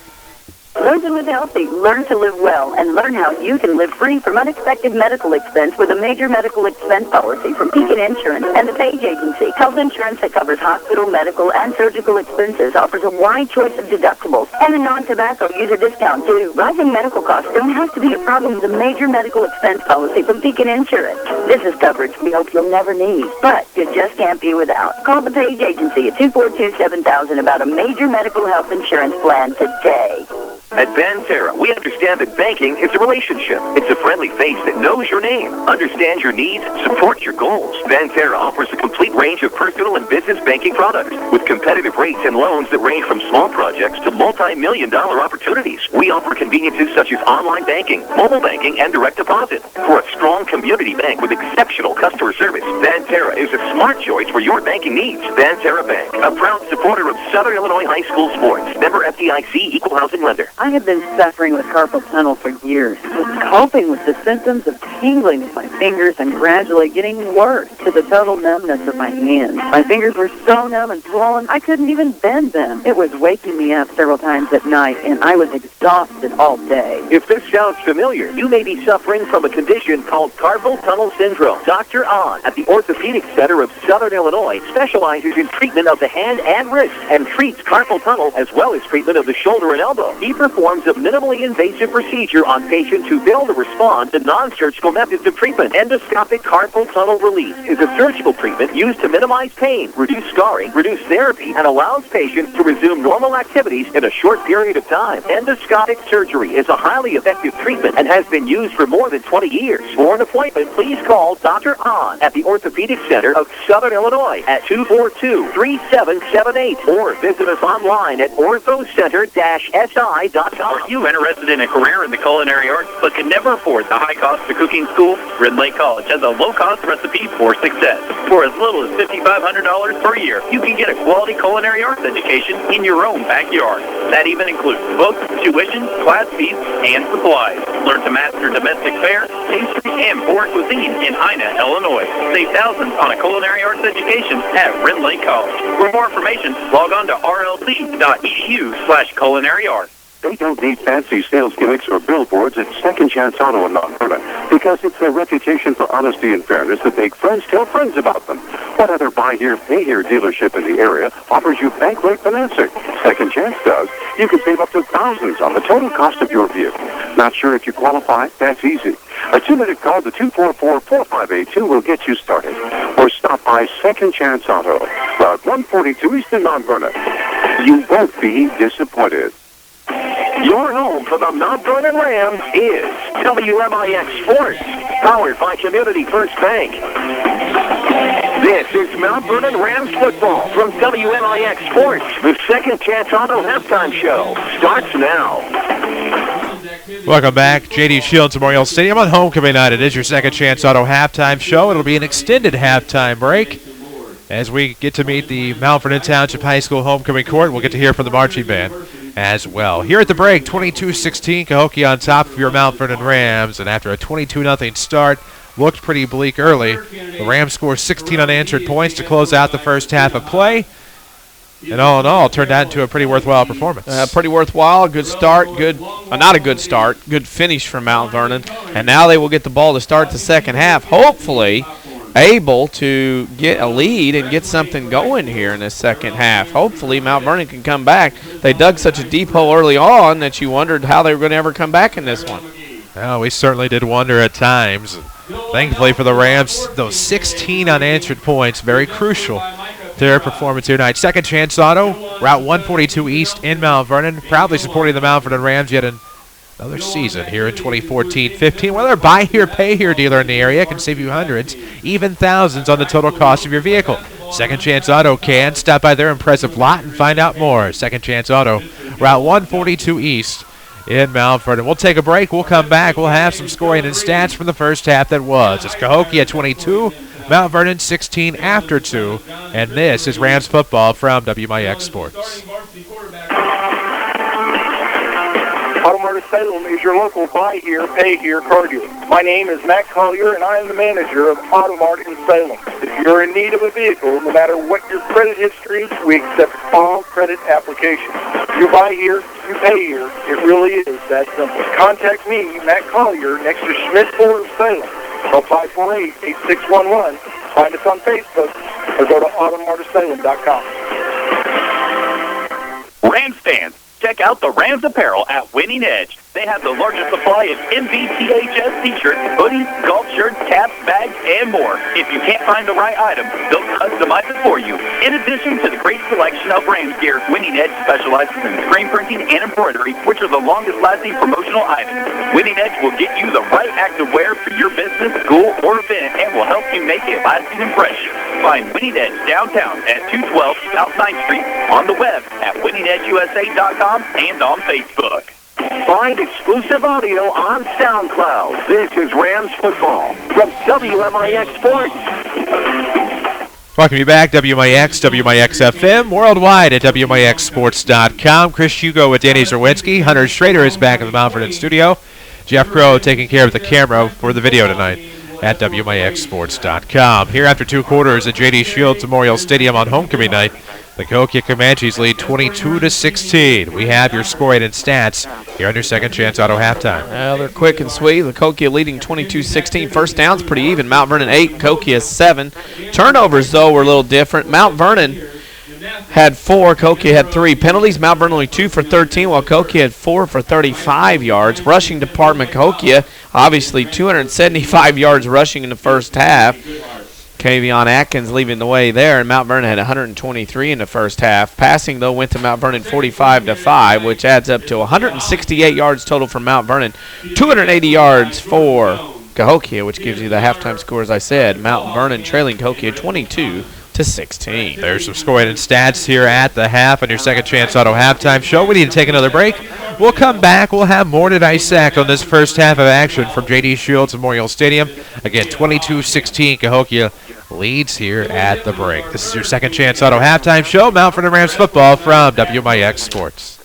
Learn to live healthy, learn to live well, and learn how you can live free from unexpected medical expense with a major medical expense policy from Beacon Insurance and the Page Agency. Health insurance that covers hospital, medical, and surgical expenses offers a wide choice of deductibles and a non-tobacco user discount, too. Rising medical costs don't have to be a problem with a major medical expense policy from Beacon Insurance. This is coverage we hope you'll never need, but you just can't be without. Call the Page Agency at 242-7000 about a major medical health insurance plan today. At Banterra, we understand that banking is a relationship. It's a friendly face that knows your name, understands your needs, supports your goals. Banterra offers a complete range of personal and business banking products with competitive rates and loans that range from small projects to multi-million-dollar opportunities. We offer conveniences such as online banking, mobile banking, and direct deposit. For a strong community bank with exceptional customer service, Banterra is a smart choice for your banking needs. Banterra Bank, a proud supporter of Southern Illinois high school sports. Member FDIC, equal housing lender. I have been suffering with carpal tunnel for years, coping with the symptoms of tingling in my fingers and gradually getting worse to the total numbness of my hands. My fingers were so numb and swollen, I couldn't even bend them. It was waking me up several times at night, and I was exhausted all day. If this sounds familiar, you may be suffering from a condition called carpal tunnel syndrome. Dr. Ahn at the Orthopedic Center of Southern Illinois specializes in treatment of the hand and wrist and treats carpal tunnel as well as treatment of the shoulder and elbow. He performs a minimally invasive procedure on patients who fail to respond to non-surgical methods of treatment. Endoscopic carpal tunnel release is a surgical treatment used to minimize pain, reduce scarring, reduce therapy, and allows patients to resume normal activities in a short period of time. Endoscopic surgery is a highly effective treatment and has been used for more than 20 years. For an appointment, please call Dr. Ahn at the Orthopedic Center of Southern Illinois at 242-3778 or visit us online at orthocenter-si.com. Are you interested in a career in the culinary arts but can never afford the high cost of cooking school? Red Lake College has a low-cost recipe for success. For as little as $5,500 per year, you can get a quality culinary arts education in your own backyard. That even includes books, tuition, class fees, and supplies. Learn to master domestic fare, pastry, and foreign cuisine in Ina, Illinois. Save thousands on a culinary arts education at Red Lake College. For more information, log on to rlc.edu/culinary arts. They don't need fancy sales gimmicks or billboards at Second Chance Auto in Mount Vernon because it's their reputation for honesty and fairness that make friends tell friends about them. What other buy here, pay here dealership in the area offers you bank rate financing? Second Chance does. You can save up to thousands on the total cost of your vehicle. Not sure if you qualify? That's easy. A 2-minute call to 244-4582 will get you started. Or stop by Second Chance Auto, Route 142 East in Mount Vernon. You won't be disappointed. Your home for the Mount Vernon Rams is WMIX Sports, powered by Community First Bank. This is Mount Vernon Rams football from WMIX Sports. The Second Chance Auto halftime show starts now. Welcome back. J.D. Shields Memorial Stadium on Homecoming Night. It is your Second Chance Auto halftime show. It'll be an extended halftime break as we get to meet the Mount Vernon Township High School homecoming court. We'll get to hear from the marching band as well. Here at the break, 22-16, Cahokia on top of your Mount Vernon Rams, and after a 22-0 start, looked pretty bleak early. The Rams scored 16 unanswered points to close out the first half of play, and all in all, turned out into a pretty worthwhile performance. Pretty worthwhile, good start, not a good start, good finish from Mount Vernon, and now they will get the ball to start the second half, hopefully able to get a lead and get something going here in the second half. Hopefully Mount Vernon can come back. They dug such a deep hole early on that you wondered how they were going to ever come back in this one. Well, we certainly did wonder at times. Thankfully for the Rams, those 16 unanswered points, very crucial to their performance here tonight. Second Chance Auto, Route 142 East in Mount Vernon, proudly supporting the Mount Vernon Rams yet another season here in 2014-15. Whether a buy here, pay here dealer in the area can save you hundreds, even thousands on the total cost of your vehicle. Second Chance Auto can. Stop by their impressive lot and find out more. Second Chance Auto, Route 142 East in Mount Vernon. We'll take a break. We'll come back. We'll have some scoring and stats from the first half that was. It's Cahokia 22, Mount Vernon 16 after 2, and this is Rams football from WMIX Sports. Auto Mart of Salem is your local buy here, pay here car dealer. My name is Matt Collier, and I am the manager of Auto Mart in Salem. If you're in need of a vehicle, no matter what your credit history is, we accept all credit applications. You buy here, you pay here. It really is that simple. Contact me, Matt Collier, next to Schmidt Ford of Salem. Call 548-8611. Find us on Facebook or go to automartofsalem.com. Rams fans, check out the Rams apparel at Winning Edge. They have the largest supply of MVTHS t-shirts, hoodies, golf shirts, caps, bags, and more. If you can't find the right item, they'll customize it for you. In addition to the great selection of Rams gear, Winning Edge specializes in screen printing and embroidery, which are the longest-lasting promotional items. Winning Edge will get you the right activewear for your business, school, or event, and will help you make a lasting impression. Find Winning Edge downtown at 212 South 9th Street, on the web at winningedgeusa.com, and on Facebook. Find exclusive audio on SoundCloud. This is Rams football from WMIX Sports. Welcome you back, WMIX, WMIX FM, worldwide at WMIXsports.com. Chris Hugo with Danny Czerwinski. Hunter Schrader is back in the Mount Vernon studio. Jeff Crow taking care of the camera for the video tonight at WMIXsports.com. Here after 2 quarters at J.D. Shields Memorial Stadium on homecoming night, the Cahokia Comanches lead 22-16. We have your score and stats here on your Second Chance Auto halftime. Well, they're quick and sweet. The Cahokia leading 22-16. First down's pretty even. Mount Vernon 8, Cahokia 7. Turnovers, though, were a little different. Mount Vernon had 4, Cahokia had 3. Penalties, Mount Vernon only 2 for 13, while Cahokia had 4 for 35 yards. Rushing department, Cahokia, obviously 275 yards rushing in the first half. Kavion Atkins leading the way there, and Mount Vernon had 123 in the first half. Passing, though, went to Mount Vernon 45-5, which adds up to 168 yards total for Mount Vernon, 280 yards for Cahokia, which gives you the halftime score, as I said. Mount Vernon trailing Cahokia 22-16. There's some scoring and stats here at the half on your Second Chance Auto halftime show. We need to take another break. We'll come back. We'll have more to dissect on this first half of action from J.D. Shields Memorial Stadium. Again, 22-16, Cahokia leads here at the break. This is your Second Chance Auto halftime show. Mount Vernon Rams football from WMIX Sports.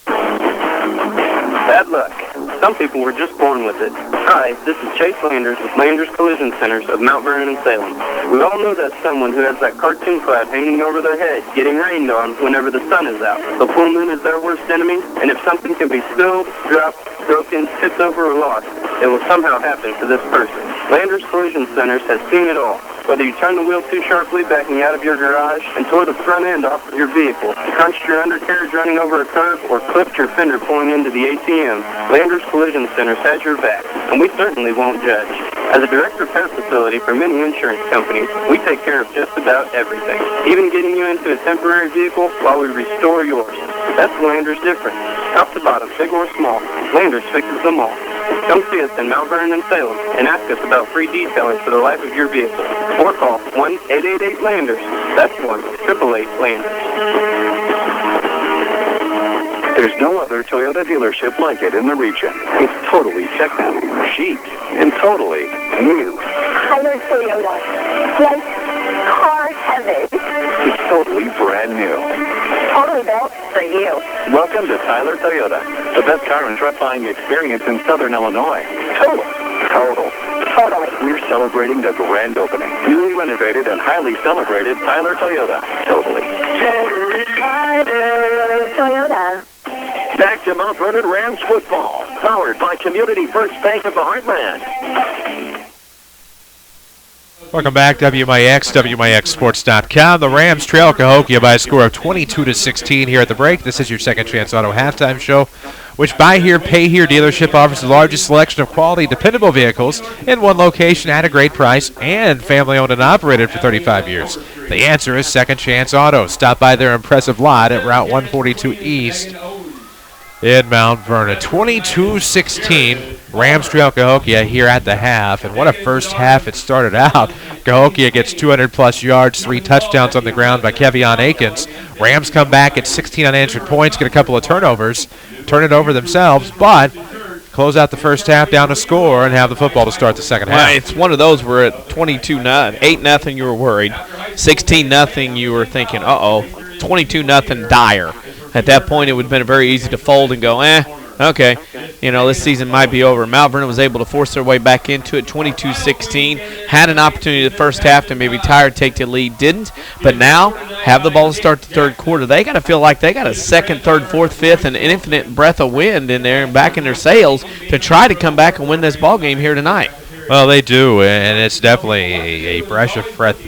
Bad luck. Some people were just born with it. Hi, this is Chase Landers with Landers Collision Centers of Mount Vernon and Salem. We all know that someone who has that cartoon cloud hanging over their head, getting rained on whenever the sun is out. The full moon is their worst enemy, and if something can be spilled, dropped, broken, tipped over, or lost, it will somehow happen to this person. Landers Collision Centers has seen it all. Whether you turn the wheel too sharply backing out of your garage and tore the front end off of your vehicle, crunched your undercarriage running over a curb, or clipped your fender pulling into the ATM, Landers Collision Centers has your back, and we certainly won't judge. As a direct repair facility for many insurance companies, we take care of just about everything, even getting you into a temporary vehicle while we restore yours. That's Landers different. Top to bottom, big or small, Landers fixes them all. Come see us in Mount Vernon and Salem and ask us about free detailing for the life of your vehicle. Or call 1-888-LANDERS. That's 1-888-LANDERS. There's no other Toyota dealership like it in the region. It's totally checked out, chic, and totally new. Tyler Toyota. Like car heaven. It's totally brand new. Totally built for you. Welcome to Tyler Toyota, the best car and truck buying experience in Southern Illinois. Total. Totally. We're celebrating the grand opening. Newly renovated and highly celebrated Tyler Toyota. Totally. Tyler Toyota. Back to Mount Vernon Rams football, powered by Community First Bank of the Heartland. Welcome back, WMIX, WMIXsports.com. The Rams trail Cahokia by a score of 22-16 here at the break. This is your Second Chance Auto halftime show, which buy here, pay here dealership offers the largest selection of quality, dependable vehicles in one location at a great price and family owned and operated for 35 years. The answer is Second Chance Auto. Stop by their impressive lot at Route 142 East in Mount Vernon. 22-16. Rams trail Cahokia here at the half, and what a first half it started out. Cahokia gets 200-plus yards, 3 touchdowns on the ground by Kavion Atkins. Rams come back at 16 unanswered points, get a couple of turnovers, turn it over themselves, but close out the first half down to score and have the football to start the second half. It's one of those where at 22-0, 8-0 you were worried, 16-0 you were thinking, 22-0 dire. At that point, it would have been very easy to fold and go, Okay. This season might be over. Mount Vernon was able to force their way back into it, 22-16. Had an opportunity the first half to maybe tie or take the lead, didn't. But now have the ball to start the third quarter. They got to feel like they got a second, third, fourth, fifth, and an infinite breath of wind in there and back in their sails to try to come back and win this ball game here tonight. Well, they do, and it's definitely a breath of breath.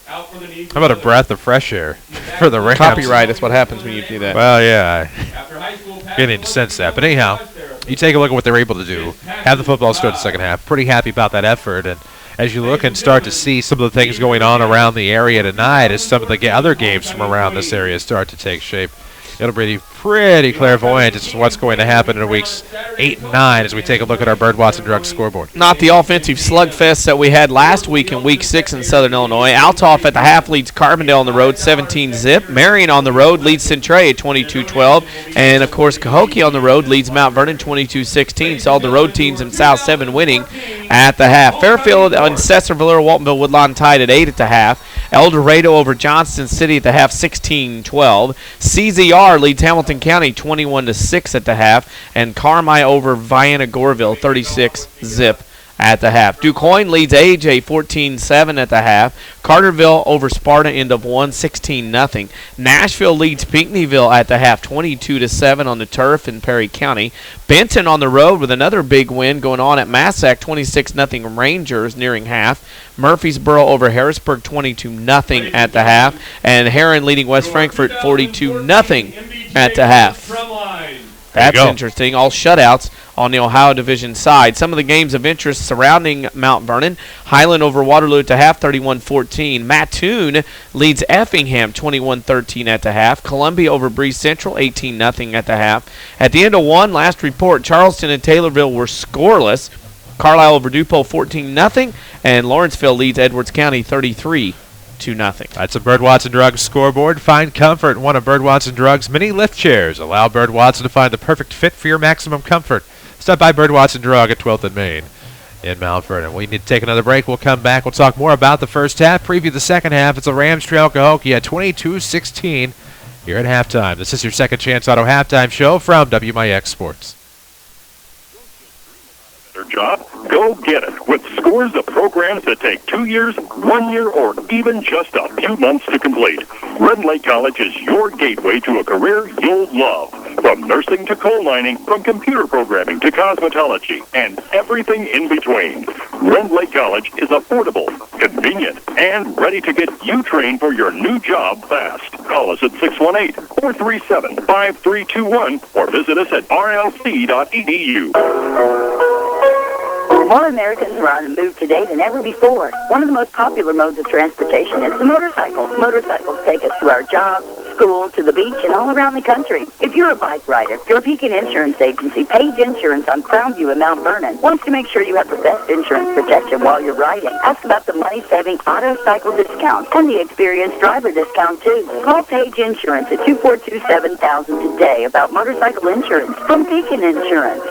How about a breath of fresh air for the Rams? Copyright is what happens when you do that. Well, yeah, I getting to sense that. But anyhow, you take a look at what they're able to do. Have the football start the second half. Pretty happy about that effort. And as you look and start to see some of the things going on around the area tonight, as some of the other games from around this area start to take shape, it'll be pretty clairvoyant as to what's going to happen in weeks 8 and 9 as we take a look at our Bird Watson Drug scoreboard. Not the offensive slugfest that we had last week in Week 6 in Southern Illinois. Altoff at the half leads Carbondale on the road 17-zip. Marion on the road leads Centrae at 22-12. And, of course, Cahokia on the road leads Mount Vernon 22-16. So all the road teams in South 7 winning at the half. Fairfield and Cesarville or Waltonville Woodlawn tied at 8 at the half. El Dorado over Johnston City at the half 16-12. CZR leads Hamilton County 21-6 at the half, and Carmi over Vienna Goreville 36-zip at the half. DuQuoin leads AJ 14-7 at the half. Carterville over Sparta end of 1, 16-0. Nashville leads Pinckneyville at the half 22-7 on the turf in Perry County. Benton on the road with another big win going on at Massac 26-0 Rangers nearing half. Murfreesboro over Harrisburg 22-0 at the half. And Heron leading West Frankfort 42-0 at the half. That's interesting. All shutouts on the Ohio Division side. Some of the games of interest surrounding Mount Vernon. Highland over Waterloo at the half, 31-14. Mattoon leads Effingham, 21-13 at the half. Columbia over Breeze Central, 18-0 at the half. At the end of one, last report, Charleston and Taylorville were scoreless. Carlisle over DuPont, 14-0. And Lawrenceville leads Edwards County, 33-0. That's a Bird Watson Drugs scoreboard. Find comfort in one of Bird Watson Drugs' mini lift chairs. Allow Bird Watson to find the perfect fit for your maximum comfort. Stop by Bird Watson Drug at 12th and Main in Mount Vernon. We need to take another break. We'll come back. We'll talk more about the first half, preview the second half. It's a Rams trail Cahokia at 22-16 here at halftime. This is your Second Chance Auto halftime show from WMIX Sports. Job? Go get it with scores of programs that take 2 years, 1 year, or even just a few months to complete. Red Lake College is your gateway to a career you'll love. From nursing to coal mining, from computer programming to cosmetology, and everything in between. Red Lake College is affordable, convenient, and ready to get you trained for your new job fast. Call us at 618-437-5321 or visit us at rlc.edu. More Americans are on the move today than ever before. One of the most popular modes of transportation is the motorcycle. Motorcycles take us to our jobs, school, to the beach, and all around the country. If you're a bike rider, your Pekin Insurance Agency, Page Insurance on Crownview in Mount Vernon, wants to make sure you have the best insurance protection while you're riding. Ask about the money-saving auto cycle discount and the experienced driver discount, too. Call Page Insurance at 242-7000 today about motorcycle insurance from Pekin Insurance.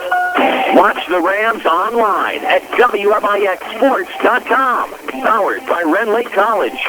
Watch the Rams online at WMIXsports.com. Powered by Red Lake College.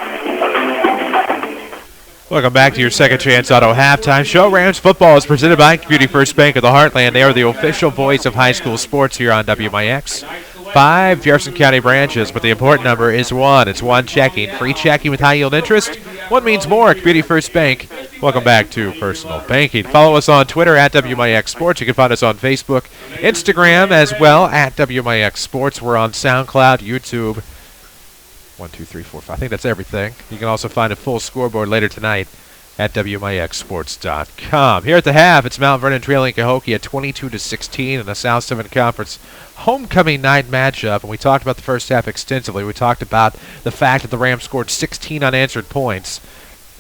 Welcome back to your Second Chance Auto halftime show. Rams football is presented by Community First Bank of the Heartland. They are the official voice of high school sports here on WMIX. 5 Jefferson County branches, but the important number is 1. It's 1 checking. Free checking with high yield interest. 1 means more. Community First Bank. Welcome back to Personal Banking. Follow us on Twitter at WMIX Sports. You can find us on Facebook, Instagram as well at WMIX Sports. We're on SoundCloud, YouTube. 1, 2, 3, 4, 5. I think that's everything. You can also find a full scoreboard later tonight at WMIXsports.com. Here at the half, it's Mount Vernon trailing Cahokia 22-16 in the South 7 Conference homecoming night matchup. And we talked about the first half extensively. We talked about the fact that the Rams scored 16 unanswered points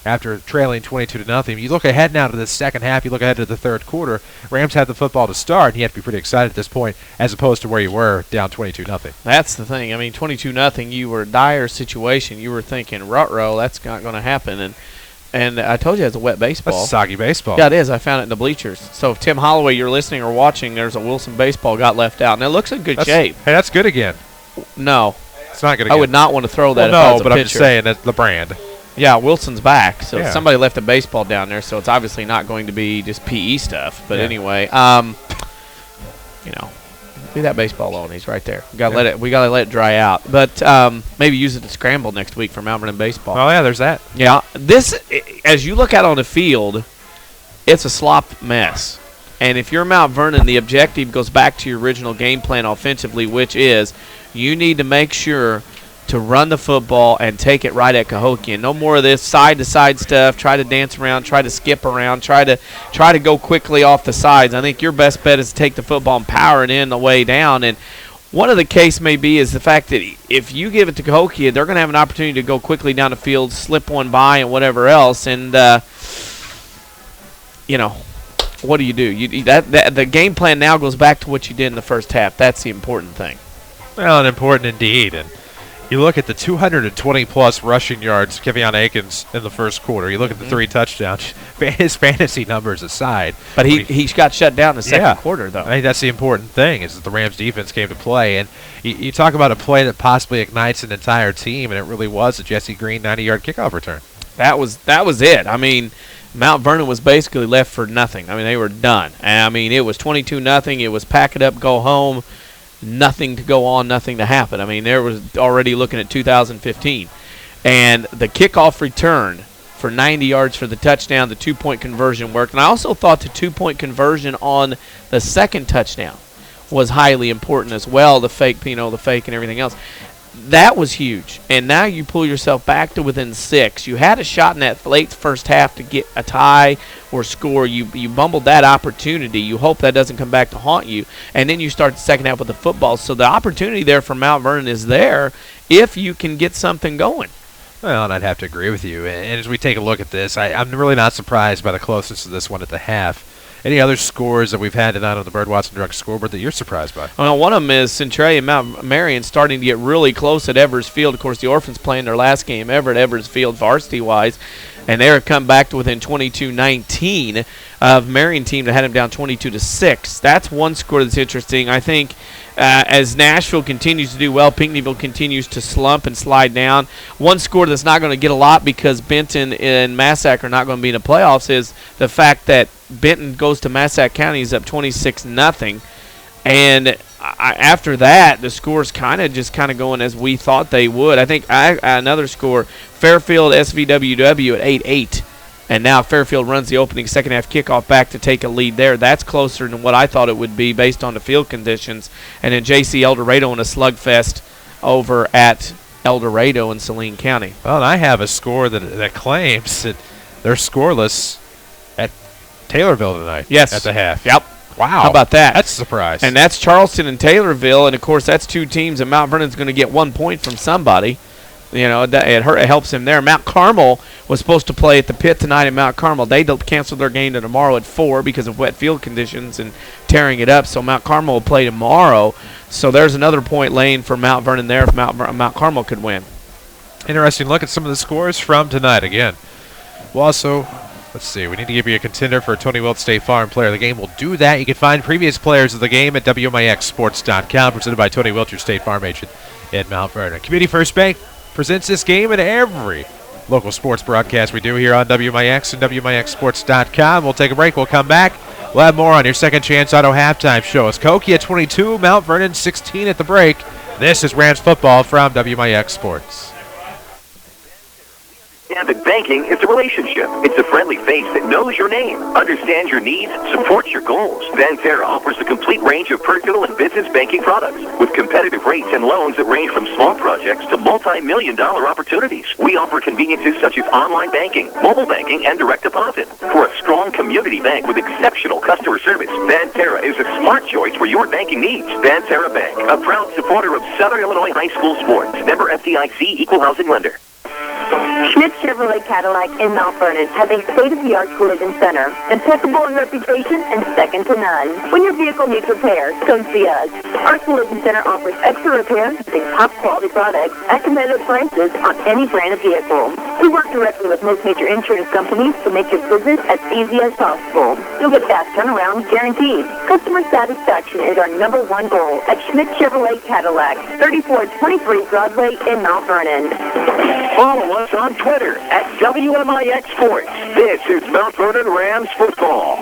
after trailing 22-0. You look ahead now to the second half. You look ahead to the third quarter. Rams had the football to start, and you have to be pretty excited at this point as opposed to where you were down 22-0. That's the thing. I mean, 22-0, you were a dire situation. You were thinking, ruh-roh, that's not going to happen. And I told you it's a wet baseball. That's soggy baseball. Yeah, it is. I found it in the bleachers. So if Tim Holloway, you're listening or watching, there's a Wilson baseball got left out. And it looks in good shape. Hey, that's good again. No. It's not good again. I would not want to throw that if I was a but pitcher. I'm just saying that's the brand. Yeah, Wilson's back. So Yeah. somebody left a baseball down there, so it's obviously not going to be just PE stuff. But Yeah. anyway, leave that baseball alone. He's right there. We gotta let it dry out. But maybe use it to scramble next week for Mount Vernon baseball. Oh yeah, there's that. Yeah, this, as you look out on the field, it's a slop mess. And if you're Mount Vernon, the objective goes back to your original game plan offensively, which is you need to make sure to run the football and take it right at Cahokia. No more of this side-to-side stuff, try to dance around, try to skip around, try to go quickly off the sides. I think your best bet is to take the football and power it in the way down. And one of the case may be is the fact that if you give it to Cahokia, they're going to have an opportunity to go quickly down the field, slip one by and whatever else. And, what do? The game plan now goes back to what you did in the first half. That's the important thing. Well, and important indeed. And you look at the 220-plus rushing yards Kevion Akins in the first quarter. You look at the 3 touchdowns. His fantasy numbers aside. But he got shut down in the second quarter, though. I think that's the important thing is that the Rams defense came to play. And you talk about a play that possibly ignites an entire team, and it really was a Jesse Green 90-yard kickoff return. That was it. I mean, Mount Vernon was basically left for nothing. I mean, they were done. And, I mean, it was 22-0. It was pack it up, go home. Nothing to go on, nothing to happen. I mean, there was already looking at 2015. And the kickoff return for 90 yards for the touchdown, the 2-point conversion worked. And I also thought the 2-point conversion on the second touchdown was highly important as well, the fake and everything else. That was huge. And now you pull yourself back to within 6. You had a shot in that late first half to get a tie or score. You bumbled that opportunity. You hope that doesn't come back to haunt you. And then you start the second half with the football. So the opportunity there for Mount Vernon is there if you can get something going. Well, and I'd have to agree with you. And as we take a look at this, I'm really not surprised by the closeness of this one at the half. Any other scores that we've had tonight on the Bird Watson Drunk scoreboard that you're surprised by? Well, one of them is Centralia and Mount Marion starting to get really close at Evers Field. Of course, the Orphans playing their last game ever at Evers Field varsity-wise, and they have come back to within 22-19 of Marion team that had them down 22-6. That's one score that's interesting. I think as Nashville continues to do well, Pinckneyville continues to slump and slide down. One score that's not going to get a lot because Benton and Massac are not going to be in the playoffs is the fact that Benton goes to Massac County is up 26-0. And after that, the scores kind of going as we thought they would. I think another score, Fairfield SVWW at 8-8. And now Fairfield runs the opening second half kickoff back to take a lead there. That's closer than what I thought it would be based on the field conditions. And then JC El Dorado in a slugfest over at El Dorado in Saline County. Well, and I have a score that claims that they're scoreless at Taylorville tonight. Yes. At the half. Yep. Wow. How about that? That's a surprise. And that's Charleston and Taylorville. And, of course, that's two teams, and Mount Vernon's going to get 1 point from somebody. You know, it helps him there. Mount Carmel was supposed to play at the pit tonight in Mount Carmel. They canceled their game to tomorrow at 4 because of wet field conditions and tearing it up. So Mount Carmel will play tomorrow. So there's another point lane for Mount Vernon there if Mount Carmel could win. Interesting look at some of the scores from tonight again. We'll also, let's see, we need to give you a contender for a Tony Wilt State Farm Player of the Game. We'll do that. You can find previous players of the game at WMIXsports.com, presented by Tony Wilt, your State Farm agent in Mount Vernon. Community First Bank presents this game in every local sports broadcast we do here on WMIX and WMIXsports.com. We'll take a break. We'll come back. We'll have more on your Second Chance Auto Halftime Show. It's Cahokia 22, Mount Vernon 16 at the break. This is Rams football from WMIX Sports. Avid Banking is a relationship. It's a friendly face that knows your name, understands your needs, supports your goals. Banterra offers a complete range of personal and business banking products with competitive rates and loans that range from small projects to multi-million-dollar opportunities. We offer conveniences such as online banking, mobile banking, and direct deposit. For a strong community bank with exceptional customer service, Banterra is a smart choice for your banking needs. Banterra Bank, a proud supporter of Southern Illinois high school sports. Member FDIC, Equal Housing Lender. Schmidt Chevrolet Cadillac in Mount Vernon has a state-of-the-art collision center, impeccable in reputation and second to none. When your vehicle needs repairs, come see us. Our collision center offers extra repairs using top-quality products at competitive prices on any brand of vehicle. We work directly with most major insurance companies to make your visit as easy as possible. You'll get fast turnaround guaranteed. Customer satisfaction is our #1 goal at Schmidt Chevrolet Cadillac, 3423 Broadway in Mount Vernon. Follow us on Twitter at WMIX Sports. This is Mount Vernon Rams football.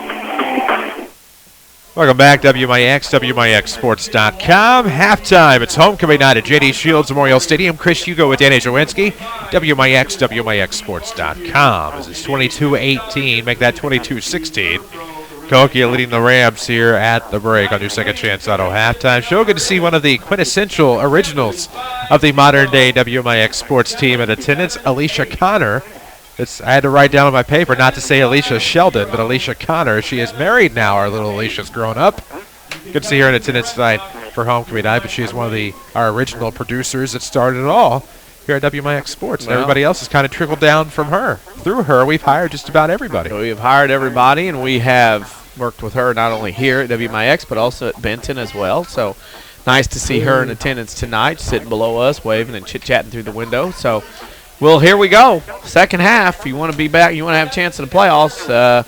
Welcome back, WMIX, WMIXSports.com. Halftime, it's homecoming night at J.D. Shields Memorial Stadium. Chris Hugo with Danny Czerwinski. WMIX, WMIXSports.com. This is 22-18, make that 22-16. Cahokia leading the Rams here at the break on your Second Chance Auto halftime show. Good to see one of the quintessential originals of the modern-day WMIX sports team in attendance, Alicia Connor. I had to write down on my paper not to say Alicia Sheldon, but Alicia Connor. She is married now. Our little Alicia's grown up. Good to see her in attendance tonight for homecoming night, but she is one of our original producers that started it all here at WMIX Sports. And everybody else has kind of trickled down from her. Through her, we've hired just about everybody. We have hired everybody, and we have worked with her not only here at WMIX, but also at Benton as well. So nice to see her in attendance tonight, sitting below us, waving and chit-chatting through the window. So, well, here we go. Second half. You want to be back. You want to have a chance in the playoffs.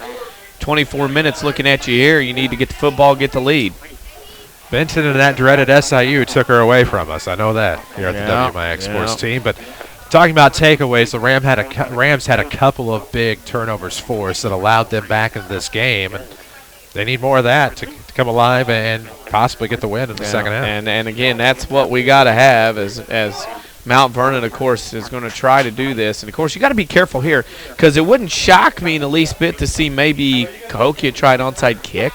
24 minutes looking at you here. You need to get the football, get the lead. Benton and that dreaded SIU took her away from us. I know that here at the WMIX Sports team. But talking about takeaways, the Rams had a couple of big turnovers for us that allowed them back into this game. And they need more of that to come alive and possibly get the win in the second half. And again, that's what we got to have as Mount Vernon, of course, is going to try to do this. And, of course, you got to be careful here because it wouldn't shock me in the least bit to see maybe Cahokia try an onside kick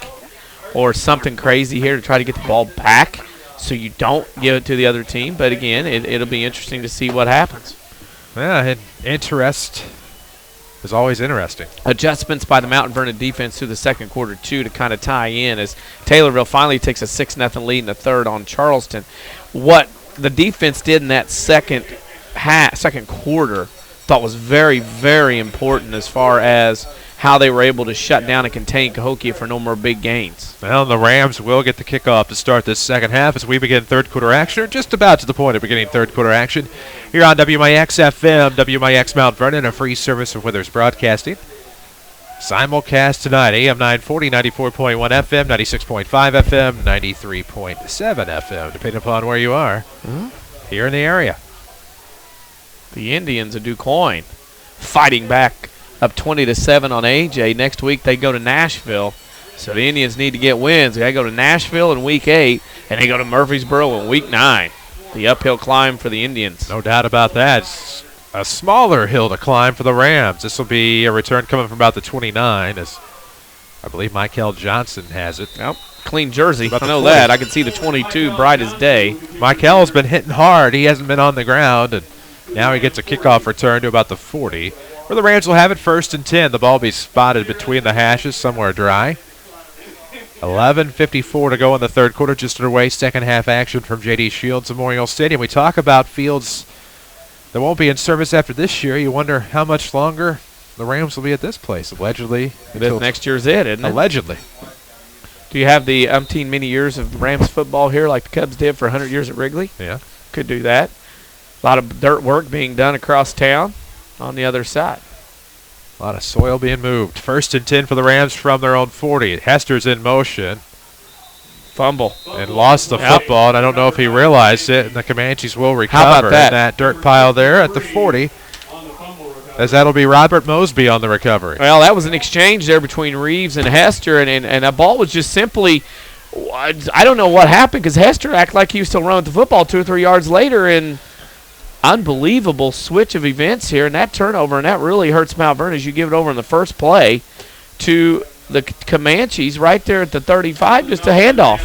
or something crazy here to try to get the ball back so you don't give it to the other team. But, again, it'll be interesting to see what happens. Yeah, and interest is always interesting. Adjustments by the Mount Vernon defense through the second quarter, too, to kind of tie in as Taylorville finally takes a 6-0 lead in the third on Charleston. What the defense did in that second quarter thought was very, very important as far as how they were able to shut down and contain Cahokia for no more big gains. Well, the Rams will get the kickoff to start this second half as we begin third quarter action, or just about to the point of beginning third quarter action here on WMIX FM, WMIX Mount Vernon, a free service of Withers Broadcasting. Simulcast tonight, AM 940, 94.1 FM, 96.5 FM, 93.7 FM, depending upon where you are here in the area. The Indians of DuQuoin fighting back up 20-7 on AJ. Next week they go to Nashville. So the Indians need to get wins. They got to go to Nashville in Week 8, and they go to Murfreesboro in Week 9. The uphill climb for the Indians. No doubt about that. It's a smaller hill to climb for the Rams. This will be a return coming from about the 29, as I believe Michael Johnson has it. Yep. Clean jersey. I know that. I can see the 22 bright as day. Michael's been hitting hard. He hasn't been on the ground, and now he gets a kickoff return to about the 40, where the Rams will have it 1st and 10. The ball will be spotted between the hashes, somewhere dry. 11:54 to go in the third quarter, just underway. Second half action from J.D. Shields Memorial Stadium. We talk about fields that won't be in service after this year. You wonder how much longer the Rams will be at this place. Allegedly. Next year's it, isn't it? Allegedly. Do you have the umpteen many years of Rams football here like the Cubs did for 100 years at Wrigley? Yeah. Could do that. A lot of dirt work being done across town on the other side. A lot of soil being moved. 1st and 10 for the Rams from their own 40. Hester's in motion. Fumble. And lost the football, and I don't know if he realized it, and the Comanches will recover. How about that? In that dirt pile there at the 40, as that'll be Robert Mosby on the recovery. Well, that was an exchange there between Reeves and Hester, and that ball was just simply, I don't know what happened, because Hester acted like he was still running the football 2 or 3 yards later, and unbelievable switch of events here, and that turnover, and that really hurts Mount Vernon as you give it over in the first play to the Comanches right there at the 35, just a handoff.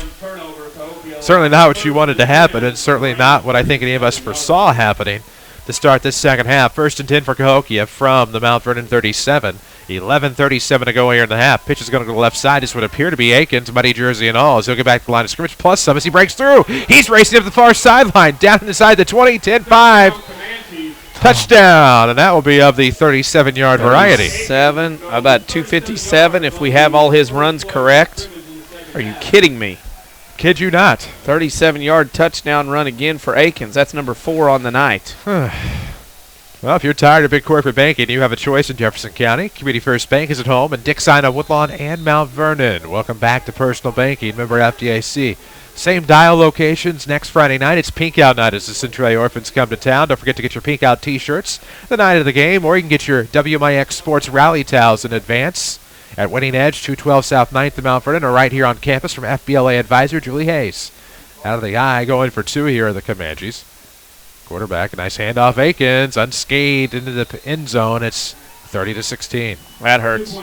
Certainly not what you wanted to happen, and certainly not what I think any of us foresaw happening to start this second half. 1st and 10 for Cahokia from the Mount Vernon 37. 11:37 to go here in the half. Pitch is going to go to the left side. This would appear to be Aikens, muddy jersey and all, as he'll get back to the line of scrimmage. Plus some as he breaks through. He's racing up the far sideline, down inside the 20, 10-5. Touchdown, and that will be of the 37-yard variety. 7, about 257 if we have all his runs correct. Are you kidding me? Kid you not. 37-yard touchdown run again for Aikens. That's number 4 on the night. Well, if you're tired of big corporate banking, you have a choice in Jefferson County. Community First Bank is at home, and Dick Sign of Woodlawn and Mount Vernon. Welcome back to Personal Banking, member FDIC. Same dial locations next Friday night. It's Pink Out Night as the Centralia Orphans come to town. Don't forget to get your Pink Out t-shirts the night of the game, or you can get your WMIX Sports Rally towels in advance at Winning Edge, 212 South 9th in Mount Vernon, or right here on campus from FBLA advisor Julie Hayes. Out of the eye, going for 2 here are the Comanches. Quarterback, a nice handoff. Akins unscathed into the end zone. It's 30-16. That hurts.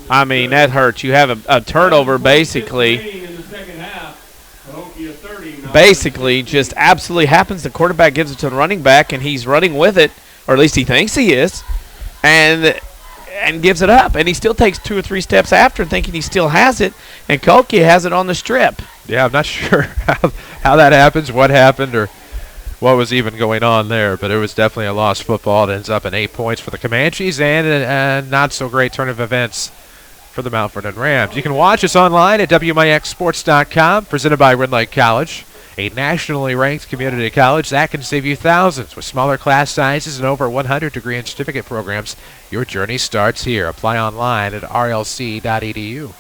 I mean, that hurts. You have a turnover basically. Basically, just absolutely happens. The quarterback gives it to the running back, and he's running with it, or at least he thinks he is, and gives it up. And he still takes 2 or 3 steps after, thinking he still has it, and Cahokia has it on the strip. Yeah, I'm not sure how that happens, what happened, or what was even going on there, but it was definitely a lost football. It ends up in 8 points for the Comanches and a not-so-great turn of events for the Mount Vernon Rams. You can watch us online at WMIXsports.com, presented by Red Lake College, a nationally ranked community college that can save you thousands. With smaller class sizes and over 100 degree and certificate programs, your journey starts here. Apply online at rlc.edu.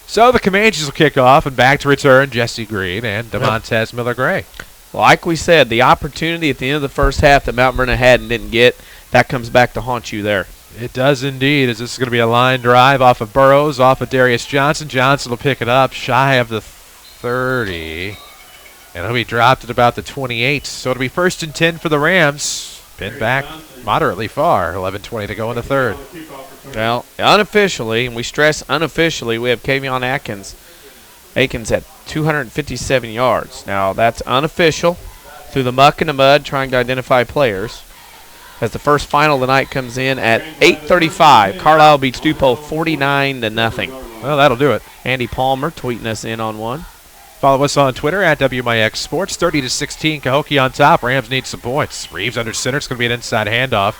So the Comanches will kick off, and back to return Jesse Green and DeMontez Miller-Gray. Like we said, the opportunity at the end of the first half that Mount Vernon had and didn't get, that comes back to haunt you there. It does indeed, as this is going to be a line drive off of Burrows, off of Darius Johnson. Johnson will pick it up shy of the 30, and he'll be dropped at about the 28. So it'll be 1st and 10 for the Rams. Pinned back moderately far, 11:20 to go in the third. Well, unofficially, and we stress unofficially, we have Kavion Akins at 257 yards. Now, that's unofficial, through the muck and the mud, trying to identify players. As the first final of the night comes in at 8:35. Carlisle beats DuPont 49-0. Well, that'll do it. Andy Palmer tweeting us in on one. Follow us on Twitter at WMIX Sports. 30-16, Cahokia on top. Rams need some points. Reeves under center. It's going to be an inside handoff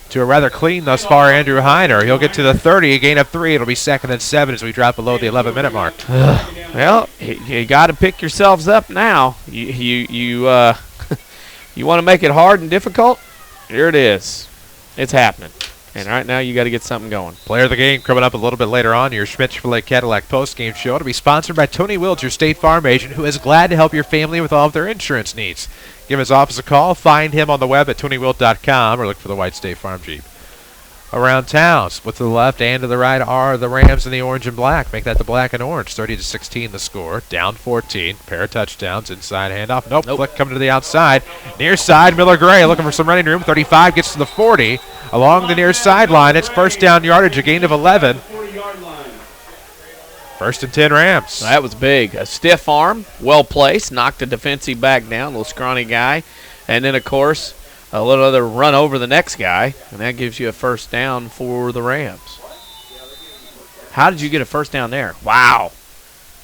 to a rather clean thus far Andrew Heiner. He'll get to the 30, a gain of 3. It'll be 2nd and 7 as we drop below the 11-minute mark. Well, you got to pick yourselves up now. You want to make it hard and difficult? Here it is. It's happening. And right now you got to get something going. Player of the game coming up a little bit later on, your Schmidt-Chevrolet Cadillac postgame show. To be sponsored by Tony Wills, your State Farm agent, who is glad to help your family with all of their insurance needs. Give his office a call. Find him on the web at TonyWilt.com or look for the white State Farm Jeep. Around town, split to the left and to the right are the Rams in the orange and black. Make that the black and orange. 30-16 the score. Down 14. Pair of touchdowns. Inside handoff. Nope. Flick coming to the outside. Near side, Miller-Gray looking for some running room. 35 gets to the 40. Along the near sideline, it's first down yardage, a gain of 11. 1st and 10 Rams. That was big. A stiff arm, well placed, knocked the defensive back down, little scrawny guy. And then, of course, a little other run over the next guy, and that gives you a first down for the Rams. How did you get a first down there? Wow.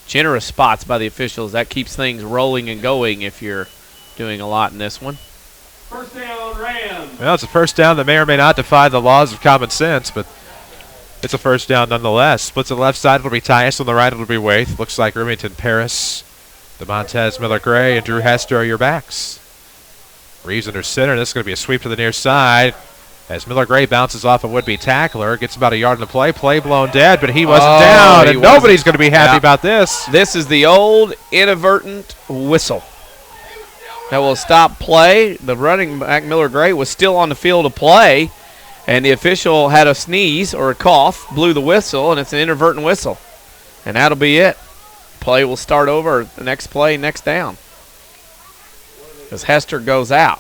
Generous spots by the officials. That keeps things rolling and going if you're doing a lot in this one. First down, Rams. Well, it's a first down that may or may not defy the laws of common sense, but it's a first down nonetheless. Splits to the left side, it'll be Tyus. On the right, it'll be Waith. Looks like Remington Paris, DeMontez Miller-Gray, and Drew Hester are your backs. Reeves under center. This is going to be a sweep to the near side as Miller-Gray bounces off a would-be tackler. Gets about a yard in the play. Play blown dead, but he wasn't down, and nobody's going to be happy about this. This is the old inadvertent whistle that will stop play. The running back, Miller-Gray, was still on the field of play, and the official had a sneeze or a cough, blew the whistle, and it's an inadvertent whistle. And that'll be it. Play will start over the next play, next down. As Hester goes out.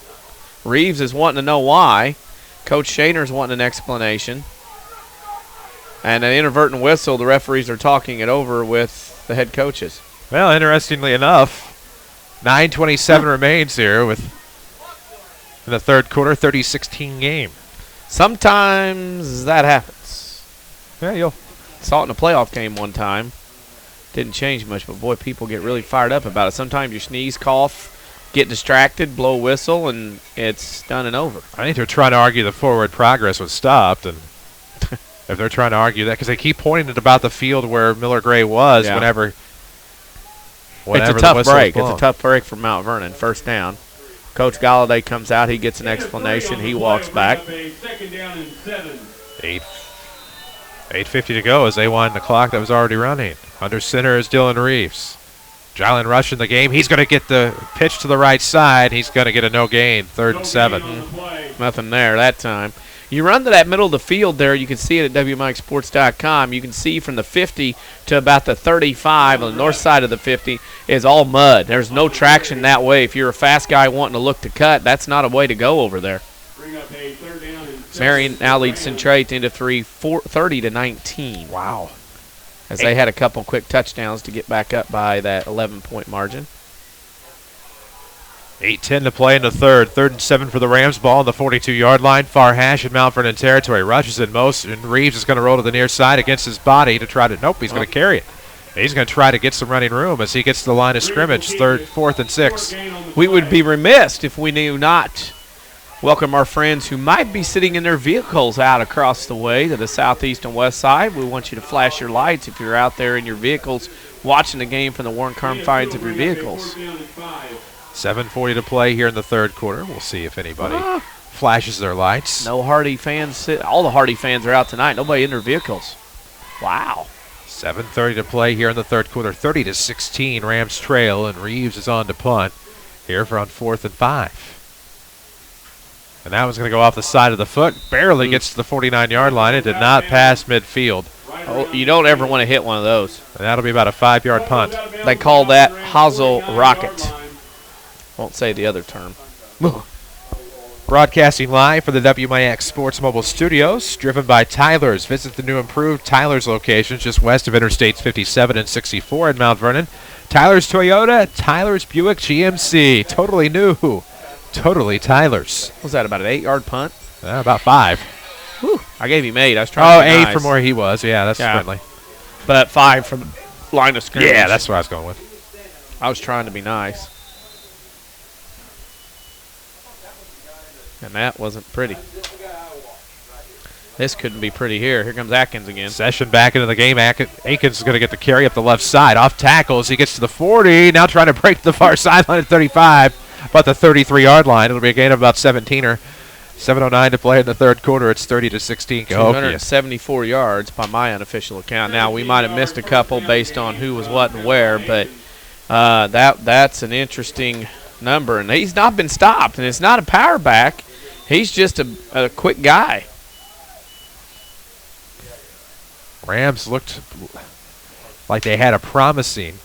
Reeves is wanting to know why. Coach Shaner's wanting an explanation. And an inadvertent whistle, the referees are talking it over with the head coaches. Well, interestingly enough, 9:27 remains here in the third quarter, 30-16 game. Sometimes that happens. Yeah, you'll saw it in a playoff game one time. Didn't change much, but boy, people get really fired up about it. Sometimes you sneeze, cough, get distracted, blow a whistle, and it's done and over. I think they're trying to argue the forward progress was stopped, and if they're trying to argue that, because they keep pointing at about the field where Miller-Gray was whenever it's a tough break. It's a tough break for Mount Vernon. First down. Coach Galladay comes out. He gets an explanation. He walks back. 8:50 to go as they wind the clock that was already running. Under center is Dylan Reeves. Jalen Rush in the game. He's going to get the pitch to the right side. He's going to get a no gain, 3rd and 7. Nothing there that time. You run to that middle of the field there. You can see it at WMIXsports.com. You can see from the 50 to about the 35 on the north side of the 50 is all mud. There's no traction that way. If you're a fast guy wanting to look to cut, that's not a way to go over there. Marion now leads Centrate into 30-19. Wow. As they had a couple quick touchdowns to get back up by that 11-point margin. 8:10 to play in the 3rd. 3rd and 7 for the Rams. Ball on the 42-yard line. Far hash in Mount Vernon territory. Rush is in motion. Reeves is going to roll to the near side against his body to try to. Nope, he's going to carry it. He's going to try to get some running room as he gets to the line of scrimmage. 4th and 6. We would be remiss if we knew not welcome our friends who might be sitting in their vehicles out across the way to the southeast and west side. We want you to flash your lights if you're out there in your vehicles watching the game from the warm confines of your vehicles. 7:40 to play here in the 3rd quarter. We'll see if anybody flashes their lights. No Hardy fans. All the Hardy fans are out tonight. Nobody in their vehicles. Wow. 7:30 to play here in the 3rd quarter. 30-16 Rams trail, and Reeves is on to punt here for on 4th and 5. And that one's going to go off the side of the foot. Barely gets to the 49-yard line. It did not pass midfield. Oh, you don't ever want to hit one of those. And that'll be about a 5-yard punt. They call that Hazel Rocket. Won't say the other term. Broadcasting live for the WMIX Sports Mobile Studios, driven by Tyler's. Visit the new improved Tyler's locations just west of Interstates 57 and 64 in Mount Vernon. Tyler's Toyota, Tyler's Buick GMC. Totally new. Totally Tyler's. What was that, about an 8-yard punt? About 5. Whew. I gave him 8. I was trying to be 8 nice. from where he was. Yeah, that's friendly. But 5 from line of scrimmage. Yeah, that's what I was going with. I was trying to be nice. And that wasn't pretty. This couldn't be pretty here. Here comes Atkins again. Session back into the game. Akins is going to get the carry up the left side. Off tackles. He gets to the 40. Now trying to break the far sideline at 35. About the 33-yard line. It'll be a gain of about 17er. 7:09 to play in the 3rd quarter. It's 30-16 Cahokia. 274 yards by my unofficial account. Now, we might have missed a couple based on who was what and where, but that's an interesting number. And he's not been stopped, and it's not a power back. He's just a quick guy. Rams looked like they had a promising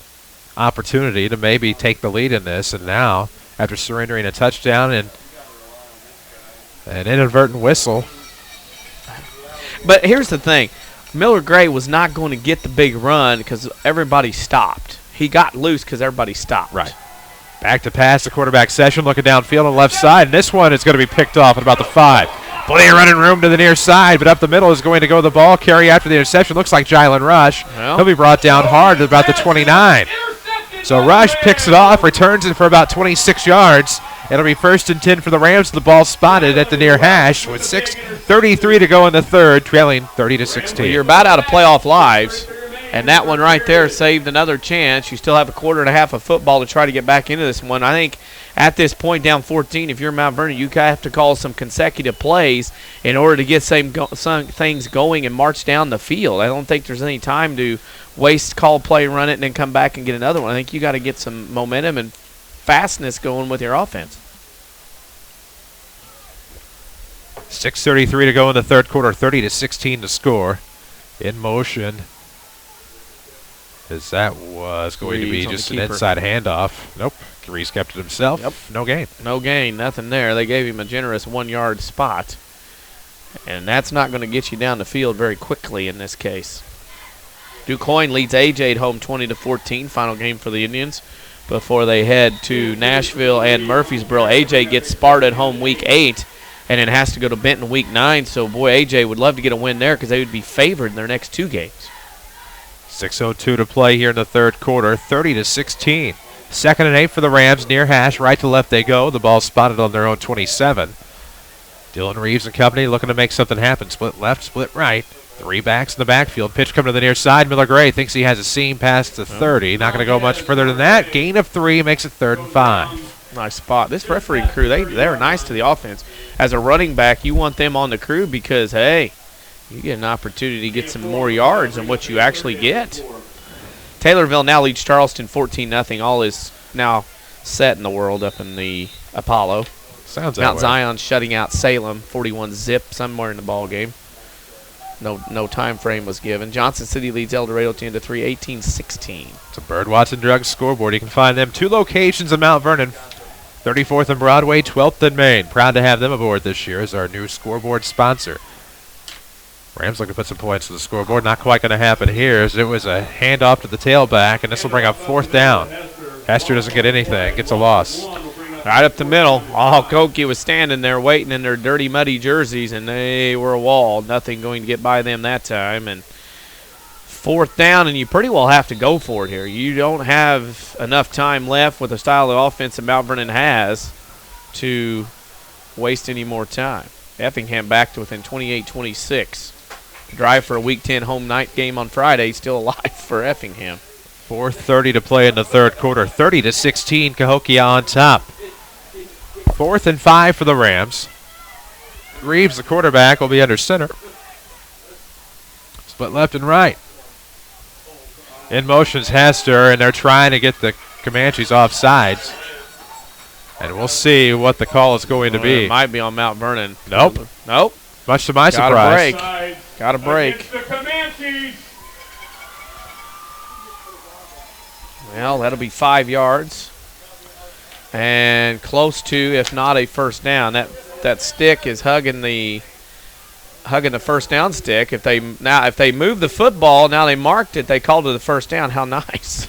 opportunity to maybe take the lead in this, and now, after surrendering a touchdown and an inadvertent whistle. But here's the thing. Miller Gray was not going to get the big run because everybody stopped. He got loose because everybody stopped. Right. Back to pass, the quarterback session, looking downfield on the left side, and this one is going to be picked off at about the 5. Plenty of running room to the near side, but up the middle is going to go the ball. Carry after the interception. Looks like Jalen Rush. Well, he'll be brought down hard at about the 29. So Rush picks it off, returns it for about 26 yards. It'll be 1st and 10 for the Rams. The ball spotted at the near hash with 6:33 to go in the 3rd, trailing 30-16. Well, you're about out of playoff lives, and that one right there saved another chance. You still have a quarter and a half of football to try to get back into this one. I think at this point, down 14, if you're Mount Vernon, you have to call some consecutive plays in order to get some things going and march down the field. I don't think there's any time to waste, call play, run it, and then come back and get another one. I think you got to get some momentum and fastness going with your offense. 6:33 to go in the 3rd quarter, 30-16 to score. In motion, as that was going to be just an inside handoff. Nope. Reese kept it himself. Yep. No gain. No gain. Nothing there. They gave him a generous 1-yard spot. And that's not going to get you down the field very quickly in this case. DuQuoin leads AJ at home 20-14. Final game for the Indians before they head to Nashville and Murfreesboro. AJ gets Sparta at home week 8 and then has to go to Benton week 9. So, boy, AJ would love to get a win there because they would be favored in their next 2 games. 6:02 to play here in the 3rd quarter, 30-16. 2nd and 8 for the Rams, near hash, right to left they go. The ball spotted on their own 27. Dylan Reeves and company looking to make something happen. Split left, split right. 3 backs in the backfield. Pitch coming to the near side. Miller Gray thinks he has a seam past the 30. Not going to go much further than that. Gain of 3 makes it 3rd and 5. Nice spot. This refereeing crew, they're nice to the offense. As a running back, you want them on the crew because, hey, you get an opportunity to get some more yards than what you actually get. Taylorville now leads Charleston 14-0. All is now set in the world up in the Apollo. Sounds that Mount way. Zion shutting out Salem 41-0 somewhere in the ball game. No time frame was given. Johnson City leads El Dorado 10-3, 18-16. It's a Bird Watson Drugs scoreboard. You can find them 2 locations in Mount Vernon, 34th and Broadway, 12th and Main. Proud to have them aboard this year as our new scoreboard sponsor. Rams looking to put some points to the scoreboard. Not quite going to happen here as it was a handoff to the tailback, and this will bring up 4th down. Hester doesn't get anything, gets a loss. Right up the middle. All Cahokia was standing there waiting in their dirty, muddy jerseys, and they were a wall. Nothing going to get by them that time. And 4th down, and you pretty well have to go for it here. You don't have enough time left with the style of offense that Mount Vernon has to waste any more time. Effingham back to within 28-26. Drive for a Week 10 home night game on Friday still alive for Effingham. 4:30 to play in the third quarter. 30-16, Cahokia on top. 4th and 5 for the Rams. Reeves, the quarterback, will be under center. Split left and right. In motion's Hester, and they're trying to get the Comanches off sides. And we'll see what the call is going to be. It might be on Mount Vernon. Nope. Nope. Much to my surprise. Got a break. The Comanches. Well, that'll be 5 yards. And close to, if not a first down. That stick is hugging the first down stick. If they move the football, now they marked it, they called it the first down. How nice.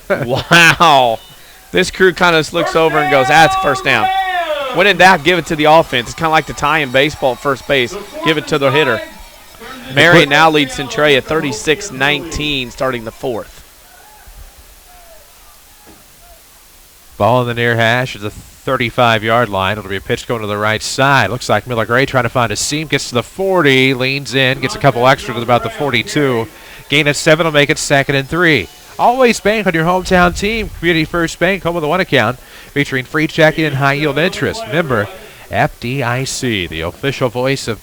Wow. This crew kind of looks over and goes, that's first down. When in doubt, give it to the offense. It's kind of like the tie in baseball at first base. Give it to the hitter. Marion now leads Centralia 36-19 starting the 4th. Ball in the near hash is the 35-yard line. It'll be a pitch going to the right side. Looks like Miller Gray trying to find a seam. Gets to the 40, leans in, gets a couple extra to about the 42. Gain of 7 will make it 2nd and 3. Always bank on your hometown team. Community First Bank, home of the One account, featuring free checking and high-yield interest. Member FDIC, the official voice of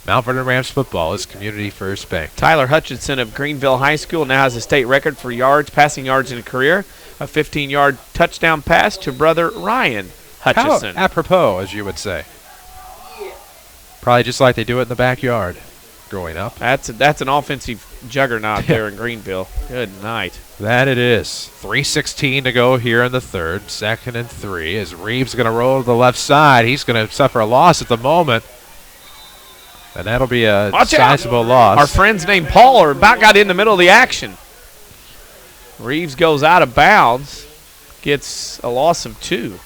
Mount Vernon Rams football is Community First Bank. Tyler Hutchinson of Greenville High School now has a state record for passing yards in a career. A 15-yard touchdown pass to brother Ryan Hutchinson. How apropos, as you would say. Probably just like they do it in the backyard growing up. That's an offensive juggernaut there in Greenville. Good night. That it is. 3:16 to go here in the third. 2nd and 3 as Reeves going to roll to the left side. He's going to suffer a loss at the moment. And that'll be a sizable loss. Our friends named Paul are about got in the middle of the action. Reeves goes out of bounds, gets a loss of 2.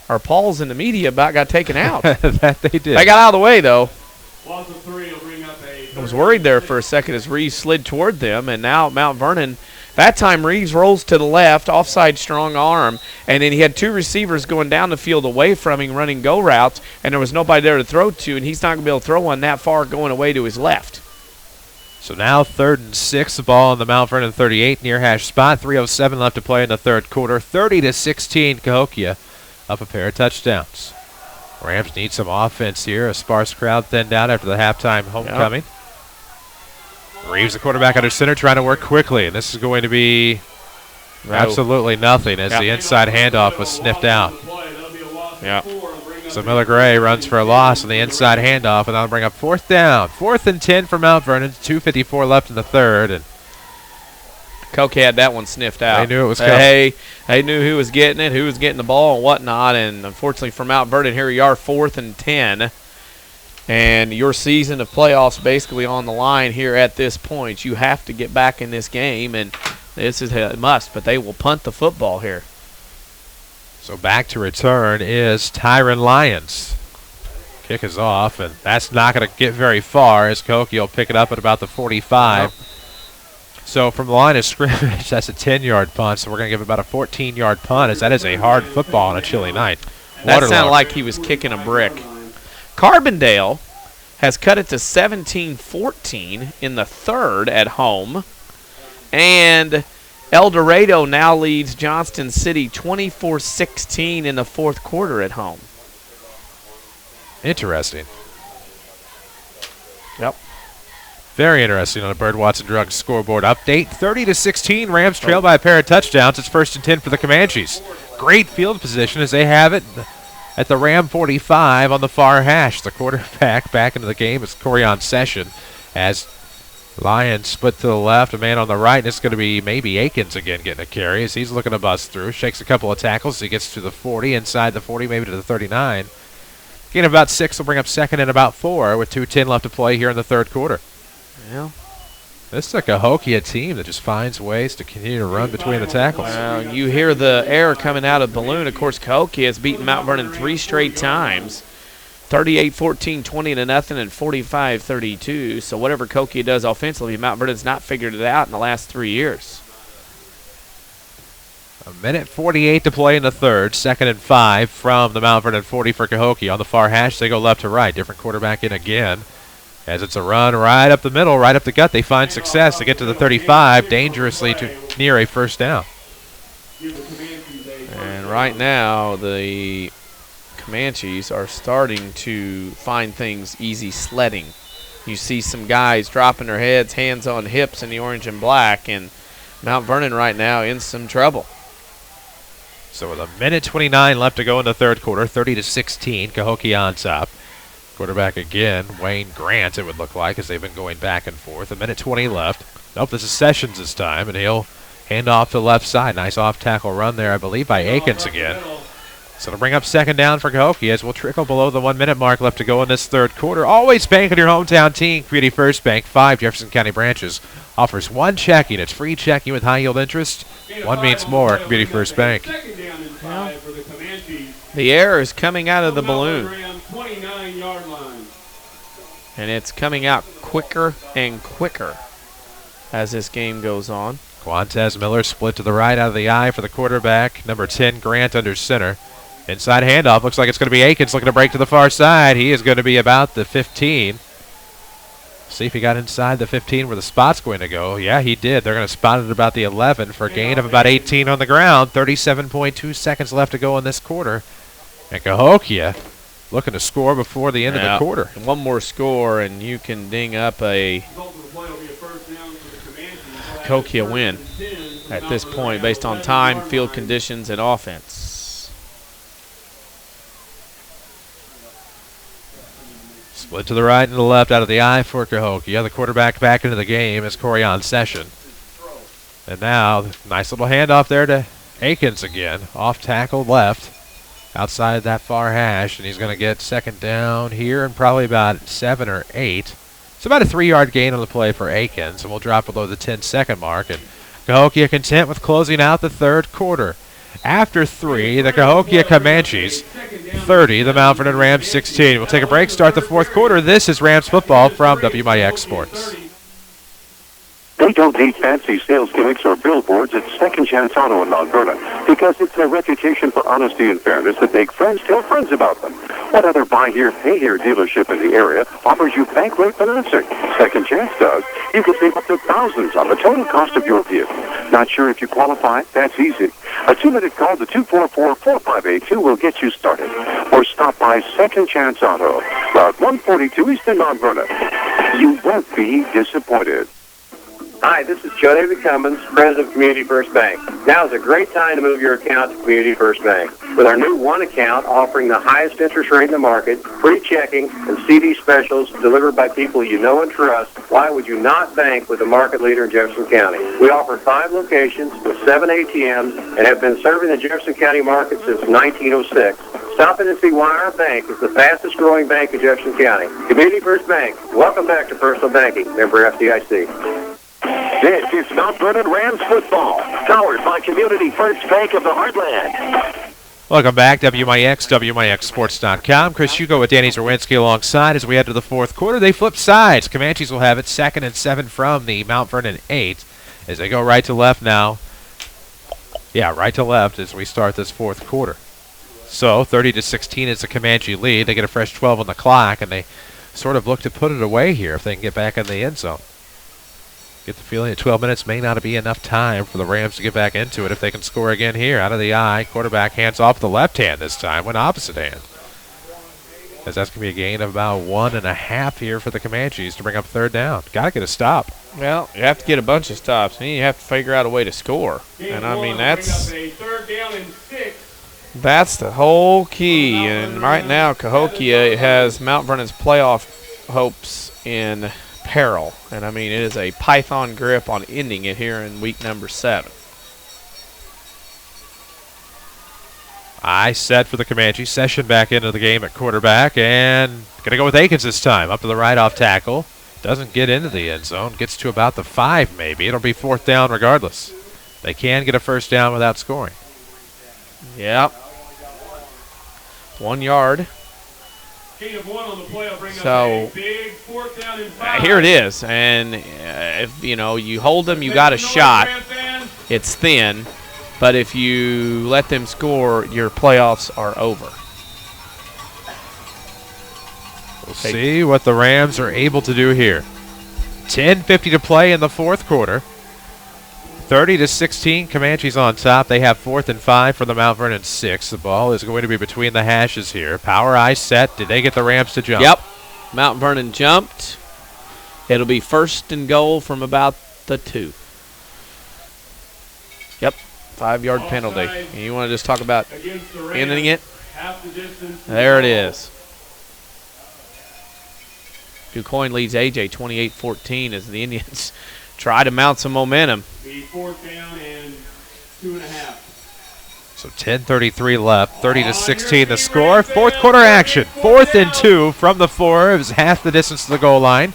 Our Paul's in the media about got taken out. That they did. They got out of the way, though. Loss of 3 will bring up I was worried there for a second as Reeves slid toward them, and now Mount Vernon. That time Reeves rolls to the left, offside strong arm, and then he had 2 receivers going down the field away from him running go routes, and there was nobody there to throw to, and he's not going to be able to throw one that far going away to his left. So now 3rd and 6, the ball in the Mount Vernon 38 near hash spot. 3:07 left to play in the third quarter. 30-16, Cahokia up a pair of touchdowns. Rams need some offense here. A sparse crowd thinned out after the halftime homecoming. Yep. Reeves, the quarterback under center, trying to work quickly. And this is going to be absolutely nothing as the inside handoff was sniffed out. Yeah. So Miller Gray runs for a loss on the inside handoff, and that'll bring up 4th down. 4th and 10 for Mount Vernon. 2:54 left in the third. And Coke had that one sniffed out. They knew it was coming. They knew who was getting it, who was getting the ball and whatnot. And unfortunately for Mount Vernon, here you are, 4th and 10. And your season of playoffs basically on the line here at this point. You have to get back in this game, and this is a must, but they will punt the football here. So back to return is Tyron Lyons. Kick is off, and that's not going to get very far as Cahokia will pick it up at about the 45. Nope. So from the line of scrimmage, that's a 10-yard punt, so we're going to give about a 14-yard punt as that is a hard football on a chilly night. That sounded like he was kicking a brick. Carbondale has cut it to 17-14 in the third at home, and El Dorado now leads Johnston City 24-16 in the fourth quarter at home. Interesting. Yep. Very interesting on a Bird Watson Drugs scoreboard update. 30-16, Rams trail by a pair of touchdowns. It's 1st and 10 for the Comanches. Great field position as they have it at the Ram 45 on the far hash. The quarterback back into the game is Corian Session as Lions split to the left, a man on the right, and it's going to be maybe Akins again getting a carry as he's looking to bust through. Shakes a couple of tackles. He gets to the 40, inside the 40, maybe to the 39. Gain of about 6 will bring up 2nd and about 4 with 2:10 left to play here in the 3rd quarter. Yeah. This is a Cahokia team that just finds ways to continue to run between the tackles. Well, you hear the air coming out of Balloon. Of course, Cahokia has beaten Mount Vernon 3 straight times. 38-14, 20-0, and 45-32. So whatever Cahokia does offensively, Mount Vernon's not figured it out in the last 3 years. 1:48 to play in the 3rd. 2nd and 5 from the Mount Vernon 40 for Cahokia. On the far hash, they go left to right. Different quarterback in again. As it's a run right up the middle, right up the gut. They find success. They get to the 35, dangerously to near a 1st down. And right now, the Comanches are starting to find things easy sledding. You see some guys dropping their heads, hands on hips in the orange and black, and Mount Vernon right now in some trouble. So with 1:29 left to go in the 3rd quarter, 30-16, Cahokia on top. Quarterback again, Wayne Grant, it would look like, as they've been going back and forth. 1:20 left. Nope, this is Sessions this time, and he'll hand off to the left side. Nice off-tackle run there, I believe, by Akins again. So to bring up 2nd down for Cahokia as we'll trickle below the 1-minute mark left to go in this 3rd quarter. Always bank on your hometown team. Community First Bank, 5 Jefferson County branches. Offers 1 checking. It's free checking with high-yield interest. 1 means more. Community First Bank. Well, the air is coming out of the Balloon. And it's coming out quicker and quicker as this game goes on. Quantez Miller split to the right out of the eye for the quarterback. Number 10, Grant under center. Inside handoff. Looks like it's going to be Akins looking to break to the far side. He is going to be about the 15. See if he got inside the 15 where the spot's going to go. Yeah, he did. They're going to spot it at about the 11 for a gain of about 18 on the ground. 37.2 seconds left to go in this quarter. And Cahokia looking to score before the end of the quarter. One more score and you can ding up a Cahokia win at this point based on time, field conditions, and offense. Split to the right and the left out of the eye for Cahokia. The quarterback back into the game is Corian Session. And now, nice little handoff there to Akins again. Off tackle left. Outside that far hash, and he's going to get 2nd down here and probably about 7 or 8. It's about a 3-yard gain on the play for Akins, and we'll drop below the 10-second mark. And Cahokia content with closing out the 3rd quarter. After 3, the Cahokia Comanches 30, the Mount Vernon Rams 16. We'll take a break, start the 4th quarter. This is Rams football from WMIX Sports. They don't need fancy sales gimmicks or billboards at Second Chance Auto in Mount Vernon because it's their reputation for honesty and fairness that make friends tell friends about them. What other buy here, pay here dealership in the area offers you bank rate financing? Second Chance does. You can save up to thousands on the total cost of your vehicle. Not sure if you qualify? That's easy. A 2-minute call to 244-4582 will get you started. Or stop by Second Chance Auto, Route 142 East in Mount Vernon. You won't be disappointed. Hi, this is Joe David Cummins, President of Community First Bank. Now is a great time to move your account to Community First Bank. With our new One account offering the highest interest rate in the market, free checking, and CD specials delivered by people you know and trust, why would you not bank with the market leader in Jefferson County? We offer 5 locations with 7 ATMs and have been serving the Jefferson County market since 1906. Stop in and see why our bank is the fastest growing bank in Jefferson County. Community First Bank. Welcome back to Personal Banking. Member FDIC. This is Mount Vernon Rams football, powered by Community First Bank of the Heartland. Welcome back, WMIX, WMIXsports.com. Chris Hugo with Danny Czerwinski alongside as we head to the 4th quarter. They flip sides. Comanches will have it 2nd and 7 from the Mount Vernon 8 as they go right to left now. Yeah, right to left as we start this 4th quarter. So 30-16 is the Comanche lead. They get a fresh 12 on the clock, and they sort of look to put it away here if they can get back in the end zone. Get the feeling that 12 minutes may not be enough time for the Rams to get back into it if they can score again here. Out of the eye, quarterback hands off the left hand this time, went opposite hand. as that's going to be a gain of about 1.5 here for the Comanches to bring up third down. Got to get a stop. Well, you have to get a bunch of stops, and you have to figure out a way to score. And, I mean, that's the whole key. And right now, Cahokia has Mount Vernon's playoff hopes in peril. And, I mean, it is a python grip on ending it here in week number 7. I set for the Comanche. Session back into the game at quarterback, and going to go with Akins this time. Up to the right off tackle. Doesn't get into the end zone. Gets to about the 5 maybe. It'll be 4th down regardless. They can get a first down without scoring. Yep. 1 yard. So here it is. And if you hold them, you got a shot. It's thin. But if you let them score, your playoffs are over. We'll see what the Rams are able to do here. 10:50 to play in the 4th quarter. 30-16, Comanches on top. They have 4th and 5 for the Mount Vernon 6. The ball is going to be between the hashes here. Power eye set. Did they get the Rams to jump? Yep. Mount Vernon jumped. It'll be 1st and goal from about the 2. Yep. 5-yard penalty. And you want to just talk about ending it? There it is. DuQuoin leads AJ 28-14 as the Indians try to mount some momentum. 4th down and 2.5. So 10:33 left. 30-16 the score. 4th quarter action. 4th and 2 from the 4. It was half the distance to the goal line.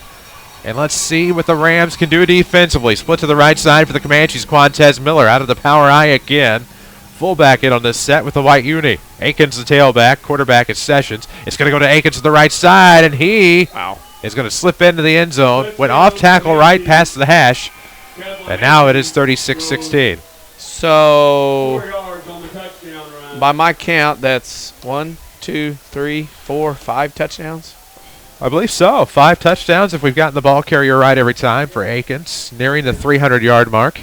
And let's see what the Rams can do defensively. Split to the right side for the Comanches. Quantez Miller out of the power eye again. Fullback in on this set with the white uni. Akins the tailback. Quarterback is Sessions. It's going to go to Akins to the right side, and he is going to slip into the end zone. Went off tackle right past the hash. And now it is 36-16. So by my count, that's 1, 2, 3, 4, 5 touchdowns. I believe so. 5 touchdowns if we've gotten the ball carrier right every time for Akins. Nearing the 300-yard mark,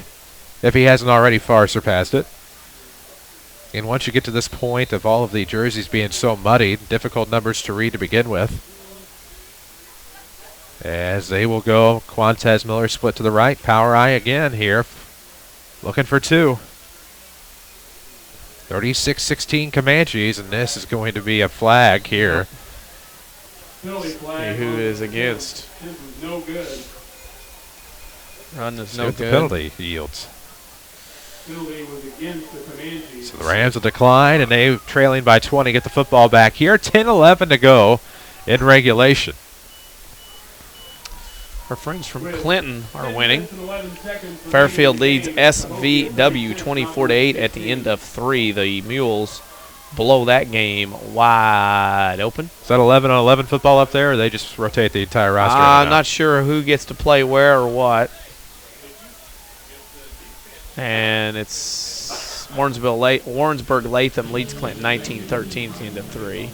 if he hasn't already far surpassed it. And once you get to this point of all of the jerseys being so muddied, difficult numbers to read to begin with. As they will go, Quantez Miller split to the right. Power eye again here. Looking for 2. 36-16 Comanches, and this is going to be a flag here. See who is against. No good. Run is no good. The penalty yields. Penalty was against the Comanches. So the Rams will decline, and they trailing by 20 get the football back here. 10-11 to go in regulation. Our friends from Clinton are winning. Fairfield leads SVW 24-8 at the end of 3. The Mules blow that game wide open. Is that 11-on-11 football up there, or they just rotate the entire roster? I'm not sure who gets to play where or what. And it's Warrensburg Latham leads Clinton 19-13 at the end of 3.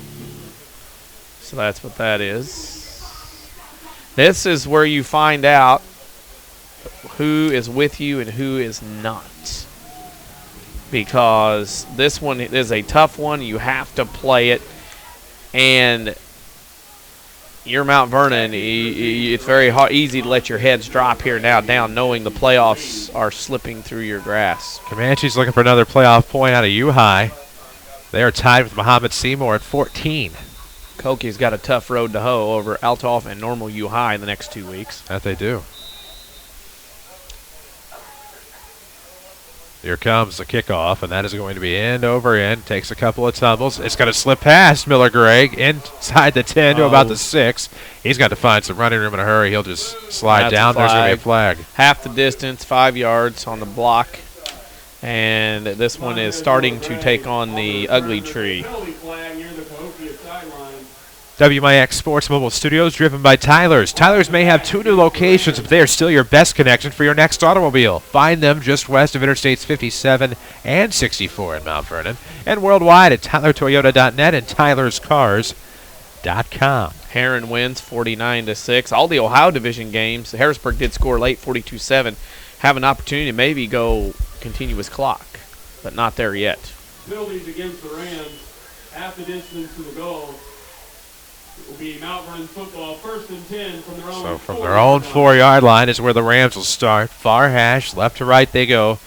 So that's what that is. This is where you find out who is with you and who is not. Because this one is a tough one. You have to play it. And you're Mount Vernon. It's very easy to let your heads drop here now down, knowing the playoffs are slipping through your grasp. Comanches looking for another playoff point out of U-High. They are tied with Muhammad Seymour at 14. Cahokia's got a tough road to hoe over Althoff and Normal U-High in the next 2 weeks. That they do. Here comes the kickoff, and that is going to be end over end. Takes a couple of tumbles. It's going to slip past Miller Gregg inside the 10 to about the 6. He's got to find some running room in a hurry. He'll just slide down. There's going to be a flag. Half the distance, 5 yards on the block. And this one is starting to take on the ugly tree. WMIX Sports Mobile Studios, driven by Tyler's. Tyler's may have 2 new locations, but they are still your best connection for your next automobile. Find them just west of Interstates 57 and 64 in Mount Vernon, and worldwide at tylertoyota.net and tylerscars.com. Heron wins 49-6. All the Ohio Division games, Harrisburg did score late, 42-7. Have an opportunity to maybe go continuous clock, but not there yet. Penalties against the Rams, half the distance to the goal. It will be Mount Vernon football, 1st and 10 from their own. So from their own 4-yard line is where the Rams will start. Far hash, left to right they go.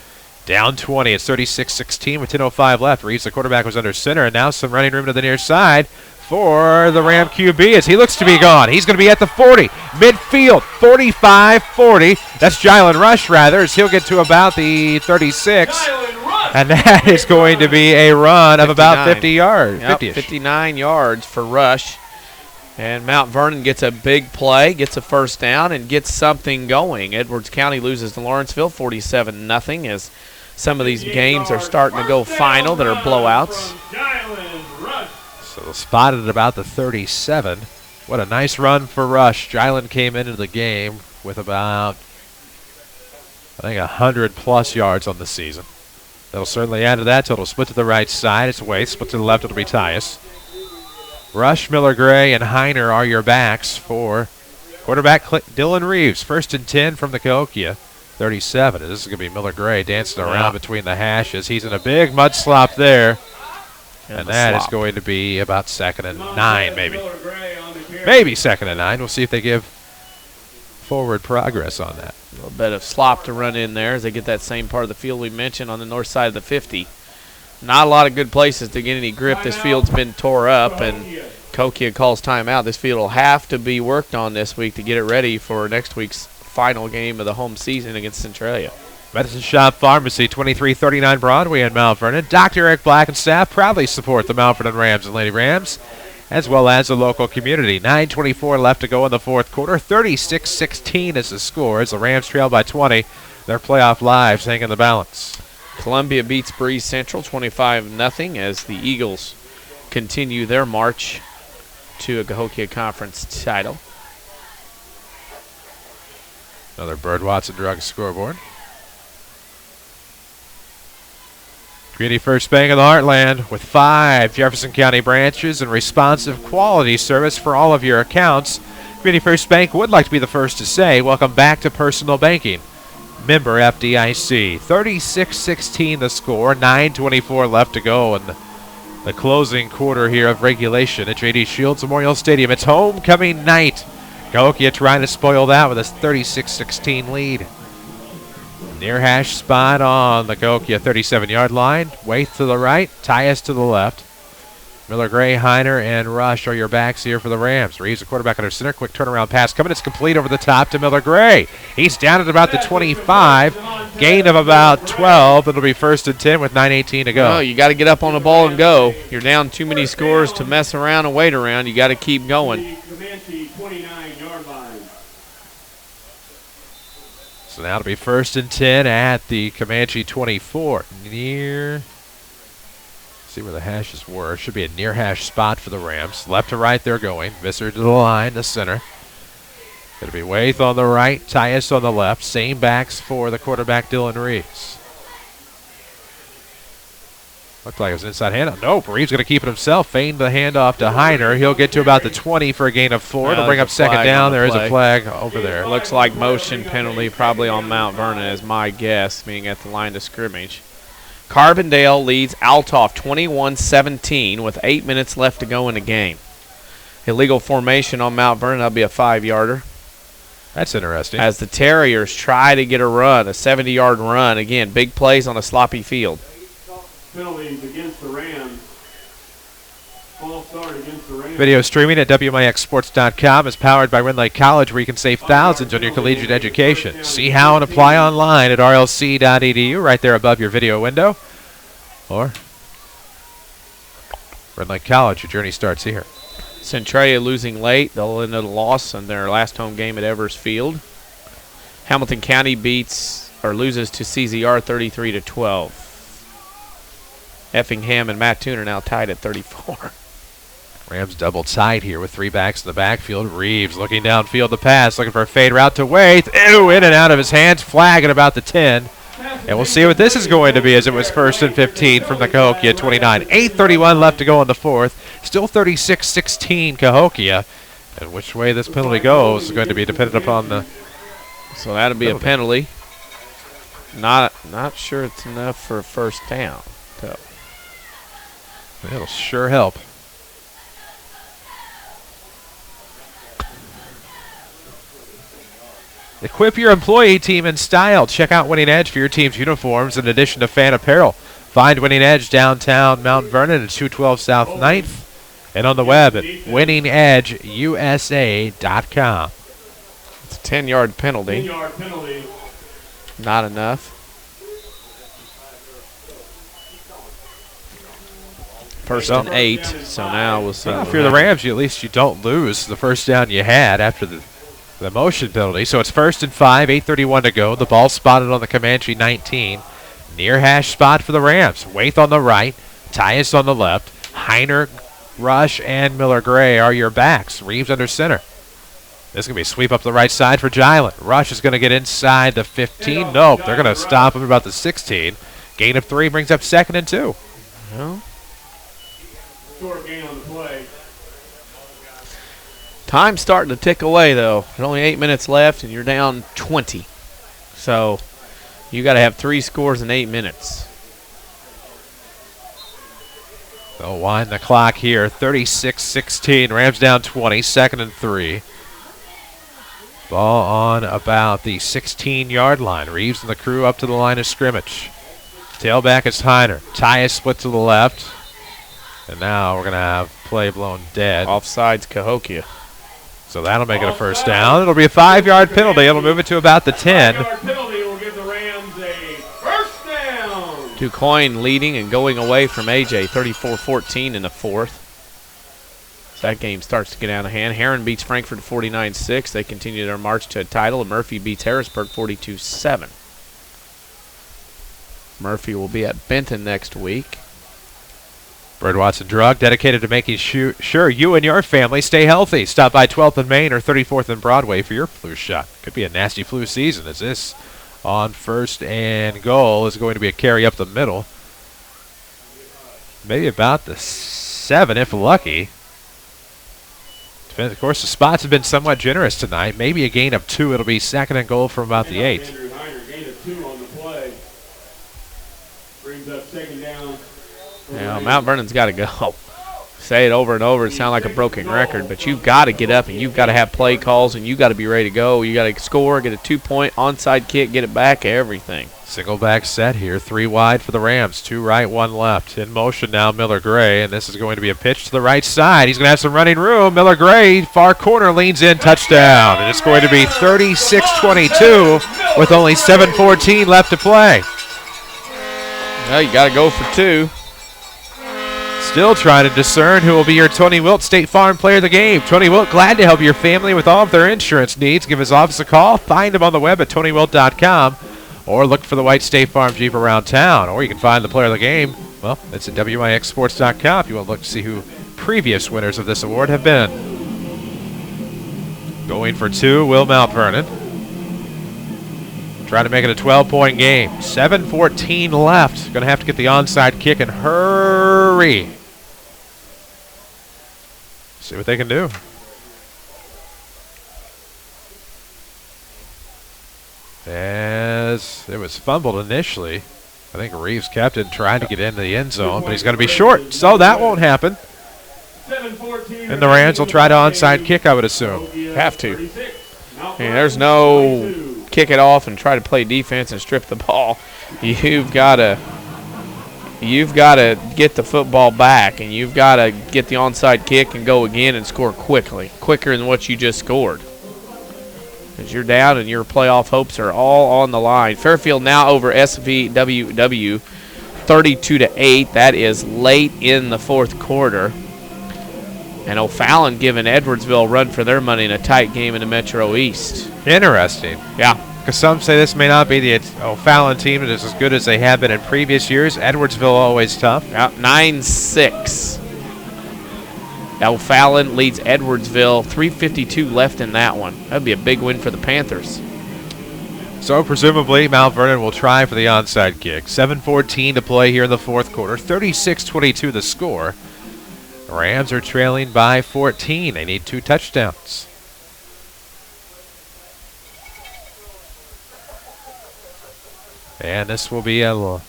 Down 20. It's 36-16 with 10:05 left. Reeves, the quarterback, was under center, and now some running room to the near side for the Ram QB as he looks to be gone. He's going to be at the 40. Midfield, 45-40. That's Jylen Rush, rather, as he'll get to about the 36. And that is going to be a run of about 50 yards. Yep, 59 yards for Rush. And Mount Vernon gets a big play, gets a first down, and gets something going. Edwards County loses to Lawrenceville 47-0 as some of these games are starting to go final that are blowouts. So spotted at about the 37. What a nice run for Rush. Jylen came into the game with about, I think, 100-plus yards on the season. That'll certainly add to that total. Split to the right side. It's Waite. Split to the left. It'll be Tyus. Rush, Miller Gray, and Heiner are your backs for quarterback Dylan Reeves. 1st and 10 from the Cahokia 37. This is going to be Miller Gray dancing around between the hashes. He's in a big mud slop there. And that is going to be about 2nd and 9, maybe. Maybe 2nd and 9. We'll see if they give forward progress on that. A little bit of slop to run in there as they get that same part of the field we mentioned on the north side of the 50. Not a lot of good places to get any grip. This field's been tore up, and Cahokia calls timeout. This field will have to be worked on this week to get it ready for next week's final game of the home season against Centralia. Medicine Shop Pharmacy, 2339 Broadway in Mount Vernon. Dr. Eric Black and staff proudly support the Mount Vernon Rams and Lady Rams, as well as the local community. 9:24 left to go in the fourth quarter. 36-16 is the score as the Rams trail by 20. Their playoff lives hang in the balance. Columbia beats Breeze Central 25-0 as the Eagles continue their march to a Cahokia Conference title. Another Bird Watson Drug scoreboard. Community First Bank of the Heartland with 5 Jefferson County branches and responsive quality service for all of your accounts. Community First Bank would like to be the first to say, welcome back to personal banking. Member FDIC. 36-16 the score. 9:24 left to go in the closing quarter here of regulation at J.D. Shields Memorial Stadium. It's homecoming night. Cahokia trying to spoil that with a 36-16 lead. Near hash spot on the Cahokia 37-yard line. Waite to the right, Tyus to the left. Miller Gray, Heiner, and Rush are your backs here for the Rams. Reeves, the quarterback under center. Quick turnaround pass coming. It's complete over the top to Miller Gray. He's down at about the 25. Gain of about 12. It'll be 1st and 10 with 9:18 to go. Oh, you got to get up on the ball and go. You're down too many scores to mess around and wait around. You got to keep going. So now it'll be 1st and 10 at the Comanche 24. Near. See where the hashes were. Should be a near hash spot for the Rams. Left to right they're going. Visser to the line, the center. It'll be Waite on the right, Tyus on the left. Same backs for the quarterback, Dylan Reeves. Looked like it was an inside handoff. Nope, Reeves going to keep it himself. Feigned the handoff to Heiner. He'll get to about the 20 for a gain of 4. It'll bring up 2nd down. There is a flag over there. Looks like motion penalty probably on Mount Vernon is my guess, being at the line of scrimmage. Carbondale leads Althoff 21-17 with 8 minutes left to go in the game. Illegal formation on Mount Vernon. That'll be a 5-yarder. That's interesting. As the Terriers try to get a run, a 70-yard run. Again, big plays on a sloppy field. Penalties against the Rams. False start against the Rams. Video streaming at WMIXsports.com is powered by Rend Lake College, where you can save thousands on your collegiate education. See how and apply online at rlc.edu, right there above your video window. Or Rend Lake College, your journey starts here. Centralia losing late. They'll end up a loss in their last home game at Evers Field. Hamilton County loses to CZR 33-12. Effingham and Mattoon are now tied at 34. Rams double tied here with 3 backs in the backfield. Reeves looking downfield to pass, looking for a fade route to Waite. Ew, in and out of his hands. Flag at about the 10. And we'll see what this is going to be, as it was 1st and 15 from the Cahokia 29. 8:31 left to go in the fourth. Still 36-16 Cahokia. And which way this penalty goes is going to be dependent upon the... So that'll be a penalty. Not sure it's enough for a first down, though. It'll sure help. Equip your employee team in style. Check out Winning Edge for your team's uniforms in addition to fan apparel. Find Winning Edge downtown Mount Vernon at 212 South 9th and on the web at winningedgeusa.com. It's a 10-yard penalty. 10-yard penalty. Not enough. First and 8, so now we'll see. Well, if you're the Rams, at least you don't lose the first down you had after the motion penalty. So it's 1st and 5, 8:31 to go. The ball spotted on the Comanche 19. Near hash spot for the Rams. Waith on the right, Tyus on the left. Heiner, Rush, and Miller Gray are your backs. Reeves under center. This is going to be a sweep up the right side for Gilant. Rush is going to get inside the 15. Nope, they're going to stop him about the 16. Gain of 3 brings up 2nd and 2. Well, Short gain on the play. time's starting to tick away, though. There's only 8 minutes left, and you're down 20. So you got to have 3 scores in 8 minutes. They'll wind the clock here. 36-16. Rams down 20. 2nd and 3. Ball on about the 16-yard line. Reeves and the crew up to the line of scrimmage. Tailback is Heiner. Tyus split to the left. And now we're going to have play blown dead. Offsides Cahokia. So that'll make it a first down. It'll be a 5-yard penalty. It'll move it to about the 10. 5-yard penalty will give the Rams a first down. DuQuoin leading and going away from AJ, 34-14 in the 4th. That game starts to get out of hand. Heron beats Frankfurt 49-6. They continue their march to a title. And Murphy beats Harrisburg 42-7. Murphy will be at Benton next week. Bird Watson Drug, dedicated to making sure you and your family stay healthy. Stop by 12th and Main or 34th and Broadway for your flu shot. Could be a nasty flu season, as this on 1st and goal is going to be a carry up the middle. Maybe about the 7 if lucky. Depends, of course, the spots have been somewhat generous tonight. Maybe a gain of 2. It'll be 2nd and goal from about the 8. Andrew Heiner, gain of 2 on the play. Brings up 2nd down. Now, Mount Vernon's got to go. Say it over and over. It sounds like a broken record, but you've got to get up and you've got to have play calls and you've got to be ready to go. You got to score, get a 2-point onside kick, get it back, everything. Single back set here. 3 wide for the Rams. 2 right, 1 left. In motion now, Miller Gray, and this is going to be a pitch to the right side. He's going to have some running room. Miller Gray, far corner, leans in, touchdown. And it's going to be 36-22 with only 7:14 left to play. Well, you got to go for 2. Still trying to discern who will be your Tony Wilt State Farm Player of the Game. Tony Wilt, glad to help your family with all of their insurance needs. Give his office a call. Find him on the web at TonyWilt.com or look for the white State Farm Jeep around town. Or you can find the Player of the Game. Well, it's at WMIXSports.com if you want to look to see who previous winners of this award have been. Going for 2, Will Mount Vernon. Trying to make it a 12-point game. 7:14 left. Going to have to get the onside kick and hurry. See what they can do. As it was fumbled initially. I think Reeves kept it and tried to get into the end zone, but he's going to be short, so that won't happen. And the Rams will try to onside kick, I would assume. Have to. And there's no kick it off and try to play defense and strip the ball. You've got to get the football back, and you've got to get the onside kick and go again and score quickly, quicker than what you just scored. Because you're down and your playoff hopes are all on the line. Fairfield now over SVWW 32-8. That is late in the 4th quarter. And O'Fallon giving Edwardsville a run for their money in a tight game in the Metro East. Interesting. Yeah. Because some say this may not be the O'Fallon team that is as good as they have been in previous years. Edwardsville always tough. Yeah, 9-6. O'Fallon leads Edwardsville. 3:52 left in that one. That would be a big win for the Panthers. So presumably Mount Vernon will try for the onside kick. 7:14 to play here in the 4th quarter. 36-22 the score. The Rams are trailing by 14. They need 2 touchdowns. And this will be a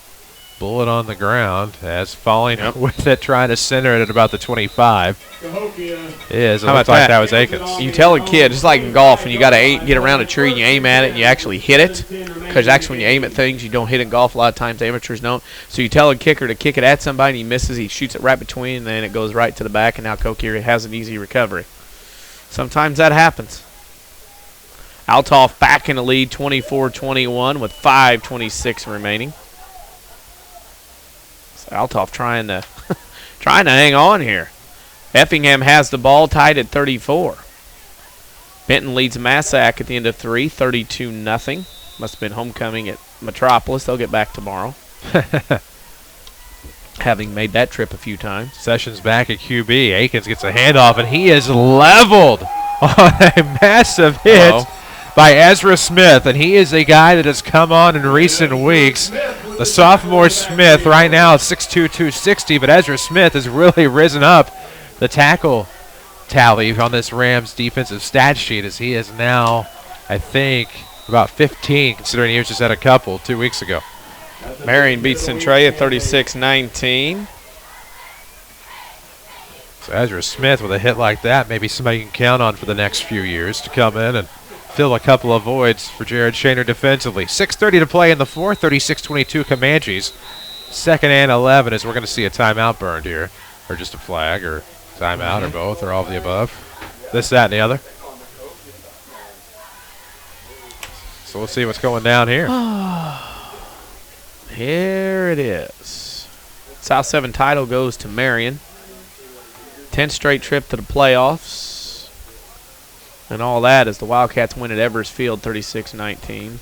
Bullet on the ground as falling with it, trying to center it at about the 25. Cahokia. It How looks about like that? that was Akins. You tell a kid, just like in golf, when you got to get around a tree and you aim at it and you actually hit it, because actually when you aim at things, you don't hit in golf a lot of times. Amateurs don't. So you tell a kicker to kick it at somebody and he misses, he shoots it right between, and then it goes right to the back, and now Cahokia has an easy recovery. Sometimes that happens. Althoff back in the lead, 24-21 with 5:26 remaining. So Althoff trying to hang on here. Effingham has the ball tied at 34. Benton leads Massac at the end of 3, 32-0. Must have been homecoming at Metropolis. They'll get back tomorrow. Having made that trip a few times. Sessions back at QB. Akins gets a handoff, and he is leveled on a massive hit by Ezra Smith, and he is a guy that has come on in recent weeks. The sophomore Smith right now is 6'2", 260, but Ezra Smith has really risen up the tackle tally on this Rams defensive stat sheet, as he is now, I think, about 15, considering he was just had a couple 2 weeks ago. Marion beats Centralia 36-19. So Ezra Smith with a hit like that, maybe somebody you can count on for the next few years to come in and fill a couple of voids for Jared Shaner defensively. 6:30 to play in the fourth, 36-22 Comanches. 2nd and 11 as we're going to see a timeout burned here, or just a flag, or timeout, or both, or all of the above. This, that, and the other. So we'll see what's going down here. Here it is. South 7 title goes to Marion. 10th straight trip to the playoffs. And all that as the Wildcats win at Evers Field 36-19.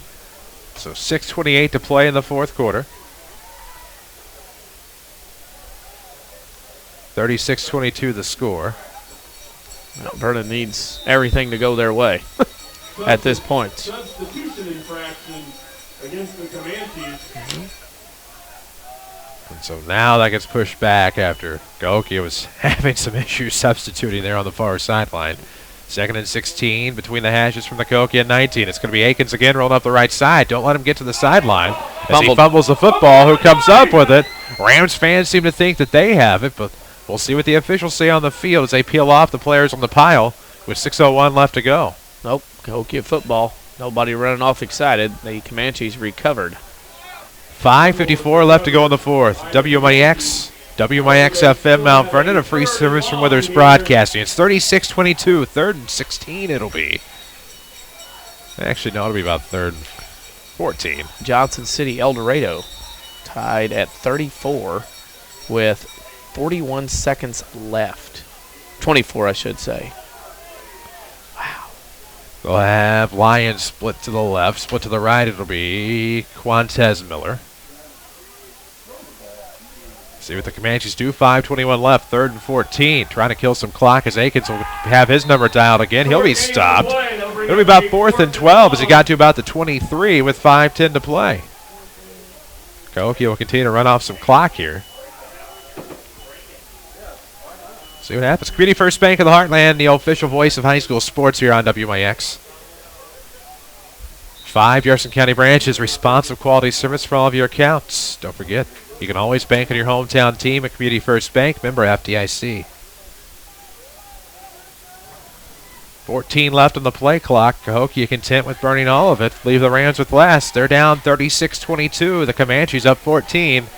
So 6:28 to play in the fourth quarter. 36-22 the score. Mount Vernon needs everything to go their way at this point. Substitution infraction against the Comanches. And so now that gets pushed back after Cahokia was having some issues substituting there on the far sideline. 2nd and 16 between the hashes from the Cahokia 19. It's going to be Akins again rolling up the right side. Don't let him get to the sideline as he fumbles the football. Who comes up with it? Rams fans seem to think that they have it, but we'll see what the officials say on the field as they peel off the players on the pile with 6:01 left to go. Nope, Cahokia football. Nobody running off excited. The Comanches recovered. 5:54 left to go in the fourth. WMIX FM Mount Vernon, a free service from Withers Broadcasting. It's 36-22, 3rd and 16 it'll be. Actually, no, it'll be about 3rd and 14. Johnson City El Dorado tied at 34 with 41 seconds left. 24, I should say. They'll have Lions split to the left, split to the right. It'll be Quantez Miller. See what the Comanches do. 5:21 left, 3rd and 14. Trying to kill some clock as Akins will have his number dialed again. He'll be stopped. It'll be about 4th and 12 as he got to about the 23 with 5:10 to play. Cahokia will continue to run off some clock here. See what happens. Community First Bank of the Heartland, the official voice of high school sports here on WMIX. 5 Jefferson County branches, responsive quality service for all of your accounts. Don't forget, you can always bank on your hometown team at Community First Bank, member FDIC. 14 left on the play clock. Cahokia content with burning all of it. Leave the Rams with less. They're down 36-22. The Comanches up 14.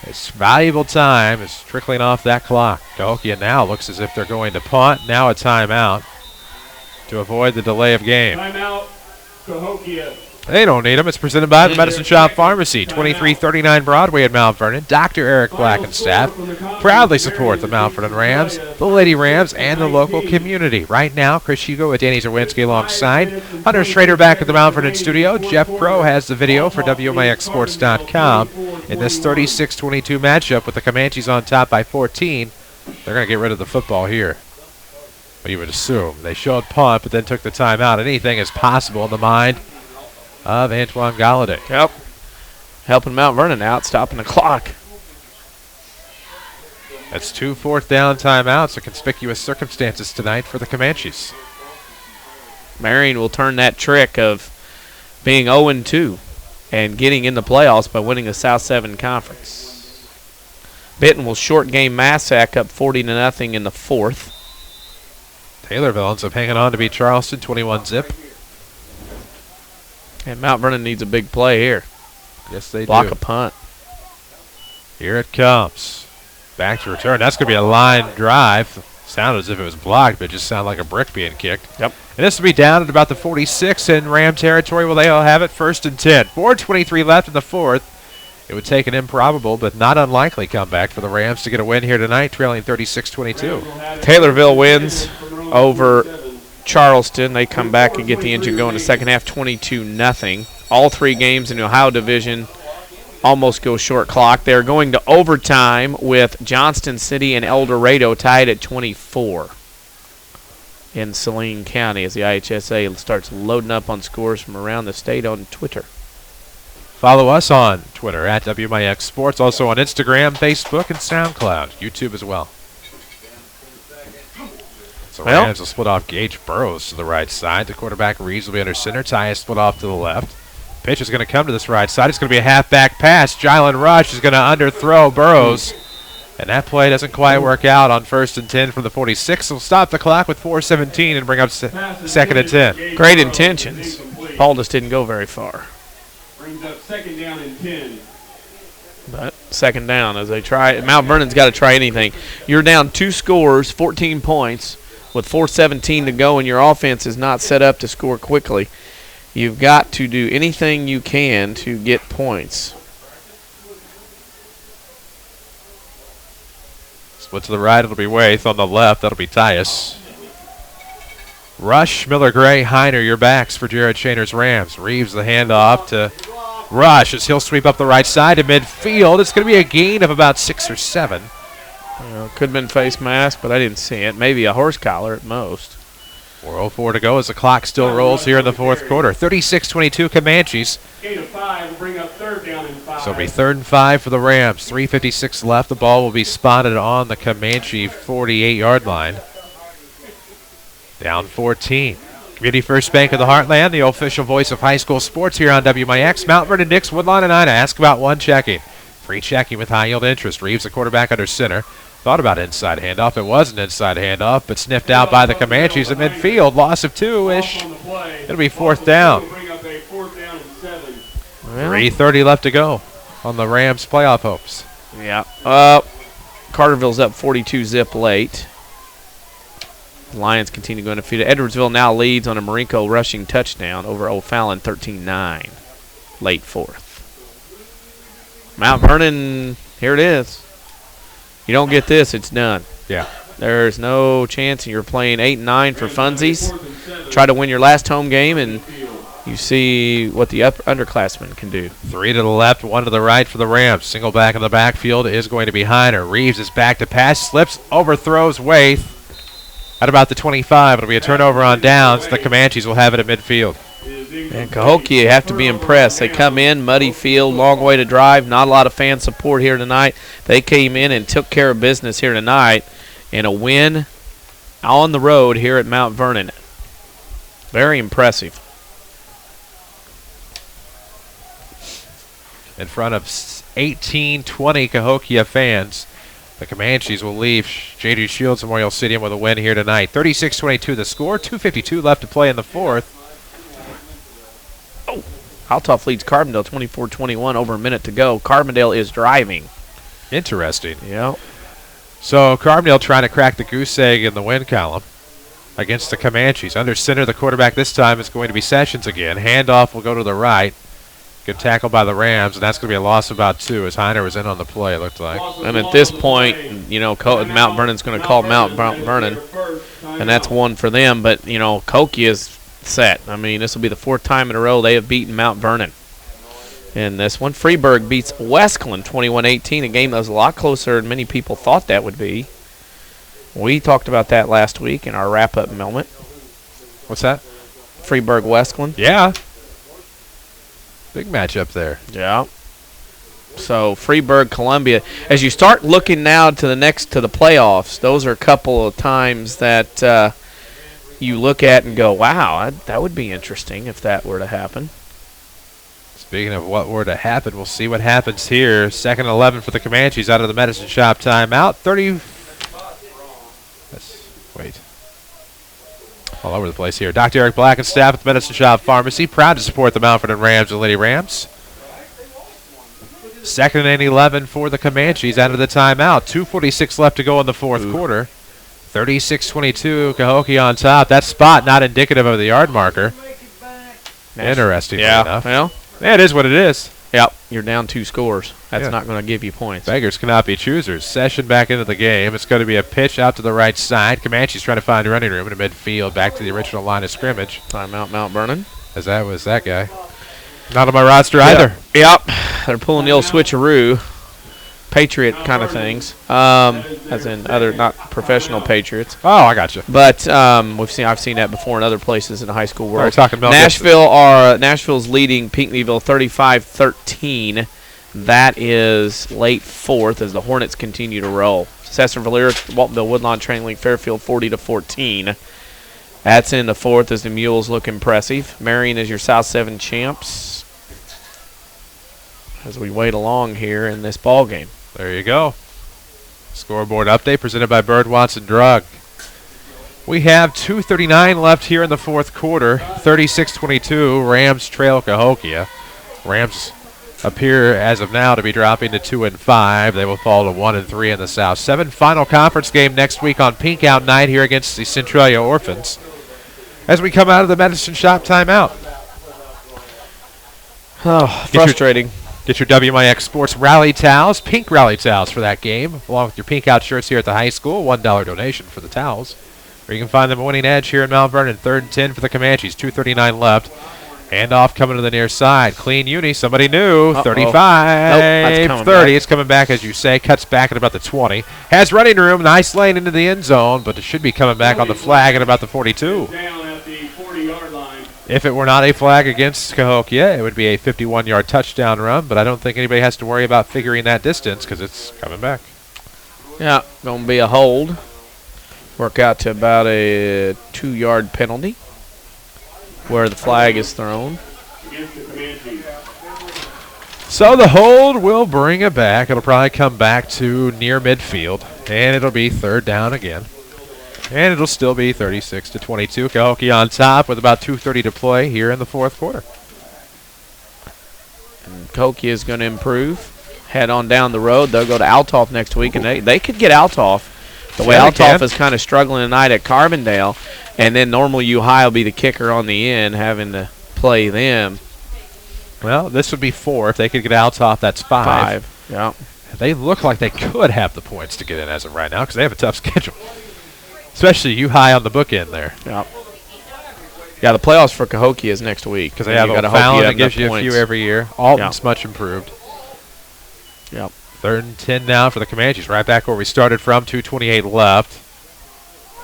It's valuable time is trickling off that clock. Cahokia now looks as if they're going to punt. Now a timeout to avoid the delay of game. Timeout, Cahokia. They don't need them. It's presented by the Medicine Shop Pharmacy, 2339 Broadway at Mount Vernon. Dr. Eric Black and staff proudly support the Mount Vernon Rams, the Lady Rams, and the local community. Right now, Chris Hugo with Danny Czerwinski alongside Hunter Schrader back at the Mount Vernon studio. Jeff Crow has the video for WMIXSports.com. In this 36-22 matchup with the Comanches on top by 14, they're going to get rid of the football here. Well, you would assume. They showed punt, but then took the timeout. Anything is possible in the mind of Antoine Galladay. Yep. Helping Mount Vernon out, stopping the clock. That's 2 4th down timeouts, a conspicuous circumstances tonight for the Comanches. Marion will turn that trick of being 0-2 and getting in the playoffs by winning the South 7 Conference. Benton will short game Massac up 40-0 in the 4th. Taylorville ends up hanging on to beat Charleston 21-zip. And Mount Vernon needs a big play here. Yes, they Block do. a punt. Here it comes. Back to return. That's going to be a line drive. Sounded as if it was blocked, but it just sounded like a brick being kicked. Yep. And this will be down at about the 46 in Ram territory. Well, they'll have it 1st and 10. 4:23 left in the 4th. It would take an improbable but not unlikely comeback for the Rams to get a win here tonight, trailing 36-22. Taylorville wins over Charleston. They come back and get the engine going in the second half, 22-0. All 3 games in the Ohio Division almost go short clock. They're going to overtime with Johnston City and El Dorado tied at 24 in Saline County as the IHSA starts loading up on scores from around the state on Twitter. Follow us on Twitter at WMIX Sports, also on Instagram, Facebook, and SoundCloud, YouTube as well. So Rams will split off Gage Burrows to the right side. The quarterback Reeves will be under center. Ty is split off to the left. Pitch is going to come to this right side. It's going to be a halfback pass. Jylan Rush is going to underthrow Burrows. And that play doesn't quite work out on 1st and 10 from the 46. We'll stop the clock with 4:17 and bring up 2nd and 10. Great intentions. Ball just didn't go very far. Brings up 2nd down and 10. But 2nd down as they try. Mount Vernon's got to try anything. You're down 2 scores, 14 points, with 4:17 to go, and your offense is not set up to score quickly. You've got to do anything you can to get points. Split to the right, it'll be Waith. On the left, that'll be Tyus. Rush, Miller Gray, Heiner, your backs for Jared Shainer's Rams. Reeves the handoff to Rush as he'll sweep up the right side to midfield. It's going to be a gain of about 6 or 7. Could have been face mask, but I didn't see it. Maybe a horse collar at most. 4:04 to go as the clock still rolls here in the 4th quarter. 36-22 Comanches. Gain of 5 will bring up 3rd down and 5. So it'll be 3rd and 5 for the Rams. 3:56 left. The ball will be spotted on the Comanche 48-yard line. Down 14. Community First Bank of the Heartland, the official voice of high school sports here on WMIX. Mount Vernon, Dix, Woodlawn, and Ina. Ask about one checking. Free checking with high yield interest. Reeves, the quarterback, under center. Thought about inside handoff. It was an inside handoff, but sniffed out by the Comanches at midfield. Loss of 2-ish. It'll be 4th down. 3:30 left to go on the Rams' playoff hopes. Yeah. Carterville's up 42-zip late. The Lions continue going undefeated. Edwardsville now leads on a Marinko rushing touchdown over O'Fallon 13-9. Late 4th. Mount Vernon, here it is. You don't get this, it's done. Yeah. There's no chance you're playing 8-9 for funsies. Try to win your last home game, and you see what the underclassmen can do. 3 to the left, 1 to the right for the Rams. Single back in the backfield is going to be Heiner. Reeves is back to pass, slips, overthrows Waith. At about the 25, it'll be a turnover on downs. The Comanches will have it at midfield. And Cahokia have to be impressed. They come in, muddy field, long way to drive, not a lot of fan support here tonight. They came in and took care of business here tonight in a win on the road here at Mount Vernon. Very impressive. In front of 1820 Cahokia fans, the Comanches will leave J.D. Shields Memorial Stadium with a win here tonight. 36-22 the score, 2:52 left to play in the 4th. Altoff leads Carbondale 24-21, over a minute to go. Carbondale is driving. Interesting. Yeah. So Carbondale trying to crack the goose egg in the win column against the Comanches. Under center, the quarterback this time is going to be Sessions again. Handoff will go to the right. Good tackle by the Rams, and that's going to be a loss of about 2 as Heiner was in on the play, it looked like. And at this point, you know, Mount Vernon's going to call Mount Vernon, and that's 1 for them. But, you know, Cahokia is set. I mean, this will be the 4th time in a row they have beaten Mount Vernon. In this one, Freeburg beats Westclin 21-18, a game that was a lot closer than many people thought that would be. We talked about that last week in our wrap-up moment. What's that? Freeburg-Westclin. Yeah. Big matchup there. Yeah. So Freeburg-Columbia. As you start looking now to the playoffs, those are a couple of times that you look at and go, wow, that would be interesting if that were to happen. Speaking of what were to happen, we'll see what happens here. 2nd and 11 for the Comanches out of the Medicine Shop timeout. All over the place here. Dr. Eric Black and staff at the Medicine Shop Pharmacy, proud to support the Mount Vernon Rams and Lady Rams. 2nd and 11 for the Comanches out of the timeout. 2:46 left to go in the fourth quarter. 36-22, Cahokia on top. That spot not indicative of the yard marker. Interesting enough. Well, yeah, it is what it is. Yep, you're down 2 scores. That's not going to give you points. Beggars cannot be choosers. Session back into the game. It's going to be a pitch out to the right side. Comanches trying to find running room in the midfield, back to the original line of scrimmage. Timeout, Mount Vernon. As that was that guy. Not on my roster either. Yep, they're pulling the old switcheroo. Patriot kind of things, as in other not professional Patriots. Oh, I got you. But I've seen that before in other places in the high school world. We're talking about Nashville's leading Pinckneyville 35-13. That is late fourth as the Hornets continue to roll. Sesson-Valera, Waltonville, Woodlawn, Train Link, Fairfield 40-14. That's in the fourth as the Mules look impressive. Marion is your South 7 champs as we wait along here in this ball game. There you go. Scoreboard update presented by Bird Watson Drug. We have 2:39 left here in the fourth quarter. 36-22, Rams trail Cahokia. Rams appear as of now to be dropping to 2-5. They will fall to 1-3 in the South 7. Final conference game next week on Pink Out Night here against the Centralia Orphans. As we come out of the Medicine Shop timeout. Oh, frustrating. Get your WMIX Sports Rally Towels, pink Rally Towels for that game, along with your Pink Out shirts here at the high school. $1 donation for the towels. Or you can find them a winning edge here in Mount Vernon. 3rd and 10 for the Comanches. 2:39 left. Handoff coming to the near side. Clean uni. Somebody new. 35. 30. It's coming back, as you say. Cuts back at about the 20. Has running room. Nice lane into the end zone, but it should be coming back on the flag at about the 42. Down at the 40-yard line. If it were not a flag against Cahokia, it would be a 51-yard touchdown run, but I don't think anybody has to worry about figuring that distance because it's coming back. Yeah, going to be a hold. Work out to about a 2-yard penalty where the flag is thrown. So the hold will bring it back. It'll probably come back to near midfield, and it'll be 3rd down again. And it'll still be 36-22. Cahokia on top with about 2:30 to play here in the fourth quarter. And Cahokia is going to improve. Head on down the road. They'll go to Altoff next week, and they could get Altoff. The way Altoff is kind of struggling tonight at Carbondale, and then normally U High will be the kicker on the end, having to play them. Well, this would be 4. If they could get Altoff, that's 5. Yeah. They look like they could have the points to get in as of right now because they have a tough schedule. Especially U High on the bookend there. Yeah. Yeah, the playoffs for Cahokia is next week. Because they have a Fallon that gives you a few every year. Alton's much improved. Yep. 3rd and 10 now for the Comanches. Right back where we started from. 2:28 left.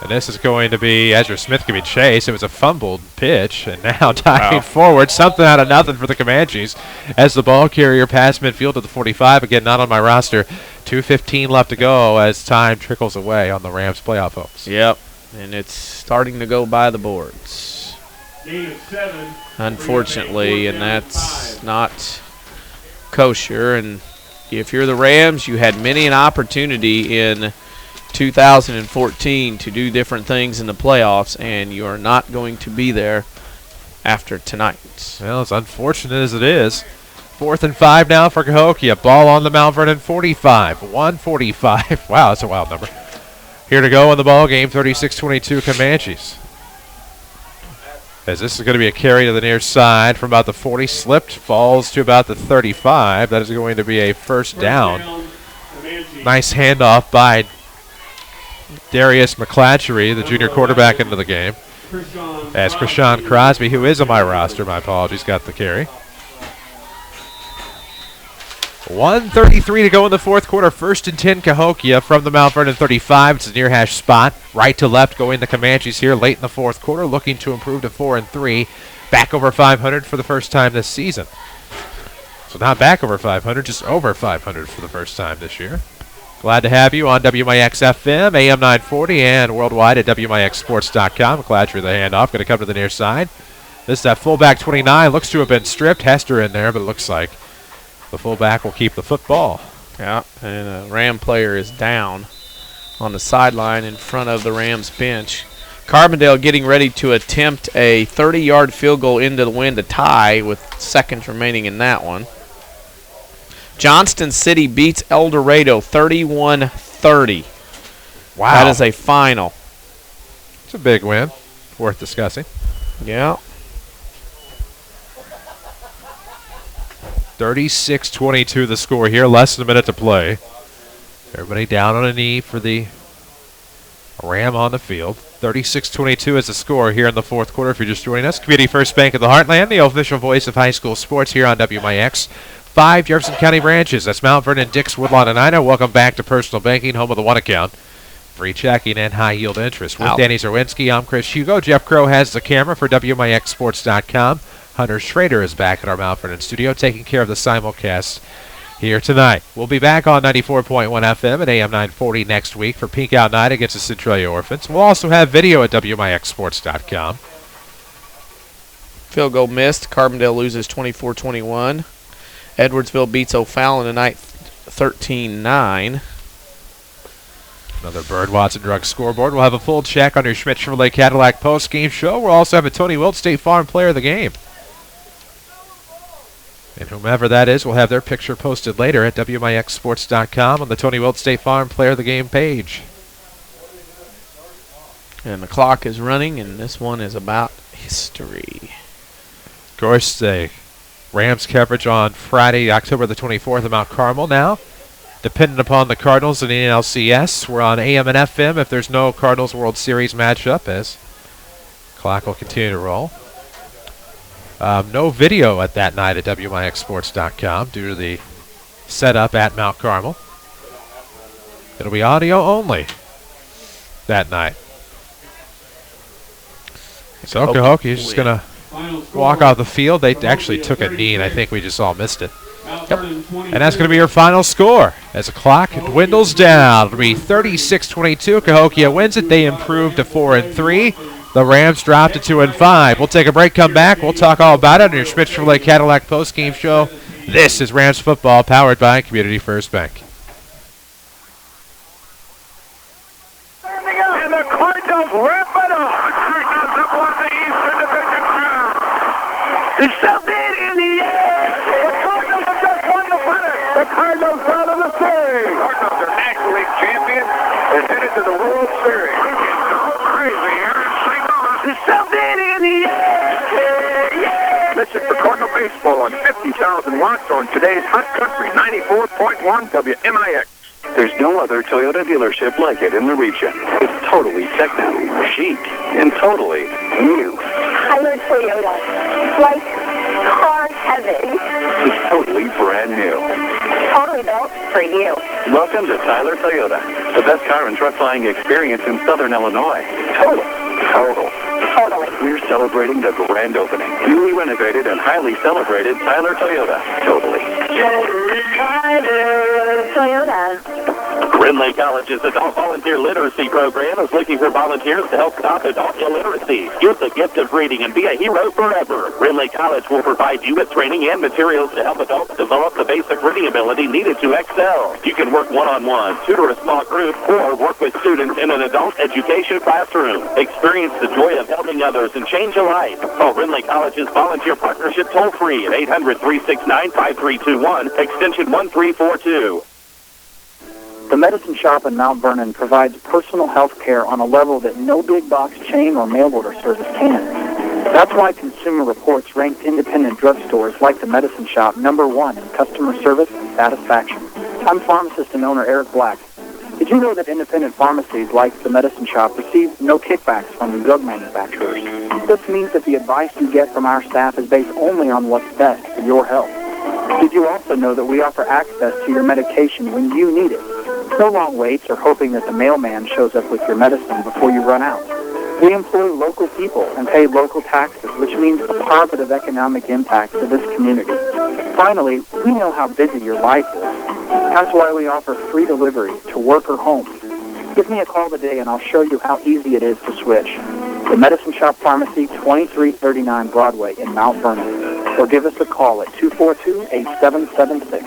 And this is going to be Ezra Smith can be chased. It was a fumbled pitch. And now diving forward. Something out of nothing for the Comanches as the ball carrier passed midfield to the 45. Again, not on my roster. 2:15 left to go as time trickles away on the Rams playoff hopes. Yep. And it's starting to go by the boards. Unfortunately, and that's not kosher. And if you're the Rams, you had many an opportunity in 2014 to do different things in the playoffs, and you are not going to be there after tonight. Well, as unfortunate as it is. 4th and 5 now for Cahokia. Ball on the Mount Vernon 45. 145. Wow, that's a wild number. Here to go in the ball game, 36-22 Comanches. As this is going to be a carry to the near side from about the 40. Slipped, falls to about the 35. That is going to be a first down. Nice handoff by Darius McClatchery, the junior quarterback, into the game. As Krishan Crosby, who is on my roster, my apologies, got the carry. 1:33 to go in the fourth quarter. 1st and 10 Cahokia from the Mount Vernon 35. It's a near hash spot. Right to left going the Comanches here late in the fourth quarter, looking to improve to 4-3. Back over 500 for the first time this season. So not back over 500, just over 500 for the first time this year. Glad to have you on WMIX FM, AM 940, and worldwide at WMIXsports.com. Glad you're the handoff. Going to come to the near side. This is that fullback 29. Looks to have been stripped. Hester in there, but it looks like the fullback will keep the football. Yeah, and a Ram player is down on the sideline in front of the Rams bench. Carbondale getting ready to attempt a 30-yard field goal into the wind to tie with seconds remaining in that one. Johnston City beats El Dorado 31-30. Wow. That is a final. It's a big win. Worth discussing. Yeah. 36-22 the score here. Less than a minute to play. Everybody down on a knee for the Ram on the field. 36-22 is the score here in the fourth quarter. If you're just joining us, Community First Bank of the Heartland, the official voice of high school sports here on WMIX. 5 Jefferson County branches. That's Mount Vernon, Dix, Woodlawn, and Ina. Welcome back to Personal Banking, home of the one account. Free checking and high yield interest. With Danny Czerwinski, I'm Chris Hugo. Jeff Crow has the camera for WMIXsports.com. Hunter Schrader is back at our Mount Vernon studio taking care of the simulcast here tonight. We'll be back on 94.1 FM at AM 940 next week for Pink Out Night against the Centralia Orphans. We'll also have video at WMIXsports.com. Field goal missed. Carbondale loses 24-21. Edwardsville beats O'Fallon tonight 13-9. Another Bird Watson Drug scoreboard. We'll have a full check on your Schmidt Chevrolet Cadillac post-game show. We'll also have a Tony Wilt State Farm Player of the Game. And whomever that is, we'll have their picture posted later at WMIXsports.com on the Tony Wilt State Farm Player of the Game page. And the clock is running, and this one is about history. Of course, the Rams coverage on Friday, October the 24th at Mount Carmel now. Dependent upon the Cardinals and the NLCS, we're on AM and FM if there's no Cardinals World Series matchup, as clock will continue to roll. No video at that night at WMIXsports.com due to the setup at Mount Carmel. It'll be audio only that night. So Cahokia is just going to walk off the field. They actually took a knee, and I think we just all missed it. Yep. And that's going to be your final score as the clock dwindles down. It'll be 36-22. Cahokia wins it. They improved to 4-3. The Rams dropped to 2-5. We'll take a break, come back. We'll talk all about it on your Schmidt Chevrolet Cadillac postgame show. This is Rams football powered by Community First Bank. And the Cardinals wrap it up. Cardinals have won the Eastern Division crown. There's something in the air. The Cardinals have just won the pennant. The Cardinals out of the series. The Cardinals are National League champions and headed to the World Series. It's so crazy here in St. Louis. There's something in the air. Yeah. This is the Cardinal baseball on 50,000 watts on today's Hot Country 94.1 WMIX. There's no other Toyota dealership like it in the region. It's totally techno, chic, and totally new. Tyler Toyota. Like car heaven. It's totally brand new. Totally built for you. Welcome to Tyler Toyota, the best car and truck buying experience in Southern Illinois. Total. We're celebrating the grand opening. Newly renovated and highly celebrated Tyler Toyota. Totally Tyler Toyota. Ridley College's adult volunteer literacy program is looking for volunteers to help stop adult illiteracy. Use the gift of reading and be a hero forever. Ridley College will provide you with training and materials to help adults develop the basic reading ability needed to excel. You can work one-on-one, tutor a small group, or work with students in an adult education classroom. Experience the joy of helping others and change a life. Call Ridley College's volunteer partnership toll-free at 800-369-5321, extension 1342. The Medicine Shop in Mount Vernon provides personal health care on a level that no big box chain or mail order service can. That's why Consumer Reports ranked independent drugstores like the Medicine Shop #1 in customer service and satisfaction. I'm pharmacist and owner Eric Black. Did you know that independent pharmacies like the Medicine Shop receive no kickbacks from the drug manufacturers? This means that the advice you get from our staff is based only on what's best for your health. Did you also know that we offer access to your medication when you need it? No long waits or hoping that the mailman shows up with your medicine before you run out. We employ local people and pay local taxes, which means a positive economic impact to this community. Finally, we know how busy your life is. That's why we offer free delivery to work or home. Give me a call today and I'll show you how easy it is to switch. The Medicine Shop Pharmacy, 2339 Broadway in Mount Vernon. Or give us a call at 242-8776.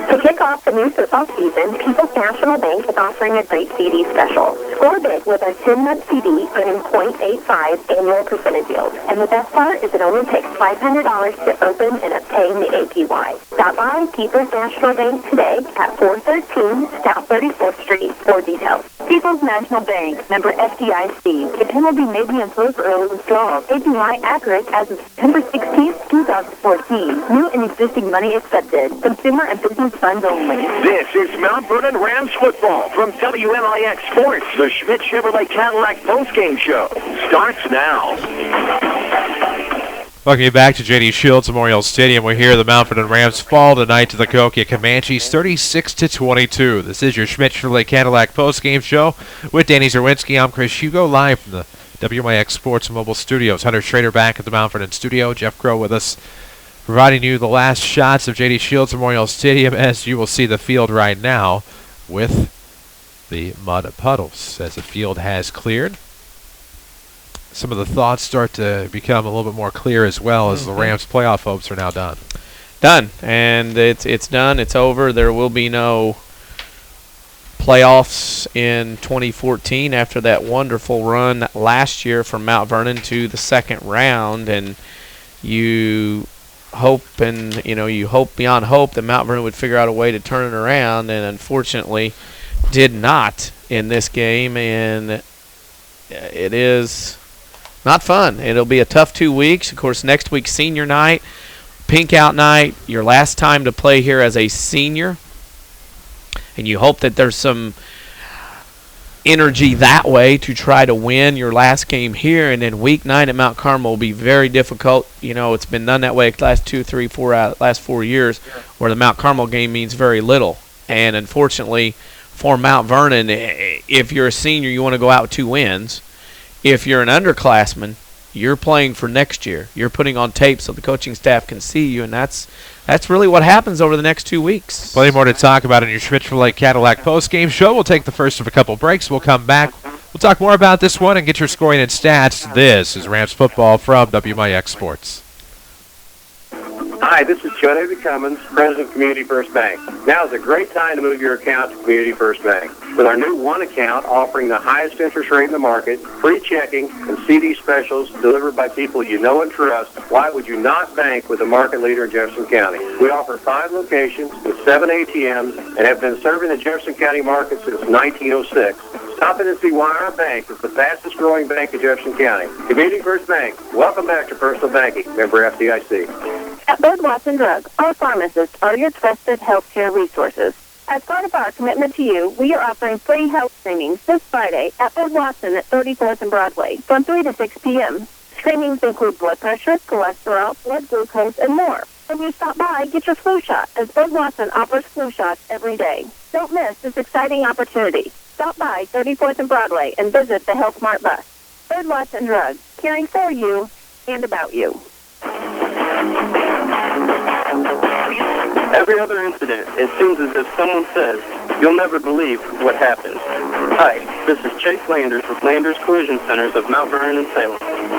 To kick off the new football season, People's National Bank is offering a great CD special. Score big with a 10-month CD earning 0.85 annual percentage yield. And the best part is it only takes $500 to open and obtain the APY. Stop by People's National Bank today at 413 South 34th Street for details. People's National Bank, member FDIC. The pen will be made and closed for early withdrawal. APY accurate as of September 16, 2014. New and existing money accepted. Consumer and business funds only. This is Mount Vernon Rams football from WMIX Sports. The Schmidt Chevrolet Cadillac postgame show starts now. Welcome you back to J.D. Shields Memorial Stadium. We're here. The Mount Vernon Rams fall tonight to the Cahokia Comanches, 36-22. This is your Schmidt Chevrolet Cadillac postgame show with Danny Czerwinski. I'm Chris Hugo, live from the WMIX Sports Mobile Studios. Hunter Schrader back at the Mount Vernon studio. Jeff Crow with us, providing you the last shots of J.D. Shields Memorial Stadium as you will see the field right now with the mud puddles as the field has cleared. Some of the thoughts start to become a little bit more clear as well as the Rams' playoff hopes are now done. Done, and it's done. It's over. There will be no playoffs in 2014 after that wonderful run last year from Mount Vernon to the second round, and you hope beyond hope that Mount Vernon would figure out a way to turn it around, and unfortunately did not in this game, and it is not fun. It'll be a tough 2 weeks. Of course, next week, senior night, pink out night, your last time to play here as a senior. And you hope that there's some energy that way to try to win your last game here. And then week 9 at Mount Carmel will be very difficult. You know, it's been done that way the last last 4 years where the Mount Carmel game means very little. And unfortunately for Mount Vernon, if you're a senior, you want to go out with 2 wins. If you're an underclassman, you're playing for next year. You're putting on tape so the coaching staff can see you, and that's really what happens over the next 2 weeks. Plenty more to talk about in your Schmidt Chevrolet Cadillac postgame show. We'll take the first of a couple breaks. We'll come back. We'll talk more about this one and get your scoring and stats. This is Rams football from WMIX Sports. Hi, this is Cahokia Comanches, President of Community First Bank. Now is a great time to move your account to Community First Bank. With our new one account offering the highest interest rate in the market, free checking, and CD specials delivered by people you know and trust, why would you not bank with the market leader in Jefferson County? We offer 5 locations with 7 ATMs and have been serving the Jefferson County market since 1906. Stop in and see why our bank is the fastest growing bank in Jefferson County. Community First Bank. Welcome back to personal banking. Member FDIC. At Bud Watson Drug, our pharmacists are your trusted healthcare resources. As part of our commitment to you, we are offering free health screenings this Friday at Bud Watson at 34th and Broadway from 3 to 6 p.m. Screenings include blood pressure, cholesterol, blood glucose, and more. When you stop by, get your flu shot, as Bud Watson offers flu shots every day. Don't miss this exciting opportunity. Stop by 34th and Broadway and visit the Health Mart bus. Bud Watson Drug, caring for you and about you. Every other incident, it seems as if someone says, "You'll never believe what happened." Hi, this is Chase Landers with Landers Collision Centers of Mount Vernon and Salem.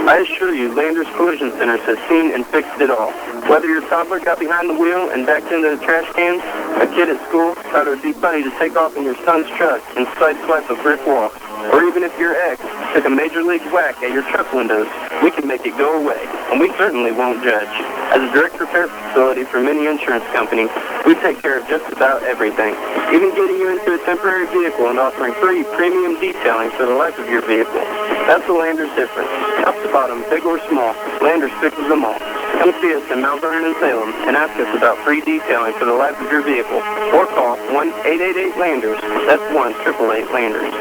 I assure you, Landers Collision Centers has seen and fixed it all. Whether your toddler got behind the wheel and backed into the trash cans, a kid at school tried to be funny to take off in your son's truck and sideswipe a brick wall, or even if your ex took a major league whack at your truck windows, we can make it go away, and we certainly won't judge. As a direct repair facility for many insurance companies, we take care of just about everything, even getting you into a temporary vehicle and offering free premium detailing for the life of your vehicle. That's the Landers difference. Top to bottom, big or small, Landers fixes them all. Come see us in Mount Vernon and Salem and ask us about free detailing for the life of your vehicle, or call 1-888-LANDERS. That's 1-888-LANDERS.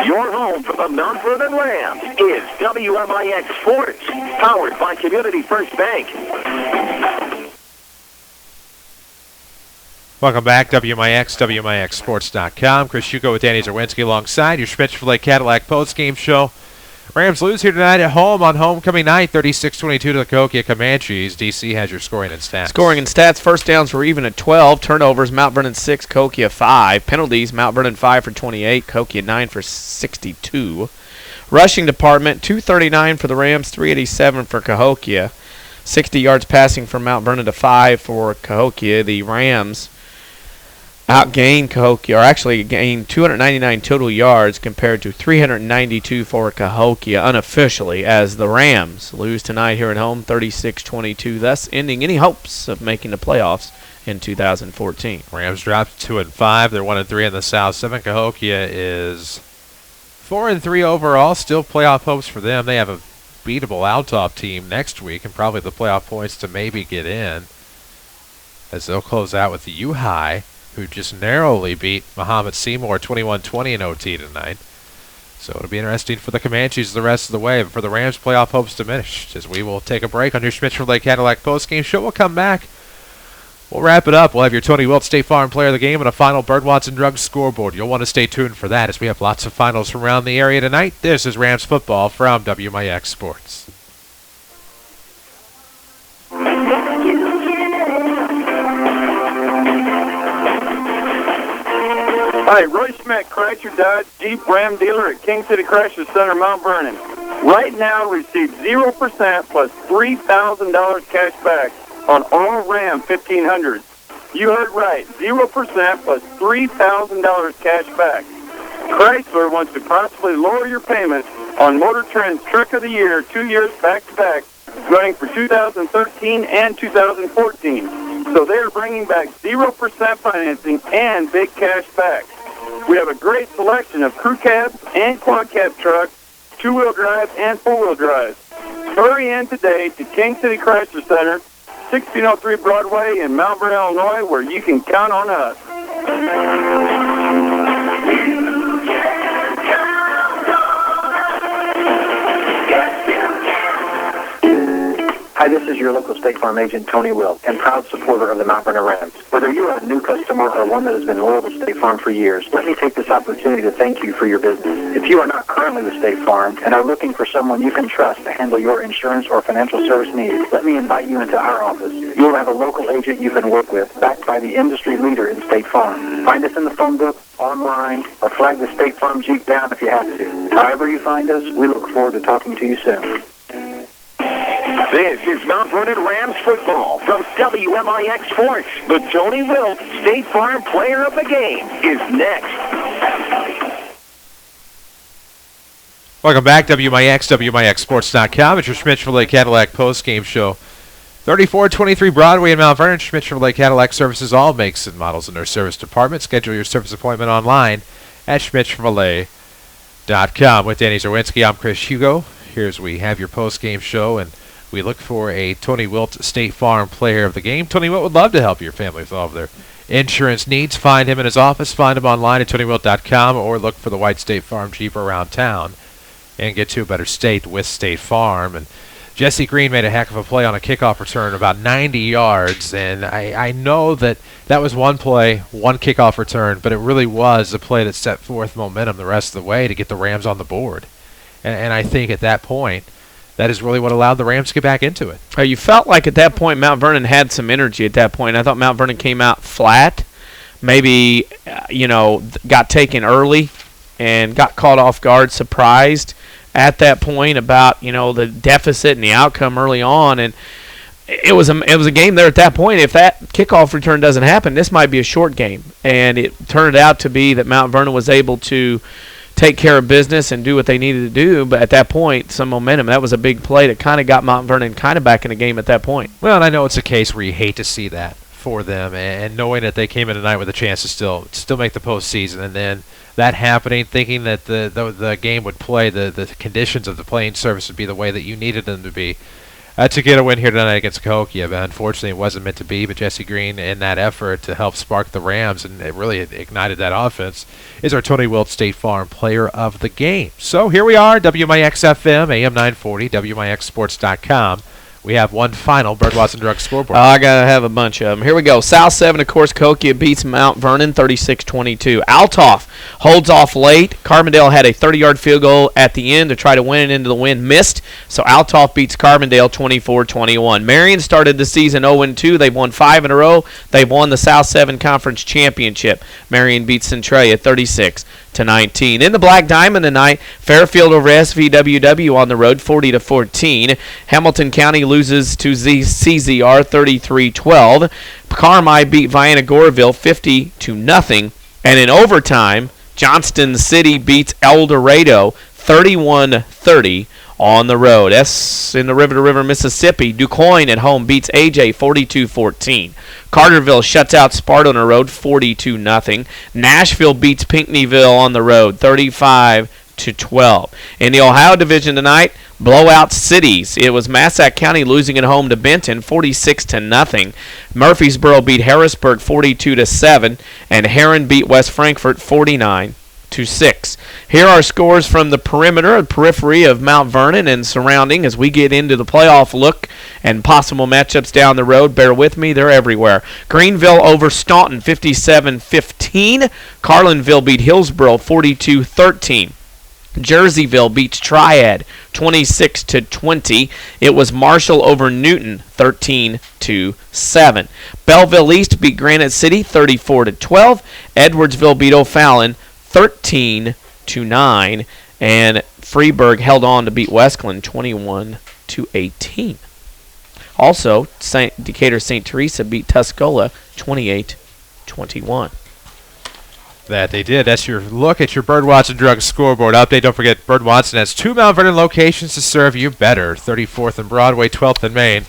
Your home for the Mount Vernon Rams is WMIX Sports, powered by Community First Bank. Welcome back, WMIX, WMIXSports.com. Chris Hugo with Danny Czerwinski alongside your Schmidt Chevrolet Cadillac postgame show Rams lose here tonight at home on homecoming night, 36-22 to the Cahokia Comanches. DC has your scoring and stats. Scoring and stats, first downs were even at 12. Turnovers, Mount Vernon 6, Cahokia 5. Penalties, Mount Vernon 5 for 28, Cahokia 9 for 62. Rushing department, 239 for the Rams, 387 for Cahokia. 60 yards passing from Mount Vernon to 5 for Cahokia. The Rams outgained Cahokia, or actually gained 299 total yards compared to 392 for Cahokia unofficially, as the Rams lose tonight here at home 36-22, thus ending any hopes of making the playoffs in 2014. Rams dropped 2-5. They're 1-3 in the South 7. Cahokia is 4-3 overall. Still playoff hopes for them. They have a beatable Altop team next week and probably the playoff points to maybe get in, as they'll close out with the U-High, who just narrowly beat Muhammad Seymour 21-20 in OT tonight. So it'll be interesting for the Comanches the rest of the way. But for the Rams, playoff hopes diminished, as we will take a break on your Schmitz Chevrolet Cadillac postgame show. We'll come back. We'll wrap it up. We'll have your Tony Wilt State Farm Player of the Game and a final Bird Watson Drug scoreboard. You'll want to stay tuned for that, as we have lots of finals from around the area tonight. This is Rams football from WMIX Sports. Hi, Roy Schmidt, Chrysler Dodge Jeep Ram dealer at King City Chrysler Center, Mount Vernon. Right now, receive 0% plus $3,000 cash back on all Ram 1500s. You heard right, 0% plus $3,000 cash back. Chrysler wants to possibly lower your payments on Motor Trend's Trick of the Year 2 years back-to-back, running for 2013 and 2014. So they're bringing back 0% financing and big cash back. We have a great selection of crew cabs and quad cab trucks, two-wheel drive and four-wheel drive. Hurry in today to King City Chrysler Center, 1603 Broadway in Mount Vernon, Illinois, where you can count on us. Hi, this is your local State Farm agent, Tony Wilt, and proud supporter of the Mount Vernon Rams. Whether you are a new customer or one that has been loyal to State Farm for years, let me take this opportunity to thank you for your business. If you are not currently with State Farm and are looking for someone you can trust to handle your insurance or financial service needs, let me invite you into our office. You will have a local agent you can work with, backed by the industry leader in State Farm. Find us in the phone book, online, or flag the State Farm Jeep down if you have to. However you find us, we look forward to talking to you soon. This is Mount Vernon Rams football from WMIX Sports. The Tony Wilt State Farm Player of the Game is next. Welcome back, WMIX, WMIXSports.com. It's your Schmitz Chevrolet Cadillac postgame show. 3423 Broadway in Mount Vernon. Schmitz Chevrolet Cadillac services all makes and models in their service department. Schedule your service appointment online at schmitzchevrolet.com. With Danny Czerwinski, I'm Chris Hugo. Here's we have your postgame show, and we look for a Tony Wilt State Farm Player of the Game. Tony Wilt would love to help your family with all of their insurance needs. Find him in his office. Find him online at TonyWilt.com, or look for the white State Farm Jeep around town and get to a better state with State Farm. And Jesse Green made a heck of a play on a kickoff return, about 90 yards. And I know that was one play, one kickoff return, but it really was a play that set forth momentum the rest of the way to get the Rams on the board. And I think at that point, that is really what allowed the Rams to get back into it. You felt like at that point Mount Vernon had some energy at that point. I thought Mount Vernon came out flat, maybe, got taken early and got caught off guard, surprised at that point about, the deficit and the outcome early on. And it was a game there at that point. If that kickoff return doesn't happen, this might be a short game. And it turned out to be that Mount Vernon was able to take care of business and do what they needed to do, but at that point, some momentum. That was a big play that kind of got Mount Vernon kind of back in the game at that point. Well, and I know it's a case where you hate to see that for them, and knowing that they came in tonight with a chance to still make the postseason, and then that happening, thinking that the game would play, the conditions of the playing surface would be the way that you needed them to be. To get a win here tonight against Cahokia, but unfortunately it wasn't meant to be. But Jesse Green, in that effort to help spark the Rams, and it really ignited that offense, is our Tony Wilt State Farm Player of the Game. So here we are, WMIX FM, AM 940, WMIXSports.com. we have one final Bird Watson Drug scoreboard. I got to have a bunch of them. Here we go. South 7, of course, Cahokia beats Mount Vernon 36-22. Altoff holds off late. Carbondale had a 30-yard field goal at the end to try to win it into the wind. Missed, so Altoff beats Carbondale 24-21. Marion started the season 0-2. They've won 5 in a row. They've won the South 7 Conference Championship. Marion beats Centralia 36-19. In the Black Diamond tonight, Fairfield over SVWW on the road 40-14. Hamilton County loses to CZR 33-12. Carmi beat Vienna Goreville 50-0. And in overtime, Johnston City beats El Dorado 31-30 on the road. That's in the River to River, Mississippi. DuQuoin at home beats AJ 42-14. Carterville shuts out Sparta on the road 42-0. Nashville beats Pinckneyville on the road 35-12. In the Ohio Division tonight, blowout cities. It was Massac County losing at home to Benton 46-0. Murfreesboro beat Harrisburg 42-7, and Heron beat West Frankfort 49-6. Here are scores from the perimeter and periphery of Mount Vernon and surrounding as we get into the playoff look and possible matchups down the road. Bear with me, they're everywhere. Greenville over Staunton 57-15. Carlinville beat Hillsboro 42-13. Jerseyville beats Triad 26-20. It was Marshall over Newton 13-7. Belleville East beat Granite City 34-12. Edwardsville beat O'Fallon 13-9. And Freeburg held on to beat Westland 21-18. Also, Decatur St. Teresa beat Tuscola 28-21. That they did. That's your look at your Bird Watson Drug scoreboard update. Don't forget, Bird Watson has 2 Mount Vernon locations to serve you better. 34th and Broadway, 12th and Main.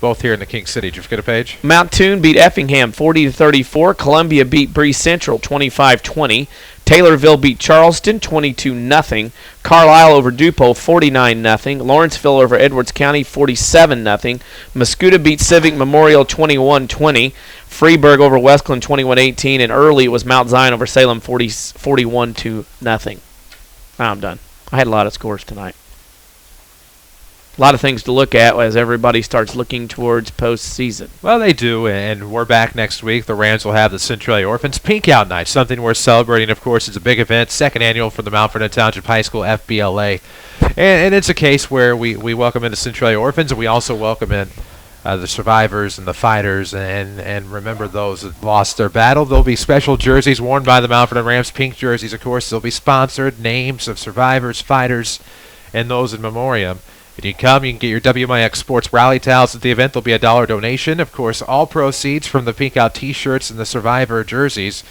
Both here in the King City. Did you forget a page? Mount Toon beat Effingham 40-34. Columbia beat Bree Central 25-20. Taylorville beat Charleston 22-0. Carlisle over Dupo 49-0. Lawrenceville over Edwards County 47-0. Mascoutah beat Civic Memorial 21-20. Freeburg over Westland 21-18. And early it was Mount Zion over Salem 41-0. I'm done. I had a lot of scores tonight. A lot of things to look at as everybody starts looking towards postseason. Well, they do, and we're back next week. The Rams will have the Centralia Orphans Pink Out Night, something we're celebrating, of course. It's a big event, second annual for the Mount Vernon Township High School FBLA. And it's a case where we welcome in the Centralia Orphans, and we also welcome in the survivors and the fighters, and remember those that lost their battle. There'll be special jerseys worn by the Mount Vernon Rams, pink jerseys, of course. They'll be sponsored, names of survivors, fighters, and those in memoriam. If you come, you can get your WMIX Sports Rally towels at the event. There'll be a $1 donation. Of course, all proceeds from the Pink Out T-shirts and the Survivor jerseys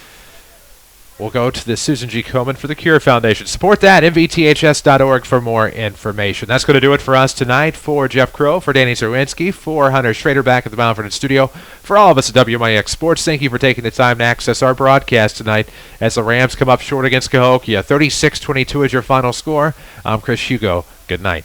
will go to the Susan G. Komen for the Cure Foundation. Support that, mvths.org for more information. That's going to do it for us tonight. For Jeff Crow, for Danny Czerwinski, for Hunter Schrader back at the Mount Vernon studio, for all of us at WMIX Sports, thank you for taking the time to access our broadcast tonight as the Rams come up short against Cahokia. 36-22 is your final score. I'm Chris Hugo. Good night.